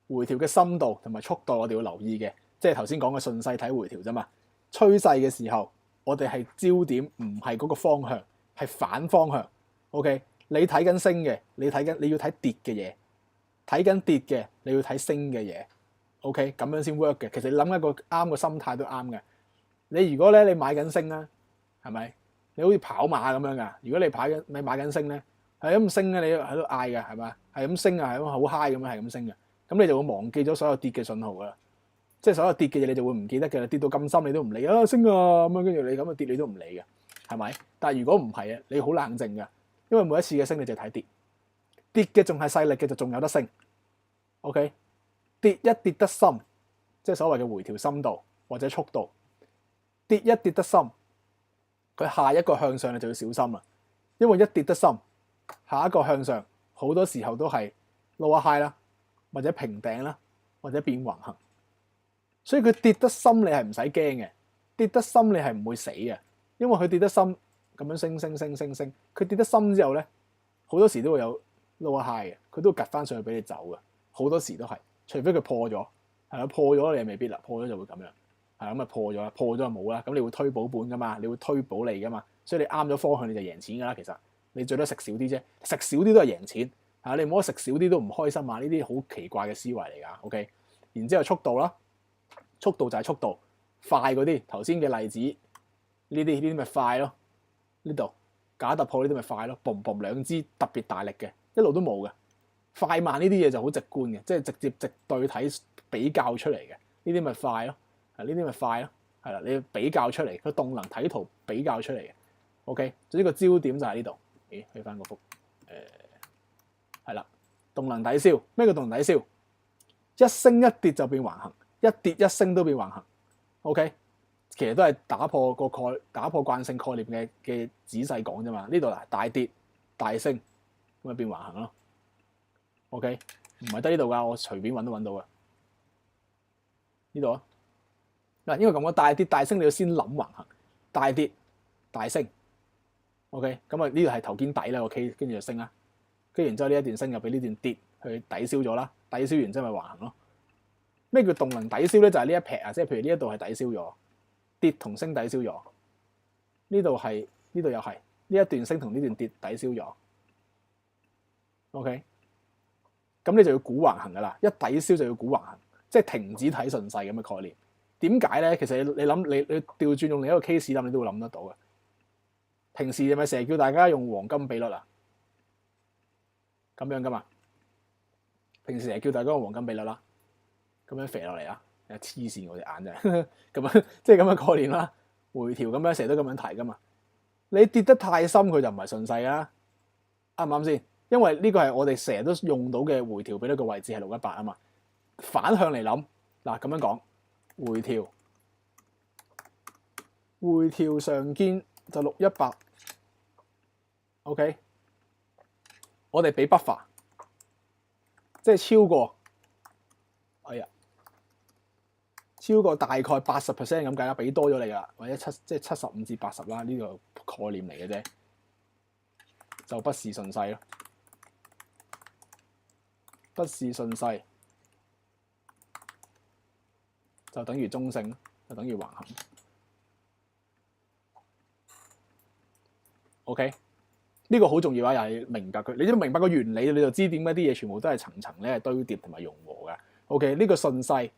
回調嘅深度同埋速度我哋要留意嘅，即係頭先講嘅順勢睇回調啫嘛，趨勢嘅時候我哋係焦點唔係嗰個方向，係反方向 ，OK， 你睇緊升嘅，你要睇跌嘅嘢。睇緊跌嘅，你要睇升嘅嘢 ，OK， 咁樣先 work 嘅。其實你諗一個啱嘅心態都啱嘅。你如果咧你買緊升啦，係咪？你好似跑馬咁樣噶。如果你買緊升咧，係咁升咧，你喺度嗌嘅係咪？係咁升啊，係咁好 high 咁樣，係咁升嘅。咁你就會忘記咗所有跌嘅信號噶啦。即係所有跌嘅嘢，你就會唔記得嘅啦。跌到咁深你都唔理啊，升啊咁樣，跟住你咁啊跌你都唔理嘅，係咪？但係如果唔係啊，你好冷靜嘅，因為每一次嘅升你就睇跌。跌嘅仲係細力嘅就仲有得升 ，OK？ 跌一跌得深，即係所謂嘅回調深度或者速度，跌一跌得深，佢下一個向上你就要小心啦，因為一跌得深，下一個向上好多時候都係 lower high 啦，或者平頂啦，或者變橫行，所以佢跌得深你係唔使驚嘅，跌得深你係唔會死嘅，因為佢跌得深咁樣升，佢跌得深之後咧，好多時都會有 lower high 嘅，佢都會趌翻上去俾你走嘅，好多時都係，除非佢破咗，係啦，破咗你未必啦，破咗就會咁樣，係咁啊破咗啦，破咗就冇啦，咁你會推保本噶嘛，你會推保利噶嘛，所以你啱咗方向你就贏錢噶啦，其實你最多食少啲啫，食少啲都係贏錢，嚇你唔好食少啲都唔開心啊，呢啲好奇怪嘅思維嚟㗎 ，OK， 然之後速度啦，速度就係速度，快嗰啲頭先嘅例子，呢啲咪快咯，呢度假突破呢啲咪快咯，boom 兩支特別大力嘅。一路都冇嘅，快慢呢啲嘢就好直觀嘅，即係直接直對睇比較出嚟嘅，呢啲咪快咯，呢啲咪快咯，係啦，你比較出嚟個動能睇圖比較出嚟嘅 ，OK， 所以呢個焦點就喺呢度，咦，去翻個幅，係啦，動能抵消，咩叫動能抵消？一升一跌就變橫行，一跌一升都變橫行。OK， 其實都係打破慣性概念嘅仔細講啫嘛。呢度嗱大跌大升咁咪變橫行咯。OK， 唔係得呢度㗎，我隨便揾都揾到㗎。呢度啊，嗱，因為咁講大跌大升，你要先諗橫行，大跌大升。OK， 咁啊呢度係頭肩底啦個 K， 跟住就升啦，跟住然之後呢一段升又俾呢段跌去抵消咗啦，抵消完之後咪橫行咯。咩叫動能抵消咧？就係呢一撇啊，即係譬如呢一度係抵消咗，跌同升抵消咗，呢度又係呢一段升同呢段跌抵消咗。OK， 咁你就要估橫行噶啦，一抵消就要估橫行，即係停止睇順勢咁嘅概念。點解咧？其實你諗你調轉用另一個 case 諗，你都會諗得到嘅。平時係咪成日叫大家用黃金比率啊？咁樣噶嘛？平時成日叫大家用黃金比率啦，咁樣肥落嚟啊！黐線我隻眼真係咁樣，即係咁嘅概念啦。回調咁樣成日都咁樣提噶嘛。你跌得太深，佢就唔係順勢啦，啱唔啱先？因為呢個係我哋成日都用到嘅回調比率嘅位置係618啊嘛。反向嚟諗嗱，咁樣講回調上肩就618。OK， 我哋俾 buffer， 即係超過大概80% 咁計啦，俾多咗你啦，或者即係75至80啦，呢個概念嚟嘅啫，就不是順勢咯，不是順勢就等於中性，就等於橫行。OK。呢個好重要啊！又係明白佢，你都明白個原理，你就知點解啲嘢全部都係層層咧堆疊同埋融和嘅。OK， 呢個順勢，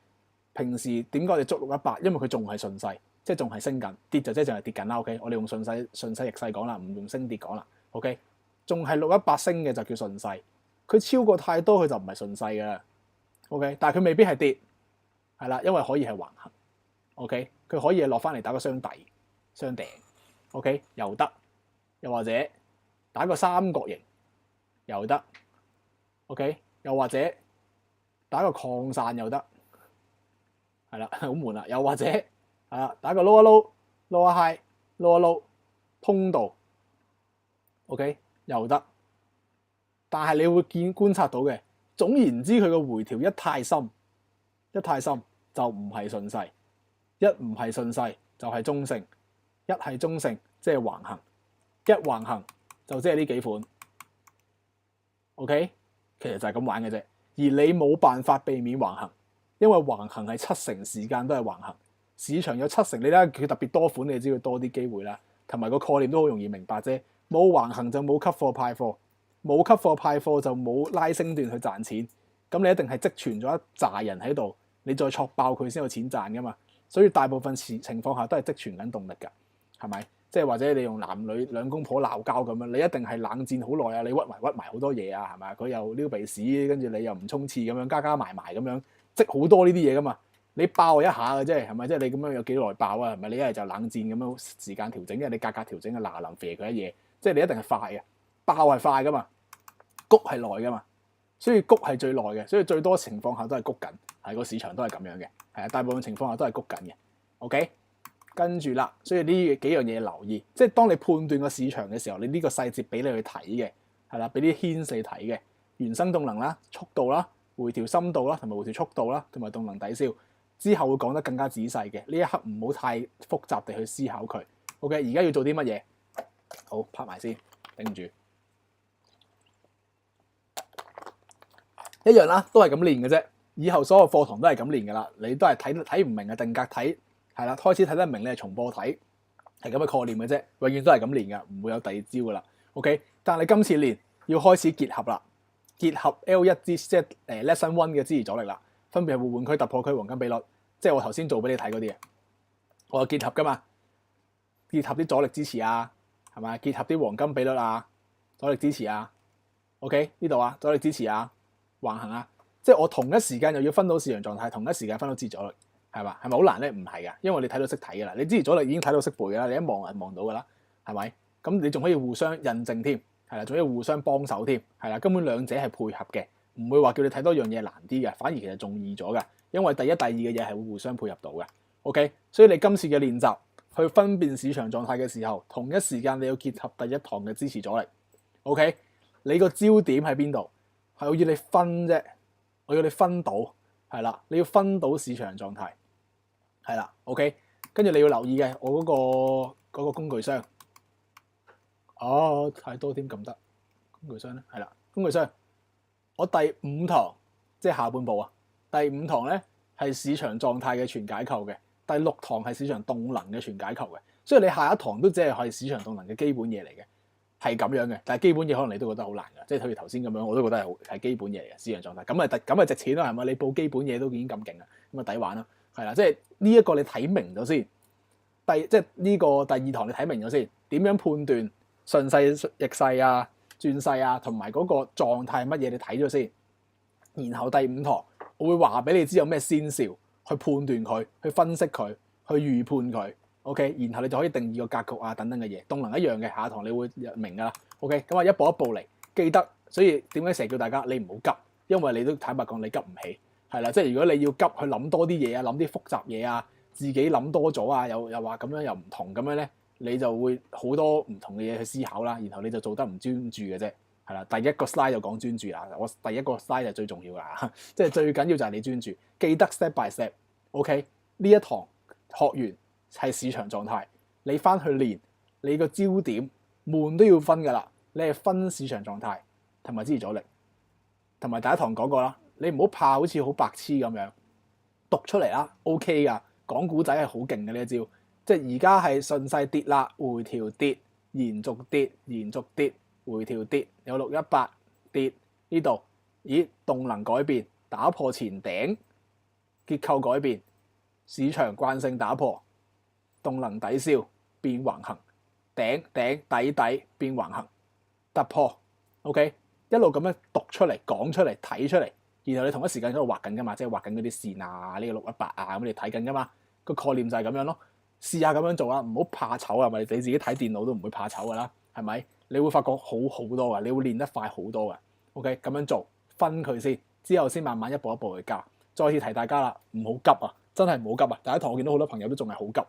平時點解我哋捉618？因為佢仲係順勢，即係仲係升緊，跌就即係淨係跌緊啦。OK， 我哋用順勢逆勢講啦，唔用升跌講啦。OK， 仲係618升嘅就叫順勢，佢超過太多佢就唔係順勢嘅。OK， 但係佢未必係跌，係啦，因為可以係橫行。OK， 佢可以係落翻嚟打個雙底、雙頂。OK， 又得，又或者打個三角形又得 ，OK， 又或者打個擴散又得，係啦，好悶啦。又或者係啦，打個撈一撈、撈一 high、撈一撈通道 ，OK， 又得。但係你會觀察到嘅，總言之，佢個回調一太深就唔係順勢，一唔係順勢就係中性，一係中性即係橫行，一橫行就即係呢幾款 ，OK， 其實就係咁玩嘅啫。而你冇辦法避免橫行，因為橫行係70%時間都係橫行。市場有70%，你睇下佢特別多款，你就知佢多啲機會啦。同埋個概念都好容易明白啫。冇橫行就冇吸貨派貨，冇吸貨派貨就冇拉升段去賺錢。咁你一定係積存咗一紮人喺度，你再戳爆佢先有錢賺噶嘛。所以大部分情況下都係積存緊動力㗎，係咪？即係或者你用男女兩公婆鬧交咁樣，你一定係冷戰好耐啊！你屈埋好多嘢啊，係咪？佢又撩鼻屎，跟住你又唔衝刺咁樣，加埋咁樣積好多呢啲嘢噶嘛。你爆一下嘅啫，係咪？即係你咁樣有幾耐爆啊？係咪？你一係就冷戰咁樣時間調整，因為你價格調整啊，嗱臨肥佢一嘢，即係你一定係快嘅，爆係快噶嘛，谷係耐噶嘛，所以谷係最耐嘅，所以最多情況下都係谷緊，係個市場都係咁樣嘅，係啊，大部分情況下都係谷緊嘅。OK。跟住啦，所以呢幾樣嘢留意，即係當你判斷個市場嘅時候，你呢個細節俾你去睇嘅，係啦，俾啲牽你睇嘅，原生動能啦、速度啦、回調深度啦，同埋回調速度啦，同埋動能抵消，之後會講得更加仔細嘅。呢一刻唔好太複雜地去思考佢。OK， 而家要做啲乜嘢？好，拍埋先，頂住，一樣啦，都係咁練嘅啫。以後所有課堂都係咁練噶啦，你都係睇唔明嘅定格睇。係啦，開始睇得明你係重播睇，係咁嘅概念嘅啫，永遠都係咁練嘅，唔會有第二招噶啦。OK， 但係你今次練要開始結合啦，結合 L1 即係lesson 1嘅支持阻力啦，分別係互換區、突破區、黃金比率，即係我頭先做俾你睇嗰啲嘢，我有結合噶嘛，結合啲阻力支持啊，係咪？結合啲黃金比率啊，阻力支持啊 ，OK 呢度啊，阻力支持啊，橫行啊，即係我同一時間又要分到市場狀態，同一時間分到支持阻力。係嘛？係咪好難咧？唔係噶，因為你睇到識睇噶啦，你支持阻力已經睇到識背噶啦，你一望就望到噶啦，係咪？咁你仲可以互相印證添，係啦，仲可以互相幫手添，係啦，根本兩者係配合嘅，唔會話叫你睇多樣嘢難啲嘅，反而其實仲易咗嘅，因為第一、第二嘅嘢係會互相配合到嘅。OK， 所以你今次嘅練習去分辨市場狀態嘅時候，同一時間你要結合第一堂嘅支持阻力。OK， 你個焦點喺邊度？係我要你分啫，我要你分到係啦，你要分到市場狀態係啦。OK， 跟住你要留意嘅，我嗰個工具箱。哦，太多添咁得工具箱咧，係啦，工具箱。我第5堂即係下半部啊，第5堂咧係市場狀態嘅全解構嘅，第6堂係市場動能嘅全解構嘅，所以你下一堂都只係市場動能嘅基本嘢嚟嘅，係咁樣嘅。但係基本嘢可能你都覺得好難㗎，即係好似頭先咁樣，我都覺得係基本嘢嚟嘅市場狀態。咁值錢啦，係咪？你報基本嘢都已經咁勁啦，咁啊抵玩啦，係啦，即係呢一個你睇明咗先。即係呢個第2堂你睇明咗先，點樣判斷順勢、逆勢啊、轉勢啊，同埋嗰個狀態乜嘢你睇咗先。然後第5堂我會話俾你知有咩先兆，去判斷佢，去分析佢，去預判佢。OK， 然後你就可以定義個格局啊等等嘅嘢。動能一樣嘅，下一堂你會明㗎啦。OK， 咁啊一步一步嚟，記得。所以點解成日叫大家你唔好急，因為你都坦白講你急唔起，係啦。即係如果你要急去諗多啲嘢啊，諗啲複雜嘢啊，自己諗多咗啊，又話咁樣又唔同咁樣咧，你就會好多唔同嘅嘢去思考啦。然後你就做得唔專注嘅啫。係啦，第一個 slide 就講專注啦。我第一個 slide 就最重要啦，即係最緊要就係你專注，記得 step by step。OK， 呢一堂學完係市場狀態，你翻去練，你個焦點門都要分㗎啦。你係分市場狀態同埋支持阻力，同埋第一堂講過啦，你唔好怕好似好白痴咁樣讀出嚟啦。OK 㗎，講古仔係好勁嘅呢一招，即係而家係順勢跌啦，回調跌，延續跌，延續跌。回調跌有618跌呢度，咦動能改變，打破前頂，結構改變，市場慣性打破，動能抵消變橫行，頂底變橫行，突破。OK， 一路咁樣讀出嚟，講出嚟，睇出嚟，然後你同一時間喺度畫緊噶嘛，即係畫緊嗰啲線啊，呢個618啊咁你睇緊噶嘛，個概念就係咁樣咯。試下咁樣做啦，唔好怕醜啊，咪你自己睇電腦都唔會怕醜噶啦，係咪？你會發覺好多㗎，你會練得快好多㗎。OK， 咁樣做分佢先，之後先慢慢一步一步去加。再次提大家啦，唔好急啊，真係唔好急啊！第一堂我見到好多朋友都仲係好急，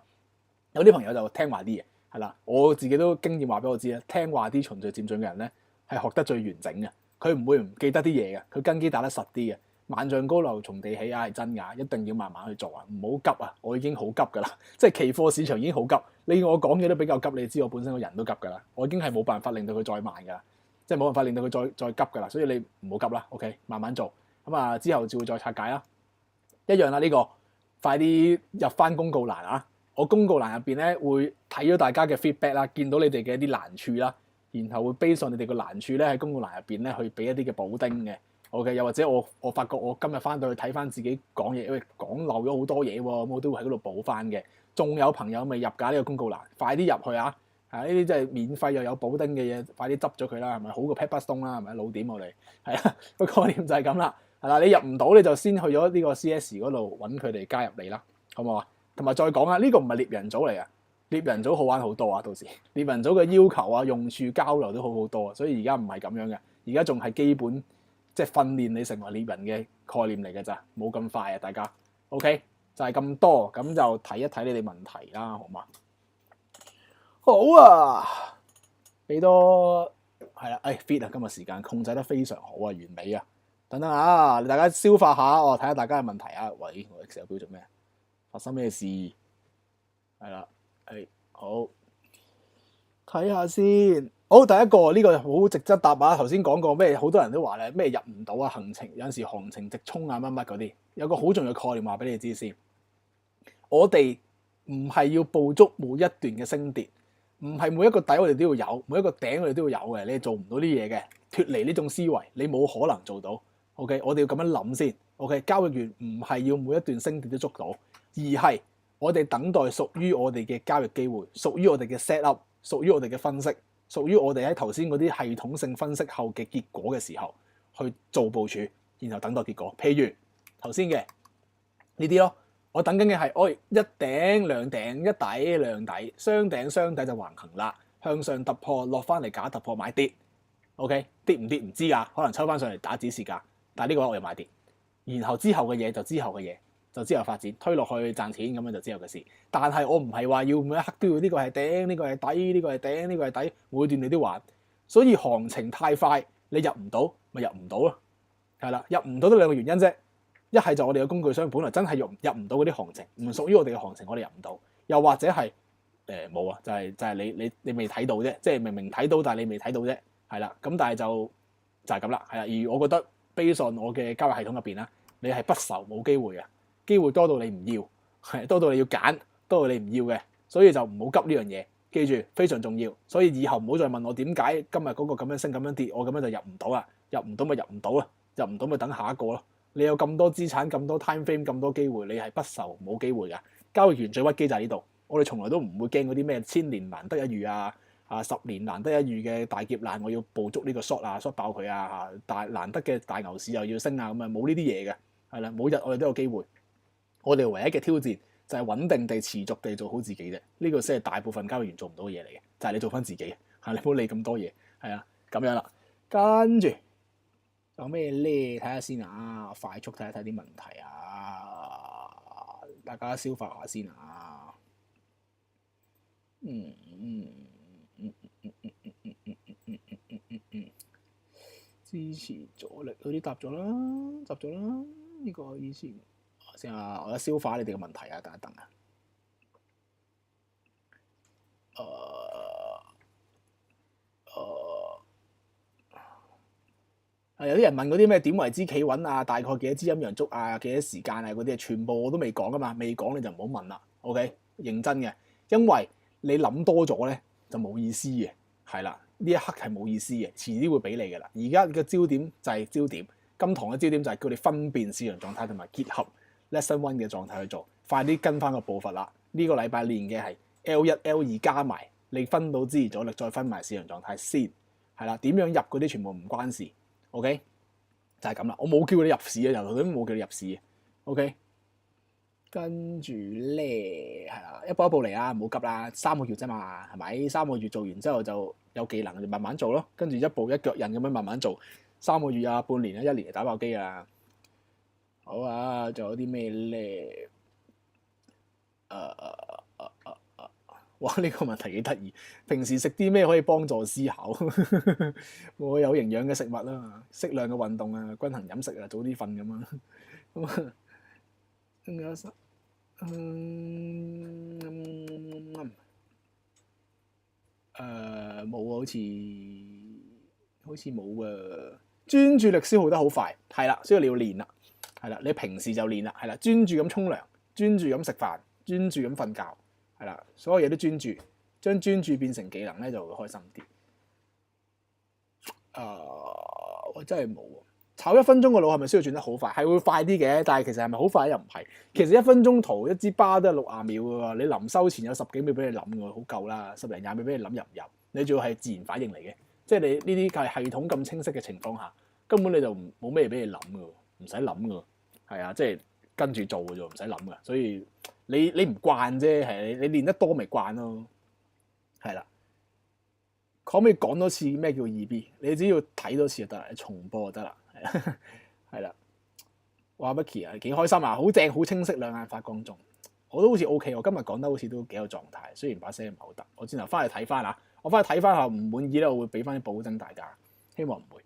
有啲朋友就聽話啲嘅，係啦，我自己都經驗話俾我知啦，聽話啲循序漸進嘅人咧係學得最完整嘅，佢唔會唔記得啲嘢嘅，佢根基打得實啲嘅。萬丈高樓從地起啊，係真㗎，一定要慢慢去做啊，唔好急啊！我已經好急㗎啦，即係期貨市場已經好急，你要我講嘢都比較急，你知我本身個人都急㗎啦，我已經係冇辦法令到佢再慢㗎啦，即係冇辦法令到佢再急㗎啦，所以你唔好急啦 ，OK， 慢慢做，咁啊之後就會再拆解啦，一樣啦呢個，快啲入翻公告欄啊！我公告欄入邊咧會睇咗大家嘅 feedback 啦，見到你哋嘅一啲難處啦，然後會 base on你哋個難處咧喺公告欄入邊咧去俾一啲嘅補丁嘅。OK， 又或者我發覺我今日翻到去睇翻自己講嘢，因為講漏咗好多嘢喎，咁我都會喺嗰度補翻嘅。仲有朋友未入㗎呢個公告欄，快啲入去啊！呢啲真係免費又有補丁嘅嘢，快啲執咗佢啦，係咪好過 Pepper Stone 啦？係咪老點我哋係啦，個概念就係咁啦。係啦，你入唔到你就先去咗呢個 CS 嗰度揾佢哋加入你啦，好唔好啊？同埋再講啊，呢個唔係獵人組嚟啊，獵人組好玩好多啊，到時獵人組嘅要求啊、用處交流都好多啊，所以而家唔係咁樣嘅，而家仲係基本。即係訓練你成為獵人嘅概念嚟嘅咋，冇咁快啊！大家 OK 就係咁多，咁就睇一睇你哋問題啦，好嘛？好啊，幾多係啦？fit 啊，今日時間控制得非常好啊，完美啊！等等啊，大家消化下哦，睇下大家嘅問題啊。喂，我 Excel 表做咩？發生咩事？係啦，好睇下先。好，第一個呢個好值得答啊！頭先講過咩？好多人都話咧咩入唔到啊，行情有陣時行情直衝啊，乜乜嗰啲，有個好重要嘅概念話俾你知先。我哋唔係要捕捉每一段嘅升跌，唔係每一個底我哋都要有，每一個頂我哋都要有嘅。你係做唔到啲嘢嘅，脫離呢種思維，你冇可能做到。OK， 我哋要咁樣諗先。OK， 交易員唔係要每一段升跌都捉到，而係我哋等待屬於我哋嘅交易機會，屬於我哋嘅 set up，屬於我哋嘅分析。屬於我哋喺頭先嗰啲系統性分析後嘅結果嘅時候，去做部署，然後等待結果。譬如頭先嘅呢啲咯，我等緊嘅係，一頂兩頂一底兩底，雙頂雙底就橫行啦，向上突破落翻嚟假突破買跌。OK， 跌唔跌唔知㗎，可能抽翻上嚟打指示價。但係呢個位我又買跌，然後之後嘅嘢就之後嘅嘢，就之後發展推落去賺錢咁樣就之後嘅事。但係我唔係話要每一刻都要呢個係頂，呢個係底，呢個係頂，呢個係底，每段你都玩。所以行情太快，你入唔到咪入唔到咯，係啦，入唔到都兩個原因啫。一係就我哋嘅工具箱本來真係入唔到嗰啲行情，唔屬於我哋嘅行情，我哋入唔到。又或者係冇啊，就係你未睇到啫，即係明明睇到，但係你未睇到啫，係啦。咁但係就係咁啦，係啦。而我覺得 based on 我嘅交易系統入邊啦，你係不愁冇機會嘅，機會多到你唔要，係多到你要揀，多到你唔要嘅，所以就唔好急呢樣嘢。記住非常重要，所以以後唔好再問我點解今日嗰個咁樣升咁樣跌，我咁樣就入唔到啦，入唔到咪入唔到啦，入唔到咪等下一個咯。你有咁多資產、咁多 time frame、咁多機會，你係不愁冇機會㗎。交易員最屈機就係呢度，我哋從來都唔會驚嗰啲咩千年難得一遇啊、10年難得一遇嘅大劫難，我要捕捉呢個 short 啊 short 爆佢啊大難得嘅大牛市又要升啊咁啊，冇呢啲嘢嘅，係啦，每日我哋都有機會。我哋唯一嘅挑戰就係穩定地持續地做好自己啫，呢個先係大部分交易員做唔到嘅嘢嚟嘅，就係你做翻自己嚇，你唔好理咁多嘢，係啊，咁樣啦。跟住有咩咧？睇下先啊，快速睇一睇啲問題啊，大家消化下先啊。支持阻力嗰啲答咗啦，答咗啦，呢個以前。先啊！我一消化你哋嘅問題啊，等一等啊。有啲人問嗰啲咩點為之企穩啊？大概幾多支陰陽燭啊？幾多時間啊？嗰啲全部我都未講噶嘛，未講你就唔好問啦。OK， 認真嘅，因為你諗多咗咧就冇意思嘅，係啦，呢一刻係冇意思嘅，遲啲會俾你嘅啦。而家嘅焦點就係焦點，今堂嘅焦點就係叫你分辨市場狀態同埋結合Lesson 1嘅狀態去做，快啲跟翻個步伐啦！呢個禮拜練嘅係 L1、L2 加埋，你分到支持阻力，再分埋市場狀態先，係啦。點樣入嗰啲全部唔關事 ，OK？ 就係咁啦。我冇叫你入市嘅，由頭到尾冇叫你入市嘅 ，OK？ 跟住咧係啦，一步一步嚟啊，唔好急啦，3個月啫嘛，係咪？3個月做完之後就有技能，就慢慢做咯，跟住一步一腳印咁樣慢慢做，3個月啊、半年啊、1年就打爆機啊！好啊，仲有啲咩咧？哇！呢個問題幾得意。平時食啲咩可以幫助思考？我有營養嘅食物啦，適量嘅運動啊，均衡飲食啊，早啲瞓咁啊。咁啊，仲有冇啊，好似冇啊。專注力消耗得好快，係啦，所以你要練啦。係啦，你平時就練啦，係啦，專注咁沖涼，專注咁食飯，專注咁瞓覺，係啦，所有嘢都專注，將專注變成技能咧就會開心啲。我真係冇喎，炒1分鐘個腦係咪需要轉得好快？係會快啲嘅，但係其實係咪好快又唔係。其實1分鐘圖一支巴都係60秒嘅喎，你臨收前有10幾秒俾你諗嘅喎，好夠啦，10零20秒俾你諗入唔入？你仲要係自然反應嚟嘅，即係你呢啲係系統咁清晰嘅情況下，根本你就冇咩俾你諗嘅喎，唔使諗嘅喎。係啊，即係跟住做嘅啫，唔使諗嘅。所以你唔慣啫，係你練得多咪慣咯。係啦，可唔可以講多次咩叫2B？你只要睇多次就得啦，重播就得啦。係啦，哇 Vicky 啊，幾開心啊，好正，好清晰，兩眼發光中。我都好似 OK，我今日講得好似都幾有狀態，雖然把聲唔係好得。我轉頭翻去睇翻啊，我翻去睇翻下唔滿意咧，我會俾翻啲保證大家，希望唔會。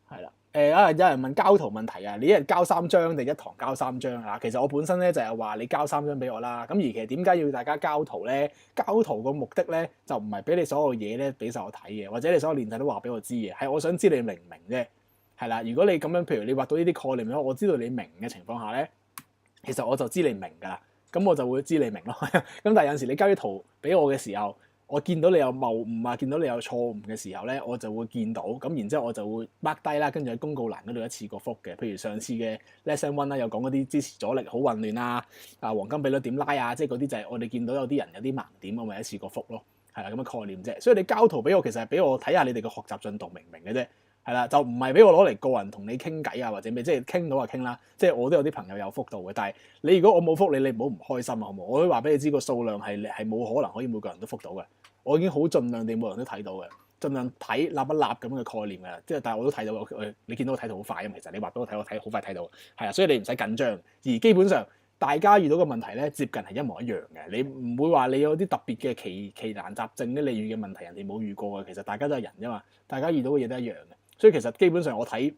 係啦。有人問交圖問題啊，你一日交3張定一堂交3張啊？其實我本身咧就係話你交3張俾我啦。咁而其實點解要大家交圖咧？交圖個目的咧就唔係俾你所有嘢咧俾晒我睇嘅，或者你所有練習都話俾我知嘅，係我想知你明唔明啫。係啦，如果你咁樣，譬如你畫到呢啲概念，我知道你明嘅情況下咧，其實我就知你明㗎啦。咁我就會知你明咯。咁但係有陣時你交啲圖俾我嘅時候，我見到你有謬誤啊，見到你有錯誤嘅時候咧，我就會見到，咁然之後我就會 mark 低啦，跟住喺公告欄嗰度一次過覆嘅。譬如上次嘅 lesson 1啦，有講嗰啲支持阻力好混亂啊，黃金比率點拉啊，即係嗰啲就係我哋見到有啲人有啲盲點，我咪一次過覆咯，係啦，咁嘅概念啫。所以你交圖俾我，其實係俾我睇下你哋嘅學習進度明唔明嘅啫。係啦，就唔係俾我攞嚟個人同你傾偈啊，或者咩，即係傾到就傾啦。即係我都有啲朋友有覆到嘅，但係你如果我冇覆你，你唔好唔開心啊，好唔好？我可以話俾你知個數量係冇可能可以每個人都覆到嘅。我已經好盡量地每人都睇到嘅。盡量睇立一立咁嘅概念嘅，即係但係我都睇到，你見到我睇到好快啊，其實你話俾我睇好快睇到，係啊，所以你唔使緊張。而基本上大家遇到嘅問題咧，接近係一模一樣嘅，你唔會話你有啲特別嘅奇難雜症咧，你遇嘅問題人哋冇遇過嘅，其實大家都係人啫嘛，大家遇到嘅嘢都一樣嘅，所以其實基本上我睇。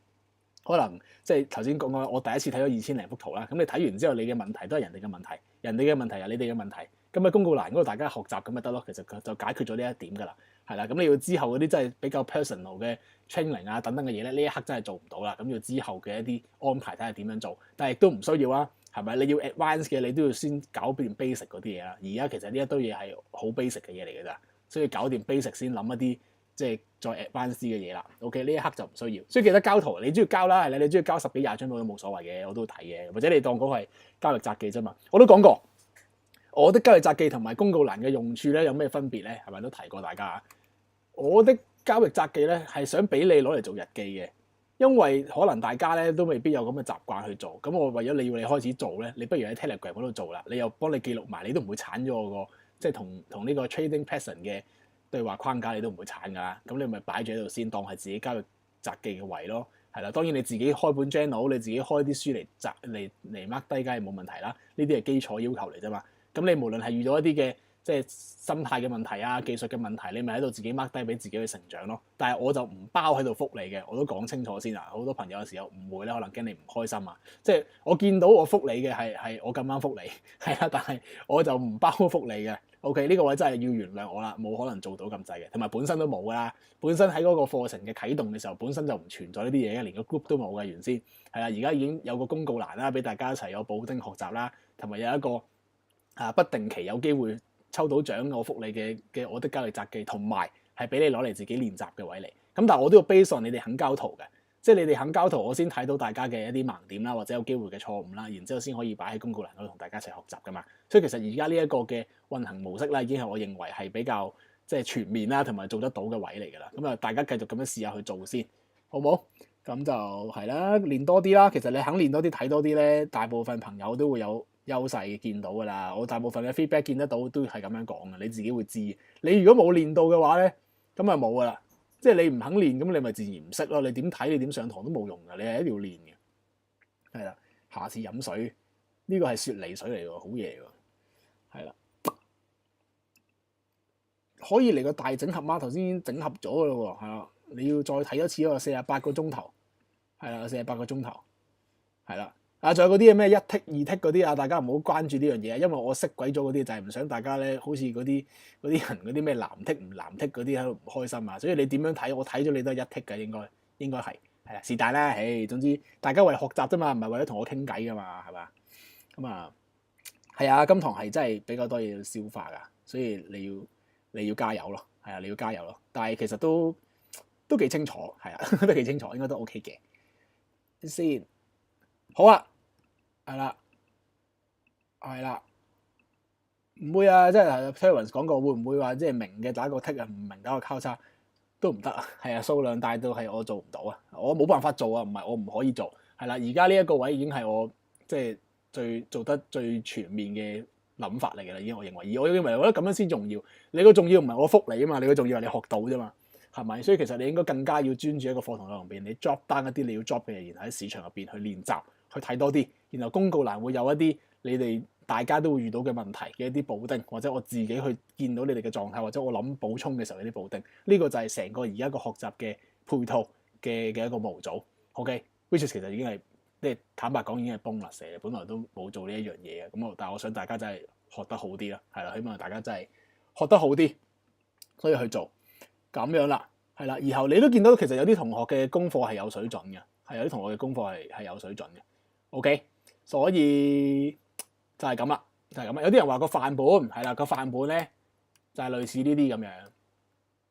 可能即係頭先講過，我第一次睇咗2000零幅圖啦。咁你睇完之後，你嘅問題都係人哋嘅問題，人哋嘅問題係你哋嘅問題。咁喺公告欄嗰度，大家學習咁咪得咯。其實就解決咗呢一點㗎啦，係啦。咁你要之後嗰啲真係比較 personal 嘅 training 啊等等嘅嘢咧，呢一刻真係做唔到啦。咁要之後嘅一啲安排睇下點樣做，但係亦都唔需要啊，係咪？你要 advance 嘅，你都要先搞掂 basic 嗰啲嘢啦。而家其實呢一堆嘢係好 basic 嘅嘢嚟㗎咋，所以搞掂 basic 先諗一啲。即係再 advance 嘅嘢啦 ，OK 呢一刻就唔需要，所以記得交圖，你中意交啦，係啦，你中意交10幾20張都冇所謂嘅，我都睇嘅，或者你當嗰個係交易札記啫嘛，我都講過，我的交易札記同埋公告欄嘅用處咧有咩分別咧？係咪都提過大家？我的交易札記咧係想俾你攞嚟做日記嘅，因為可能大家咧都未必有咁嘅習慣去做，咁我為咗你要你開始做咧，你不如喺 Telegram 嗰度做啦，你又幫你記錄埋，你都唔會鏟咗我個即係同呢個 trading pattern 嘅。對話框架你都唔會鏟㗎啦，咁你咪擺住喺度先，當係自己交易札記嘅位咯，係啦。當然你自己開本 journal，你自己開啲書嚟 mark 低，梗係冇問題啦。呢啲係基礎要求嚟啫嘛。咁你無論係遇到一啲嘅即係心態嘅問題啊、技術嘅問題，你咪喺度自己 mark 低俾自己去成長咯。但係我就唔包喺度覆你嘅，我都講清楚先啊。好多朋友有時候誤會咧，可能驚你唔開心啊。即係我見到我覆你嘅係我咁啱覆你，係啦，但係我就唔包覆你嘅。OK，呢個位真係要原諒我啦，冇可能做到咁滯嘅，同埋本身都冇啦。本身喺嗰個課程嘅啟動嘅時候，本身就唔存在呢啲嘢嘅，連個 group 都冇嘅原先。係啦，而家已經有個公告欄啦，俾大家一齊有補丁學習啦，同埋有一個不定期有機會抽到獎我覆你嘅我的交易札記，同埋係俾你攞嚟自己練習嘅位嚟。咁但係我都要 base on 你哋肯交圖嘅。即係你哋肯交圖，我先睇到大家嘅一啲盲點啦，或者有機會嘅錯誤啦，然之後先可以擺喺公告欄嗰度同大家一齊學習噶嘛。所以其實而家呢一個嘅運行模式咧，已經係我認為係比較即係全面啦，同埋做得到嘅位嚟㗎啦。咁啊，大家繼續咁樣試下去做先，好唔好？咁就係啦，練多啲啦。其實你肯練多啲、睇多啲咧，大部分朋友都會有優勢見到㗎啦。我大部分嘅 feedback 見得到都係咁樣講嘅，你自己會知。你如果冇練到嘅話咧，咁啊冇㗎啦。即係你唔肯練，咁你咪自然唔識咯。你點睇，你點上堂都冇用㗎。你係一定要練嘅。係啦，下次飲水呢個係雪梨水嚟喎，好嘢喎。係啦，可以嚟個大整合嗎？頭先已經整合咗㗎啦喎，係啦，你要再睇一次喎，48個鐘頭，係啦，48個鐘頭，係啦。啊，仲有嗰啲咩1 tick 2 tick 嗰啲啊，大家唔好關注呢樣嘢，因為我熄鬼咗嗰啲，就係唔想大家咧，好似嗰啲人嗰啲咩藍剔唔藍剔嗰啲喺度唔開心啊。所以你點樣睇，我睇咗你都係1 tick 嘅，應該係啦，是但啦，總之大家為學習啫嘛，唔係為咗同我傾偈噶嘛，係嘛？咁啊，係啊，今堂係真係比較多嘢要消化噶，所以你要加油咯，係啊，你要加油咯。但係其實都幾清楚，係啊，都幾清楚，應該都 OK 嘅先。好啊，係啦，唔會啊，即係 Terence 講過，會唔會話即係明嘅打個 tick 啊，唔明打個交叉都唔得啊？係啊，數量大到係我做唔到啊，我冇辦法做啊，唔係我唔可以做，係啦，而家呢一個位已經係我即係做得最全面嘅諗法嚟㗎啦，已經我認為，而我認為我覺得咁樣先重要。你個重要唔係我覆你啊嘛，你個重要係你學到啫嘛。係咪？所以其實你應該更加要專注喺個課堂內容入邊，你 drop down 一啲你要 drop 嘅嘢，然後喺市場入邊去練習，去睇多啲。然後公告欄會有一啲你哋大家都會遇到嘅問題嘅一啲補丁，或者我自己去見到你哋嘅狀態，或者我諗補充嘅時候有啲補丁。呢個就係成個而家個學習嘅配套嘅一個模組。OK，which 其實已經係即係坦白講已經係 bonus 嘅，本來都冇做呢一樣嘢嘅。咁但係我想大家真係學得好啲啦，係啦，希望大家真係學得好啲，所以去做。咁樣啦，係啦，然後你都見到其實有啲同學嘅功課係有水準嘅，係有啲同學嘅功課係有水準嘅。OK，所以就係咁啦，就係咁啦。有啲人話個範本係啦，個範本咧就係類似呢啲咁樣，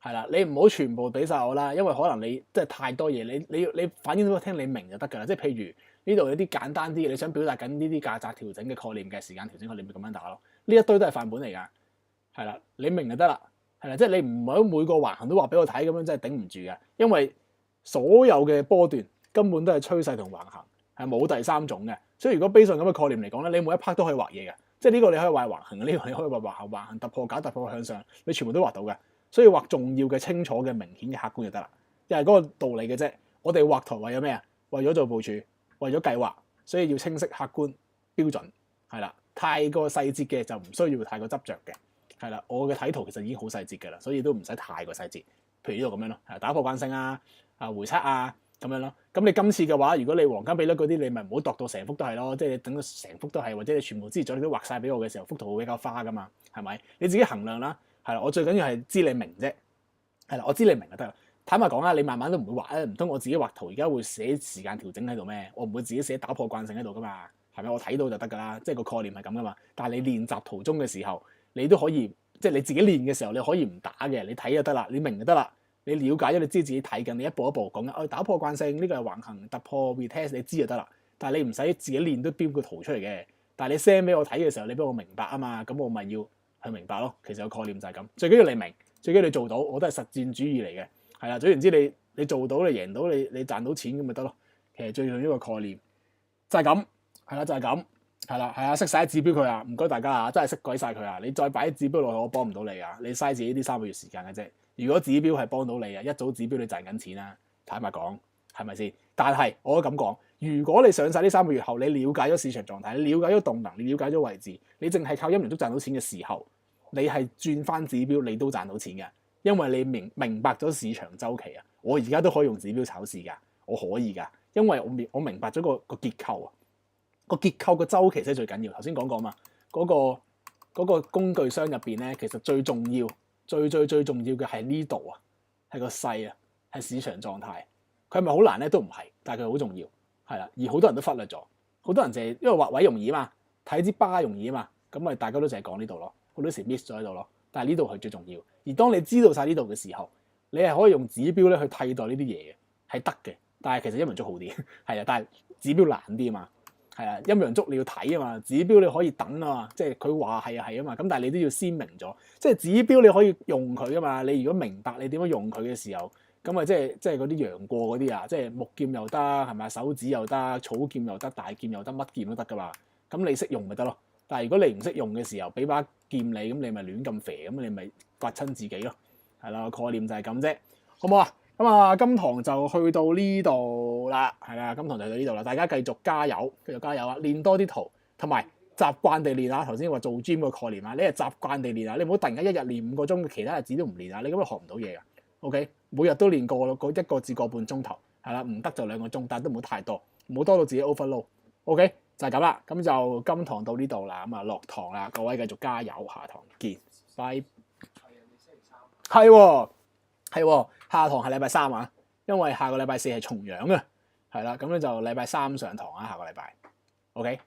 係啦。你唔好全部俾晒我啦，因為可能你即係太多嘢，你反映到聽你明就得㗎啦。即係譬如呢度有啲簡單啲嘅，你想表達緊呢啲價格調整嘅概念嘅時間調整，你咪咁樣打咯。呢一堆都係範本嚟㗎，係啦，你明就得啦。係啦，即係你唔係每個橫行都話俾我睇咁樣，真係頂唔住嘅。因為所有嘅波段根本都係趨勢同橫行，係冇第三種嘅。所以如果 base on咁嘅概念嚟講咧，你每一 part 都可以畫嘢嘅。即係呢個你可以畫橫行，呢個你可以畫橫行突破假突破向上，你全部都畫到嘅。所以畫重要嘅、清楚嘅、明顯嘅、客觀就得啦。又係嗰個道理嘅啫。我哋畫圖為咗咩啊？為咗做部署，為咗計劃，所以要清晰、客觀、標準，係啦。太過細節嘅就唔需要太過執着嘅，係啦。我嘅睇圖其實已經好細節㗎啦，所以都唔使太過細節。譬如呢度咁樣咯，打破慣性啊、回測啊咁樣咯。咁你今次嘅話，如果你黃金比率嗰啲，你咪唔好度到成幅都係咯，即係你等到成幅都係，或者你全部資料都畫晒俾我嘅時候，幅圖會比較花㗎嘛，係咪？你自己衡量啦，係啦。我最緊要係知你明啫，係啦，我知你明就得啦。坦白講啦，你慢慢都唔會畫，唔通我自己畫圖而家會寫時間調整喺度咩？我唔會自己寫打破慣性喺度㗎嘛，係咪？我睇到就得㗎啦，即係個概念係咁㗎嘛。但係你練習途中嘅時候，你都可以即係你自己練嘅時候，你可以唔打嘅，你睇就得啦，你明就得啦。你了解咗，你知自己睇緊，你一步一步講緊，打破慣性呢個係橫行突破 retest， 你知就得啦。但係你唔使自己練都標個圖出嚟嘅。但係你 send 俾我睇嘅時候，你俾我明白啊嘛，咁我咪要去明白咯。其實個概念就係咁，最緊要你明，最緊要你做到，我都係實戰主義嚟嘅，係啦。總言之，你做到，你贏到，你賺到錢咁咪得咯。其實最重要一個概念就係咁，係啦，就係咁，係啦，係啊，識晒啲指標佢啊，唔該大家啊，真係識鬼晒佢啊！你再擺啲指標落去，我幫唔到你啊，你嘥自己啲3個月時間嘅啫。如果指標係幫到你啊，一早指標你賺緊錢啦，坦白講，係咪先？但係我都咁講，如果你上晒呢3個月後，你了解咗市場狀態，你了解咗動能，你了解咗位置，你淨係靠陰陽燭賺到錢嘅時候，你係轉翻指標，你都賺到錢嘅，因為你明白咗市場週期啊。我而家都可以用指標炒市㗎，我可以㗎，因為我明白咗個結構啊，個結構個週期先係最緊要。頭先講過嘛，嗰個工具箱入邊咧，其實最重要。最重要嘅係呢度啊，係個勢啊，係市場狀態。佢係咪好難咧？都唔係，但係佢好重要，係啦。而好多人都忽略咗，好多人就係因為畫位容易啊嘛，睇支巴容易啊嘛，咁咪大家都淨係講呢度咯。好多時 miss 咗喺度咯。但係呢度係最重要。而當你知道晒呢度嘅時候，你係可以用指標咧去替代呢啲嘢嘅，係得嘅。但係其實陰陽燭好啲，係啊，但係指標難啲啊嘛。係啊，陰陽燭你要睇啊嘛，指標你可以等啊嘛，即係佢話係啊係啊嘛，咁但係你都要先明咗，即係指標你可以用佢啊嘛，你如果明白你點樣用佢嘅時候，咁啊即係嗰啲楊過嗰啲啊，即係木劍又得，係咪手指又得，草劍又得，大劍又得，乜劍都得噶嘛，咁你識用咪得咯。但係如果你唔識用嘅時候，俾把劍你，咁你咪亂咁肥，咁你咪刮親自己咯，係啦，概念就係咁啫，好唔好啊？咁啊，今堂就去到呢度啦，係啦，今堂就去到呢度啦，大家繼續加油，繼續加油啊！練多啲圖，同埋習慣地練啊。頭先話做 gym 個概念啊，你係習慣地練啊，你唔好突然間一日練5個鐘，其他日子都唔練啊，你咁樣學唔到嘢噶。OK， 每日都練個1個至個半鐘頭，係啦，唔得就2個鐘，但係都唔好太多，唔好多到自己 overload。OK， 就係咁啦，咁就今堂到呢度啦，咁啊落堂啦，各位繼續加油，下堂見，拜。係喎。下堂係禮拜3啊，因為下個禮拜4係重陽啊，係啦，咁咧就禮拜3上堂啊，下個禮拜，OK。